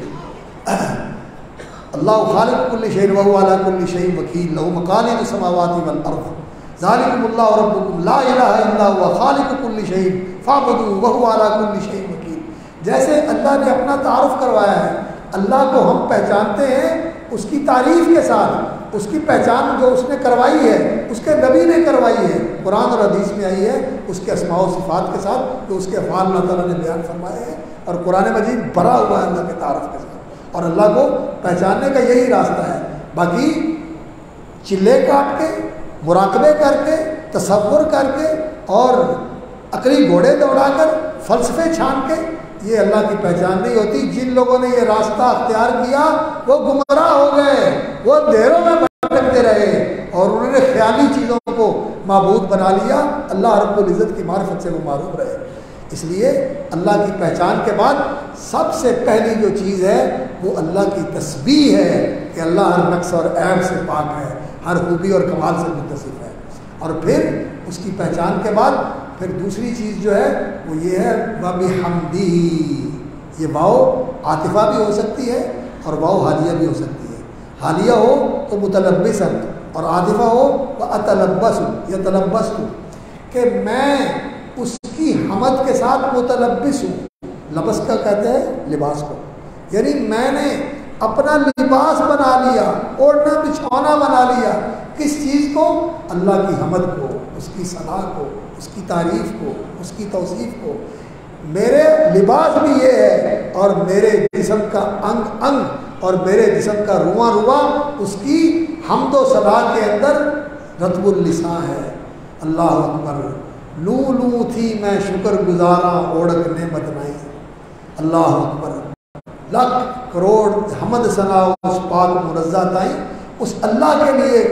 اللہ خالق کل شیء وهو علی کل شیء وکیل له مقالید السماوات والارض ذالکم اللہ ربکم لا الہ الا هو خالق کل شیء فاعبدوه وهو علی کل شیء وکیل۔ جیسے اللہ نے اپنا تعارف کروایا ہے، اللہ کو ہم پہچانتے ہیں اس کی تعریف کے ساتھ، اس کی پہچان جو اس نے کروائی ہے، اس کے نبی نے کروائی ہے، قرآن اور حدیث میں آئی ہے، اس کے اسماء و صفات کے ساتھ جو اس کے افعال اللہ تعالیٰ نے بیان فرمائے ہیں، اور قرآن مجید بھرا ہوا ہے اللہ کے تعارف کے ساتھ۔ اور اللہ کو پہچاننے کا یہی راستہ ہے، باقی چلے کاٹ کے، مراقبے کر کے، تصور کر کے اور عقلی گھوڑے دوڑا کر، فلسفے چھان کے، یہ اللہ کی پہچان نہیں ہوتی۔ جن لوگوں نے یہ راستہ اختیار کیا وہ گمراہ ہو گئے، وہ دیروں میں بھٹکتے رہے اور انہوں نے خیالی چیزوں کو معبود بنا لیا، اللہ رب العزت کی معرفت سے وہ معروف رہے۔ اس لیے اللہ کی پہچان کے بعد سب سے پہلی جو چیز ہے وہ اللہ کی تسبیح ہے کہ اللہ ہر نقص اور عیب سے پاک ہے، ہر خوبی اور کمال سے متصف ہے۔ اور پھر اس کی پہچان کے بعد پھر دوسری چیز جو ہے وہ یہ ہے وَبِحَمْدِهِ، یہ واو عاطفہ بھی ہو سکتی ہے اور واو حالیہ بھی ہو سکتی ہے۔ حالیہ ہو تو متلبسن اور عاطفہ ہو وَأَتَلَبَّسُ يَتَلَبَّسُ، کہ میں اس کی حمد کے ساتھ متلبس ہوں۔ لبس کا کہتے ہیں لباس کو، یعنی میں نے اپنا لباس بنا لیا، اوڑھنا بچھونا بنا لیا، کس چیز کو؟ اللہ کی حمد کو، اس کی ثنا کو، اس کی تعریف کو، اس کی توصیف کو۔ میرے لباس بھی یہ ہے اور میرے جسم کا انگ انگ اور میرے جسم کا رواں رواں اس کی حمد و ثنا کے اندر رطب اللسان ہے۔ اللہ اکبر، لو لو تھی میں شکر گزاراں اوڑک نعمت نہیں۔ اللہ اکبر، لاکھ کروڑ حمد ثنا اس پاک منزہ تائیں، اس اللہ کے لیے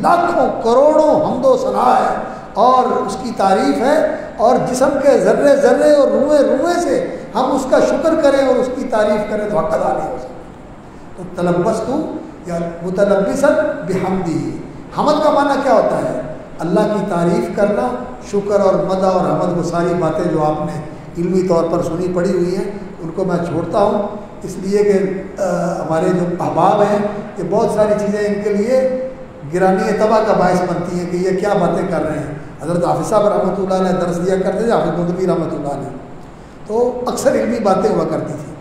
لاکھوں کروڑوں حمد و ثنا ہے اور اس کی تعریف ہے، اور جسم کے ذرے ذرے اور روئے روئے سے ہم اس کا شکر کریں اور اس کی تعریف کریں تو حق ادا نہیں ہو سکتا۔ تو تلبس تو یا متلبسن بحمدہ، حمد کا معنی کیا ہوتا ہے؟ اللہ کی تعریف کرنا، شکر اور مدح اور حمد، وہ ساری باتیں جو آپ نے علمی طور پر سنی پڑھی ہوئی ہیں ان کو میں چھوڑتا ہوں، اس لیے کہ ہمارے جو احباب ہیں یہ بہت ساری چیزیں ان کے لیے گرانی طبع کا باعث بنتی ہیں کہ یہ کیا باتیں کر رہے ہیں۔ حضرت حافظ صاحب رحمۃ اللہ علیہ درس دیا کرتے تھے، حافظ نندوی رحمۃ اللہ علیہ، تو اکثر علمی باتیں ہوا کرتی تھیں۔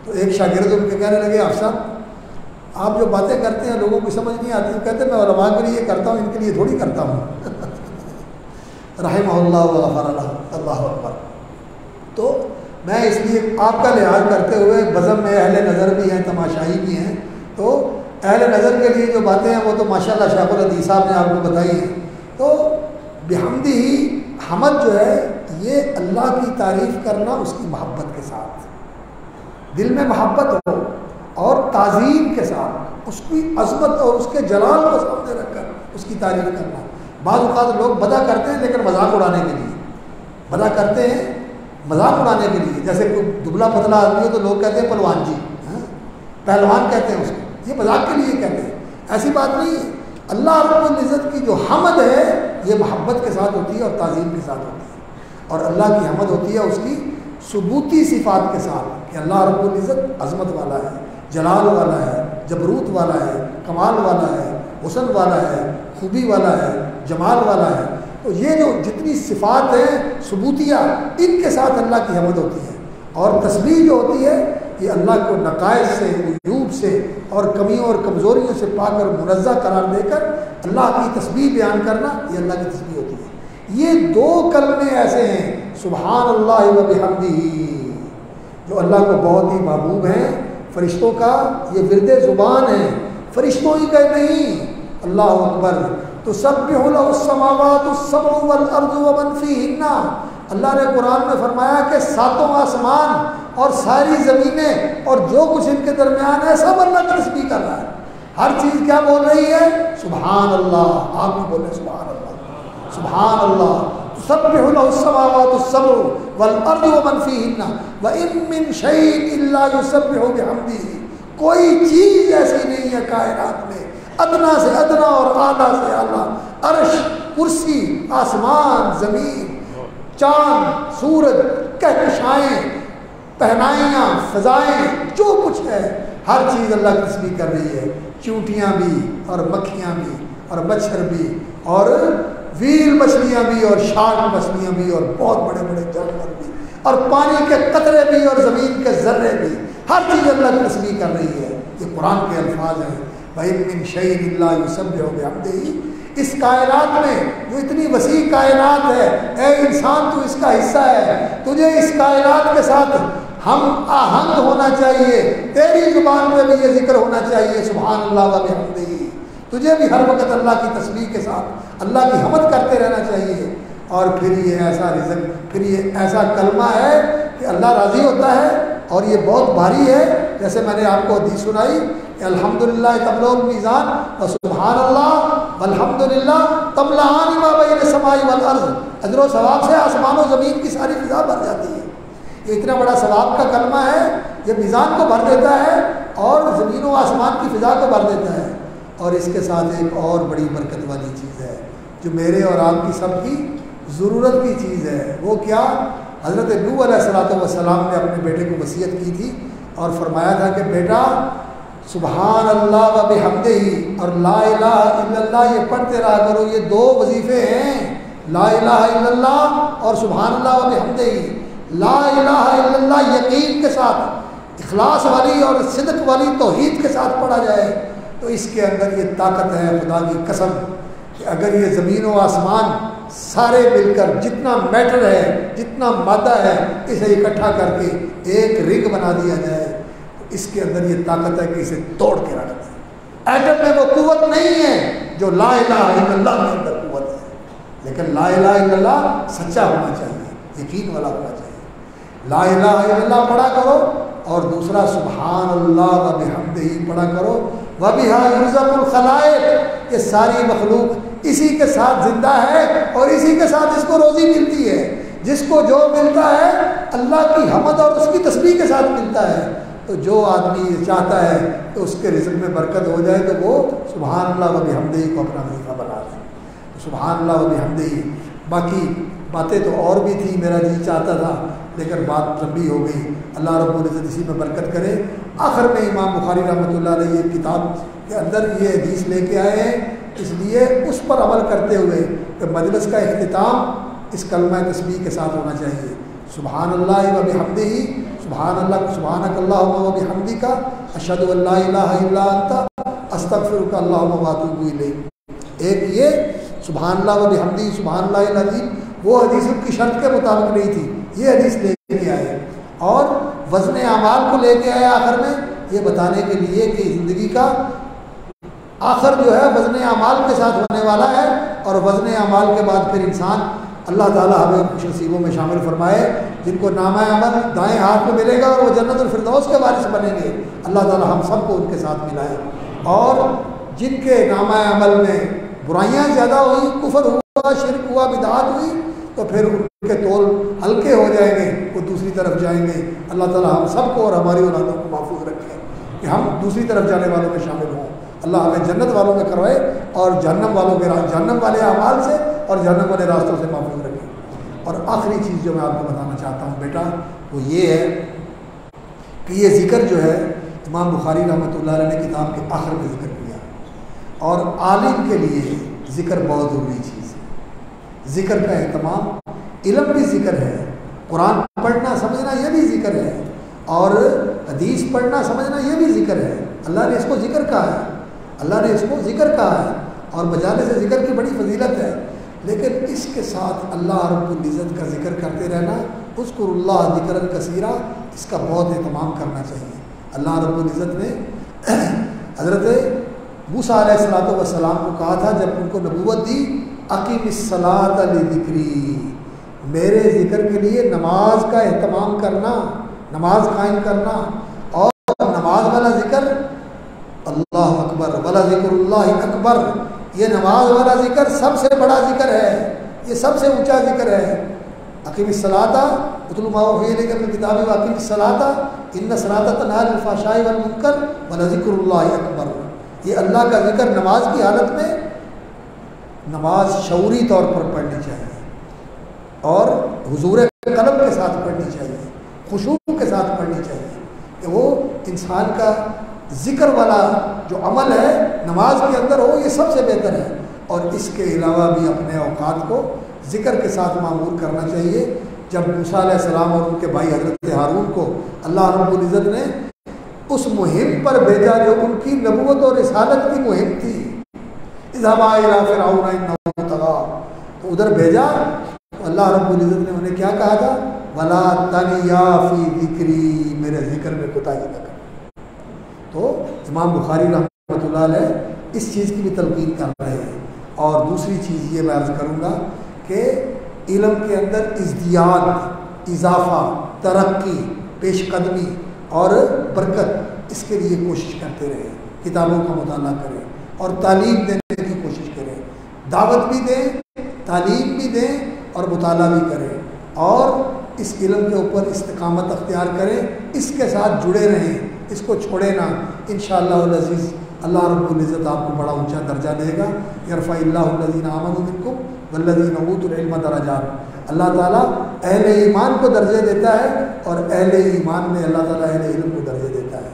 تو ایک شاگرد ان کے کہنے لگے، حافظ صاحب آپ جو باتیں کرتے ہیں لوگوں کو سمجھ نہیں آتی، کہتے میں علماء کے لیے کرتا ہوں، ان کے لیے تھوڑی کرتا ہوں۔ رحمہ اللہ و غفر اللہ، اللہ اکبر۔ تو میں اس لیے آپ کا لحاظ کرتے ہوئے، بزم میں اہل نظر بھی ہیں، تماشائی بھی ہیں، تو اہل نظر کے لیے جو باتیں ہیں وہ تو ماشاءاللہ شیخ الحدیث صاحب نے آپ کو بتائی ہیں۔ تو بحمدہ ہی، حمد جو ہے یہ اللہ کی تعریف کرنا اس کی محبت کے ساتھ، دل میں محبت ہو اور تعظیم کے ساتھ، اس کی عظمت اور اس کے جلال کو سامنے رکھ کر اس کی تعریف کرنا۔ بعض اوقات لوگ بدا کرتے ہیں لیکن مذاق اڑانے کے لیے، بدا کرتے ہیں مذاق اڑانے کے لیے، جیسے کوئی دبلا پتلا آدمی ہو تو لوگ کہتے ہیں پہلوان جی، پہلوان کہتے ہیں اس کو، یہ مذاق کے لیے کہتے ہیں، ایسی بات نہیں ہے۔ اللہ رب العزت کی جو حمد ہے یہ محبت کے ساتھ ہوتی ہے اور تعظیم کے ساتھ ہوتی ہے، اور اللہ کی حمد ہوتی ہے اس کی ثبوتی صفات کے ساتھ کہ اللہ رب العزت عظمت والا ہے، جلال والا ہے، جبروت والا ہے، کمال والا ہے، حسن والا ہے، خوبی والا ہے، جمال والا ہے۔ تو یہ جو جتنی صفات ہیں ثبوتیہ، ان کے ساتھ اللہ کی حمد ہوتی ہے، اور تسبیح جو ہوتی ہے یہ اللہ کو نقائص سے، عیوب سے اور کمیوں اور کمزوریوں سے پاک اور منزہ قرار دے کر اللہ کی تسبیح بیان کرنا، یہ اللہ کی تسبیح ہوتی ہے۔ یہ دو کلمے ایسے ہیں، سبحان اللہ و بحمدہ، جو اللہ کو بہت ہی محبوب ہیں۔ فرشتوں کا یہ ورد زبان ہے، فرشتوں ہی کا نہیں۔ اللہ اکبر، تسبح له السماوات السبع والارض ومن فیہن۔ اللہ نے قرآن میں فرمایا کہ ساتوں آسمان اور ساری زمینیں اور جو کچھ ان کے درمیان ہے سب اللہ کی تسبیح کر رہا ہے۔ ہر چیز کیا بول رہی ہے؟ سبحان اللہ۔ آپ بھی بولیں سبحان اللہ، سبحان اللہ۔ تسبح له السماوات السبع والارض ومن فیہن وان من شیء الا یسبح بحمدہ۔ کوئی چیز ایسی نہیں ہے کائنات میں، ادنا سے ادنا اور اعلیٰ سے اعلیٰ، عرش، کرسی، آسمان، زمین، چاند، سورج، کہکشائیں، پہنائیاں، فضائیں، جو کچھ ہے ہر چیز اللہ کی تسبیح کر رہی ہے۔ چونٹیاں بھی اور مکھیاں بھی اور مچھر بھی اور ویل مچھلیاں بھی اور شارک مچھلیاں بھی اور بہت بڑے بڑے جانور بھی اور پانی کے قطرے بھی اور زمین کے ذرے بھی، ہر چیز اللہ کی تسبیح کر رہی ہے۔ یہ قرآن کے الفاظ ہیں، وَإِن مِّن شَيْءٍ إِلَّا يُسَبِّحُ بِحَمْدِهِ۔ اس کائنات میں جو اتنی وسیع کائنات ہے، اے انسان تو اس کا حصہ ہے، تجھے اس کائنات کے ساتھ ہم آہنگ ہونا چاہیے، تیری زبان میں بھی یہ ذکر ہونا چاہیے سبحان اللہ و بحمدہ۔ تجھے بھی ہر وقت اللہ کی تسبیح کے ساتھ اللہ کی حمد کرتے رہنا چاہیے۔ اور پھر یہ ایسا رزق، پھر یہ ایسا کلمہ ہے کہ اللہ راضی ہوتا ہے، اور یہ بہت بھاری ہے۔ جیسے میں نے آپ کو حدیث سنائی کہ الحمدللہ تملأ المیزان و سبحان اللہ والحمدللہ تملأان ما بین السماء والارض۔ اجر و ثواب سے آسمان و زمین کی ساری فضا بھر جاتی ہے۔ یہ اتنا بڑا ثواب کا کلمہ ہے، یہ میزان کو بھر دیتا ہے اور زمین و آسمان کی فضا کو بھر دیتا ہے۔ اور اس کے ساتھ ایک اور بڑی برکت والی چیز ہے جو میرے اور آپ کی سب کی ضرورت کی چیز ہے۔ وہ کیا؟ حضرت نوح علیہ السلام نے اپنے بیٹے کو وصیت کی تھی اور فرمایا تھا کہ بیٹا سبحان اللہ و بحمدہ اور لا الہ الا اللہ یہ پڑھتے رہا کرو۔ یہ دو وظیفے ہیں، لا الہ الا اللہ اور سبحان اللہ و بحمدہ۔ لا الہ الا اللہ یقین کے ساتھ، اخلاص والی اور صدق والی توحید کے ساتھ پڑھا جائے تو اس کے اندر یہ طاقت ہے، خدا کی قسم، کہ اگر یہ زمین و آسمان سارے مل کر جتنا میٹر ہے، جتنا مادہ ہے، اسے اکٹھا کر کے ایک رنگ بنا دیا جائے تو اس کے اندر یہ طاقت ہے کہ اسے توڑ کے رکھ دیں۔ ایٹم میں وہ قوت نہیں ہے جو لا الہ الا اللہ کے اندر قوت ہے، لیکن لا الہ الا اللہ سچا ہونا چاہیے، یقین والا ہونا چاہیے۔ لا الہ الا اللہ پڑھا کرو، اور دوسرا سبحان اللہ و بحمدہ پڑھا کرو۔ وَبِهَا يُرْزَقُ الْخَلَائِقُ، یہ ساری مخلوق اسی کے ساتھ زندہ ہے اور اسی کے ساتھ اس کو روزی ملتی ہے۔ جس کو جو ملتا ہے اللہ کی حمد اور اس کی تسبیح کے ساتھ ملتا ہے۔ تو جو آدمی چاہتا ہے کہ اس کے رزق میں برکت ہو جائے تو وہ سبحان اللہ و بحمدہ کو اپنا وظیفہ بنا دے۔ سبحان اللہ و بحمدہ. باقی باتیں تو اور بھی تھیں، میرا جی چاہتا تھا لیکن بات لمبی ہو گئی. اللہ رب العزت اسی میں برکت کرے. آخر میں امام بخاری رحمۃ اللہ علیہ یہ کتاب کے اندر یہ حدیث لے کے آئے ہیں، اس لیے اس پر عمل کرتے ہوئے کہ مجلس کا اختتام اس کلمہ تسبیح کے ساتھ ہونا چاہیے. سبحان اللہ و بحمدہ، سبحان اللہ، سبحانک اللہم و بحمدک، اشہد ان لا الہ الا انت، استغفرک اللہم و اتوب الیک. ایک یہ سبحان اللہ و بحمدہ سبحان اللہ العظیم وہ حدیث کی شرط کے مطابق نہیں تھی، یہ حدیث لے کے آئے. اور وزن اعمال کو لے کے آئے آخر میں یہ بتانے کے لیے کہ زندگی کا آخر جو ہے وزن اعمال کے ساتھ ہونے والا ہے، اور وزن اعمال کے بعد پھر انسان اللہ تعالیٰ ہمیں خوش نصیبوں میں شامل فرمائے جن کو نامہ عمل دائیں ہاتھ میں ملے گا اور وہ جنت الفردوس کے وارث بنیں گے. اللہ تعالیٰ ہم سب کو ان کے ساتھ ملائے. اور جن کے نامہ عمل میں برائیاں زیادہ ہوئی، کفر ہوا، شرک ہوا، بدعات ہوئی، تو پھر ان کے تول ہلکے ہو جائیں گے، وہ دوسری طرف جائیں گے. اللہ تعالیٰ ہم سب کو اور ہماری اولادوں کو محفوظ رکھے کہ ہم دوسری طرف جانے والوں میں شامل ہوں. اللہ ہمیں جنت والوں میں کروائے اور جہنم والوں کے جہنم والے اعمال سے اور جہنم والے راستوں سے محفوظ رکھے. اور آخری چیز جو میں آپ کو بتانا چاہتا ہوں بیٹا وہ یہ ہے کہ یہ ذکر جو ہے امام بخاری رحمۃ اللہ علیہ نے کتاب کے آخر میں ذکر کیا، اور عالم کے لیے ذکر بہت ضروری چیز ہے. ذکر کا اہتمام، علم بھی ذکر ہے، قرآن پڑھنا سمجھنا یہ بھی ذکر ہے، اور حدیث پڑھنا سمجھنا یہ بھی ذکر ہے. اللہ نے اس کو ذکر کہا ہے، اللہ نے اس کو ذکر کہا ہے، اور بجانے سے ذکر کی بڑی فضیلت ہے. لیکن اس کے ساتھ اللہ رب العزت کا ذکر کرتے رہنا، اذکر اللہ ذکرا کثیرا، اس کا بہت اہتمام کرنا چاہیے. اللہ رب العزت نے حضرت موسیٰ علیہ الصلوۃ والسلام کو کہا تھا جب ان کو نبوت دی، اقیم الصلاۃ لذکری، میرے ذکر کے لیے نماز کا اہتمام کرنا، نماز قائم کرنا. اور نماز والا ذکر اللہ اکبر ولا ذکر اللہ اکبر، یہ نماز والا ذکر سب سے بڑا ذکر ہے، یہ سب سے اونچا ذکر ہے. اقیم الصلاۃ اتل ما اوحی الیک من الکتاب واقیم الصلاۃ ان الصلاۃ تنہی عن الفحشاء والمنکر ولذکر اللہ اکبر. یہ اللہ کا ذکر نماز کی حالت میں، نماز شعوری طور پر پڑھنی چاہیے اور حضور قلب کے ساتھ پڑھنی چاہیے، خشوع کے ساتھ پڑھنی چاہیے کہ وہ انسان کا ذکر والا جو عمل ہے نماز کے اندر ہو، یہ سب سے بہتر ہے. اور اس کے علاوہ بھی اپنے اوقات کو ذکر کے ساتھ معمور کرنا چاہیے. جب موسیٰ علیہ السلام اور ان کے بھائی حضرت ہارون کو اللہ رب العزت نے اس مہم پر بھیجا جو ان کی نبوت اور رسالت کی مہم تھی، اذهبا الی فرعون انه طغى، تو ادھر بھیجا تو اللہ رب العزت نے انہیں کیا کہا تھا، ولا تنیا فی ذکری، میرے ذکر میں کوتاہی نہ کرنا. تو امام بخاری رحمۃ اللہ علیہ اس چیز کی بھی تلقین کر رہے ہیں. اور دوسری چیز یہ میں عرض کروں گا کہ علم کے اندر ازدیاد، اضافہ، ترقی، پیش قدمی اور برکت، اس کے لیے کوشش کرتے رہیں. کتابوں کا مطالعہ کریں اور تعلیم دینے کی کوشش کریں، دعوت بھی دیں، تعلیم بھی دیں اور مطالعہ بھی کریں، اور اس علم کے اوپر استقامت اختیار کریں، اس کے ساتھ جڑے رہیں، اس کو چھوڑے نہ. انشاءاللہ العزیز اللہ رب العزت آپ کو بڑا اونچا درجہ دے گا. یرفع اللہ الذین آمنوا منکم والذین اوتوا العلم درجات. اللہ تعالیٰ اہل ایمان کو درجے دیتا ہے اور اہل ایمان میں اللہ تعالیٰ اہل علم کو درجے دیتا ہے.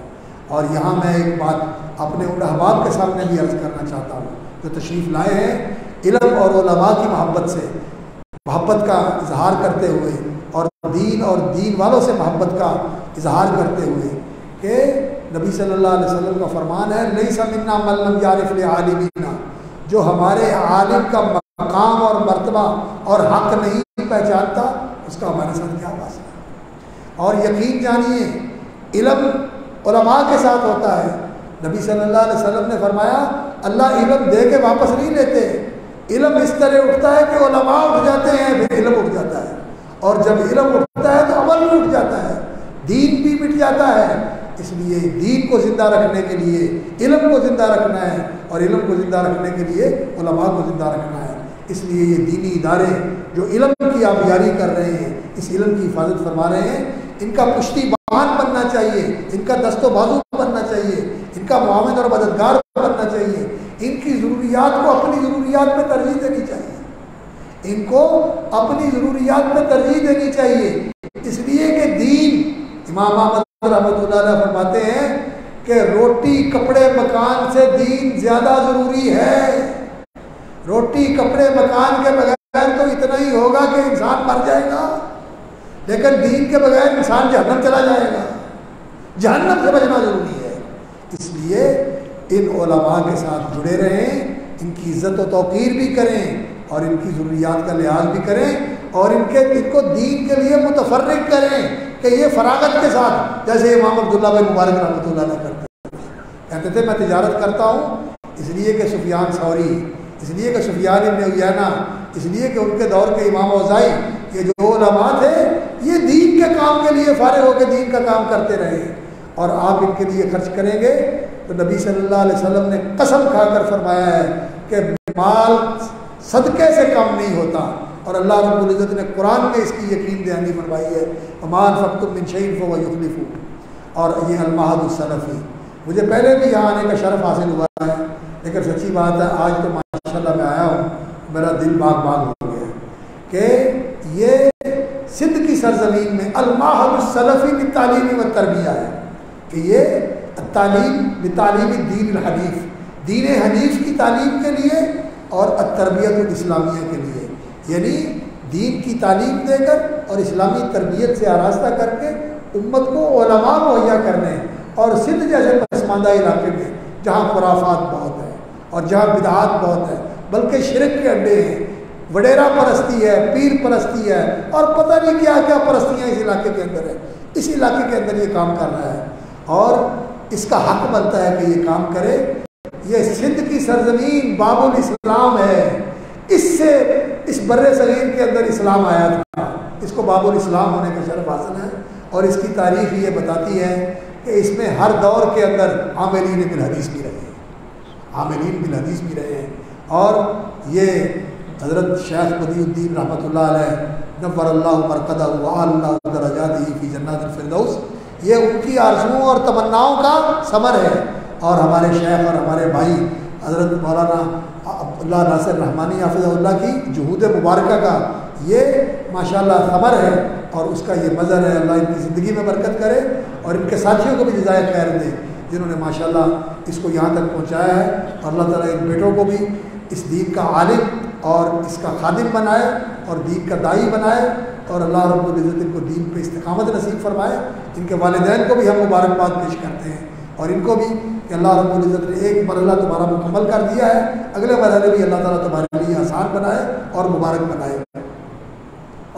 اور یہاں میں ایک بات اپنے ان احباب کے سامنے بھی عرض کرنا چاہتا ہوں جو تشریف لائے ہیں، علم اور علماء کی محبت سے، محبت کا اظہار کرتے ہوئے اور دین والوں سے محبت کا اظہار کرتے ہوئے کہ نبی صلی اللہ علیہ وسلم کا فرمان ہے، لیس منا من لم یعرف لعالمنا، جو ہمارے عالم کا مقام اور مرتبہ اور حق نہیں پہچانتا اس کا ہمارے ساتھ کیا واسطہ. اور یقین جانیے علم علماء کے ساتھ ہوتا ہے. نبی صلی اللہ علیہ وسلم نے فرمایا اللہ علم دے کے واپس نہیں لیتے، علم اس طرح اٹھتا ہے کہ علماء اٹھ جاتے ہیں پھر علم اٹھ جاتا ہے، اور جب علم اٹھتا ہے تو عمل بھی اٹھ جاتا ہے، دین بھی مٹ جاتا ہے. اس لیے دین کو زندہ رکھنے کے لیے علم کو زندہ رکھنا ہے، اور علم کو زندہ رکھنے کے لیے علماء کو زندہ رکھنا ہے. اس لیے یہ دینی ادارے جو علم کی آبیاری کر رہے ہیں، اس علم کی حفاظت فرما رہے ہیں، ان کا پشتی بان بننا چاہیے، ان کا دست و بازو بننا چاہیے، ان کا معاون اور مددگار بننا چاہیے، ان کی ضروریات کو اپنی ضروریات پہ ترجیح دینی چاہیے، ان کو اپنی ضروریات پہ ترجیح دینی چاہیے، اس لیے کہ دین، امام احمد رحمۃ اللہ علیہ فرماتے ہیں کہ روٹی کپڑے مکان سے دین زیادہ ضروری ہے۔ روٹی کپڑے مکان کے بغیر تو اتنا ہی ہوگا کہ انسان مر جائے گا، لیکن دین کے بغیر انسان جہنم چلا جائے گا، جہنم سے بچنا ضروری ہے۔ اس لیے ان علماء کے ساتھ جڑے رہیں، ان کی عزت و توقیر بھی کریں اور ان کی ضروریات کا لحاظ بھی کریں، اور ان کو دین کے لیے متفرق کریں کہ یہ فراغت کے ساتھ، جیسے امام عبداللہ بن مبارک رحمۃ اللہ علیہ کرتے کہتے تھے میں تجارت کرتا ہوں اس لیے کہ سفیان ثوری، اس لیے کہ سفیان ابن عیینہ، اس لیے کہ ان کے دور کے امام اوزاعی، یہ جو علماء تھے یہ دین کے کام کے لیے فارغ ہو کے دین کا کام کرتے رہے، اور آپ ان کے لیے خرچ کریں گے تو نبی صلی اللہ علیہ وسلم نے قسم کھا کر فرمایا ہے کہ مال صدقے سے کم نہیں ہوتا، اور اللہ رب العزت نے قرآن میں اس کی یقین دہانی فرمائی ہے، وَمَا أَنفَقْتُم مِّن شَيْءٍ فَهُوَ يُخْلِفُهُ، اور یہ المہد السلفی، مجھے پہلے بھی یہاں آنے کا شرف حاصل ہوا ہے، لیکن سچی بات ہے آج تو ماشاءاللہ میں آیا ہوں، میرا دل باغ باغ ہو گیا کہ یہ سندھ کی سرزمین میں المہد السلفی کی تعلیم و تربیہ ہے، کہ یہ تعلیم بتعلیم الدین الحنیف، دین حنیف کی تعلیم کے لیے اور التربیت الاسلامیہ کے لیے، یعنی دین کی تعلیم دے کر اور اسلامی تربیت سے آراستہ کر کے امت کو علماء مہیا کرنے، اور سندھ جیسے پسماندہ علاقے میں جہاں خرافات بہت ہے اور جہاں بدعات بہت ہے، بلکہ شرک کے اڈے ہیں، وڈیرا پرستی ہے، پیر پرستی ہے، اور پتہ نہیں کیا کیا پرستیاں اس علاقے کے اندر ہے، اس علاقے کے اندر یہ کام کر رہا ہے، اور اس کا حق بنتا ہے کہ یہ کام کرے۔ یہ سندھ کی سرزمین باب الاسلام ہے، اس سے اس بر صغیر کے اندر اسلام آیا تھا، اس کو باب الاسلام ہونے کا شرف حاصل ہے، اور اس کی تاریخ یہ بتاتی ہے کہ اس میں ہر دور کے اندر عاملین بالحدیث بھی رہے ہیں، عاملین بالحدیث بھی رہے ہیں، اور یہ حضرت شیخ بدیع الدین رحمۃ اللہ علیہ نور اللہ مرقدہ وعلی درجاتہ فی جنات الفردوس، یہ ان کی آرزوؤں اور تمناؤں کا ثمر ہے، اور ہمارے شیخ اور ہمارے بھائی حضرت مولانا اللہ ناصر رحمانی حافظ اللہ کی جہود مبارکہ کا یہ ماشاءاللہ ثمر ہے، اور اس کا یہ مظہر ہے۔ اللہ ان کی زندگی میں برکت کرے، اور ان کے ساتھیوں کو بھی جزائے خیر دے جنہوں نے ماشاءاللہ اس کو یہاں تک پہنچایا ہے، اور اللہ تعالیٰ ان بیٹوں کو بھی اس دین کا عالم اور اس کا خادم بنائے اور دین کا داعی بنائے، اور اللہ رب العزت ان کو دین پہ استقامت نصیب فرمائے۔ ان کے والدین کو بھی ہم مبارکباد پیش کرتے ہیں، اور ان کو بھی کہ اللہ رب العزت نے ایک مرحلہ تمہارا مکمل کر دیا ہے، اگلے مرحلے بھی اللہ تعالیٰ تمہارے لیے آسان بنائے اور مبارک بنائے۔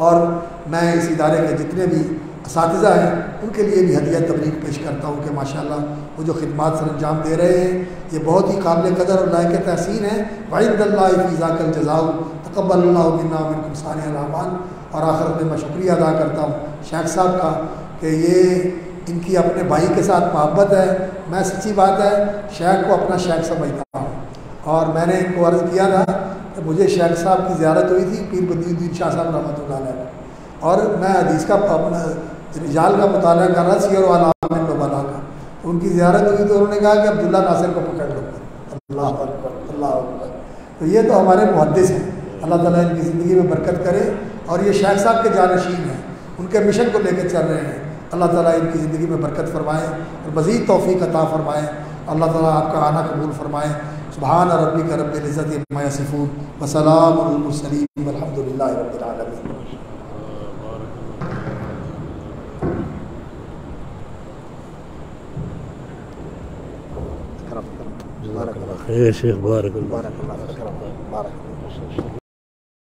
اور میں اس ادارے کے جتنے بھی اساتذہ ہیں ان کے لیے بھی ہدیہ تبریک پیش کرتا ہوں کہ ماشاءاللہ وہ جو خدمات سر انجام دے رہے ہیں یہ بہت ہی قابل قدر اور لائق تحسین ہے۔ وعند اللہ فی ذاک الجزاء تقبل اللہ منا ومنکم صالح الاعمال۔ اور آخر میں میں شکریہ ادا کرتا ہوں شیخ صاحب کا کہ یہ ان کی اپنے بھائی کے ساتھ محبت ہے۔ میں سچی بات ہے شیخ کو اپنا شیخ سمجھتا ہوں، اور میں نے ان کو عرض کیا تھا کہ مجھے شیخ صاحب کی زیارت ہوئی تھی پیر بدیع الدین شاہ صاحب رحمۃ اللہ علیہ، اور میں حدیث کا اپنا رجال کا مطالعہ کر رہا سیر و علام نبلا کا، ان کی زیارت ہوئی تو انہوں نے کہا کہ عبداللہ ناصر کو پکڑ لو۔ اللہ اکبر اللہ اکبر۔ تو یہ تو ہمارے محدث ہیں، اللہ تعالیٰ ان کی زندگی میں برکت کرے، اور یہ شیخ صاحب کے جانشین ہیں، ان کے مشن کو لے کے چل رہے ہیں۔ اللہ تعالیٰ ان کی زندگی میں برکت فرمائے اور مزید توفیق عطا فرمائے۔ اللہ تعالیٰ آپ کا آنا قبول فرمائے۔ سبحان ربک رب العزت عما یصفون وسلام علی المرسلین والحمد للہ رب العالمین۔ خیر شیخ بارک اللہ۔ بارک اللہ۔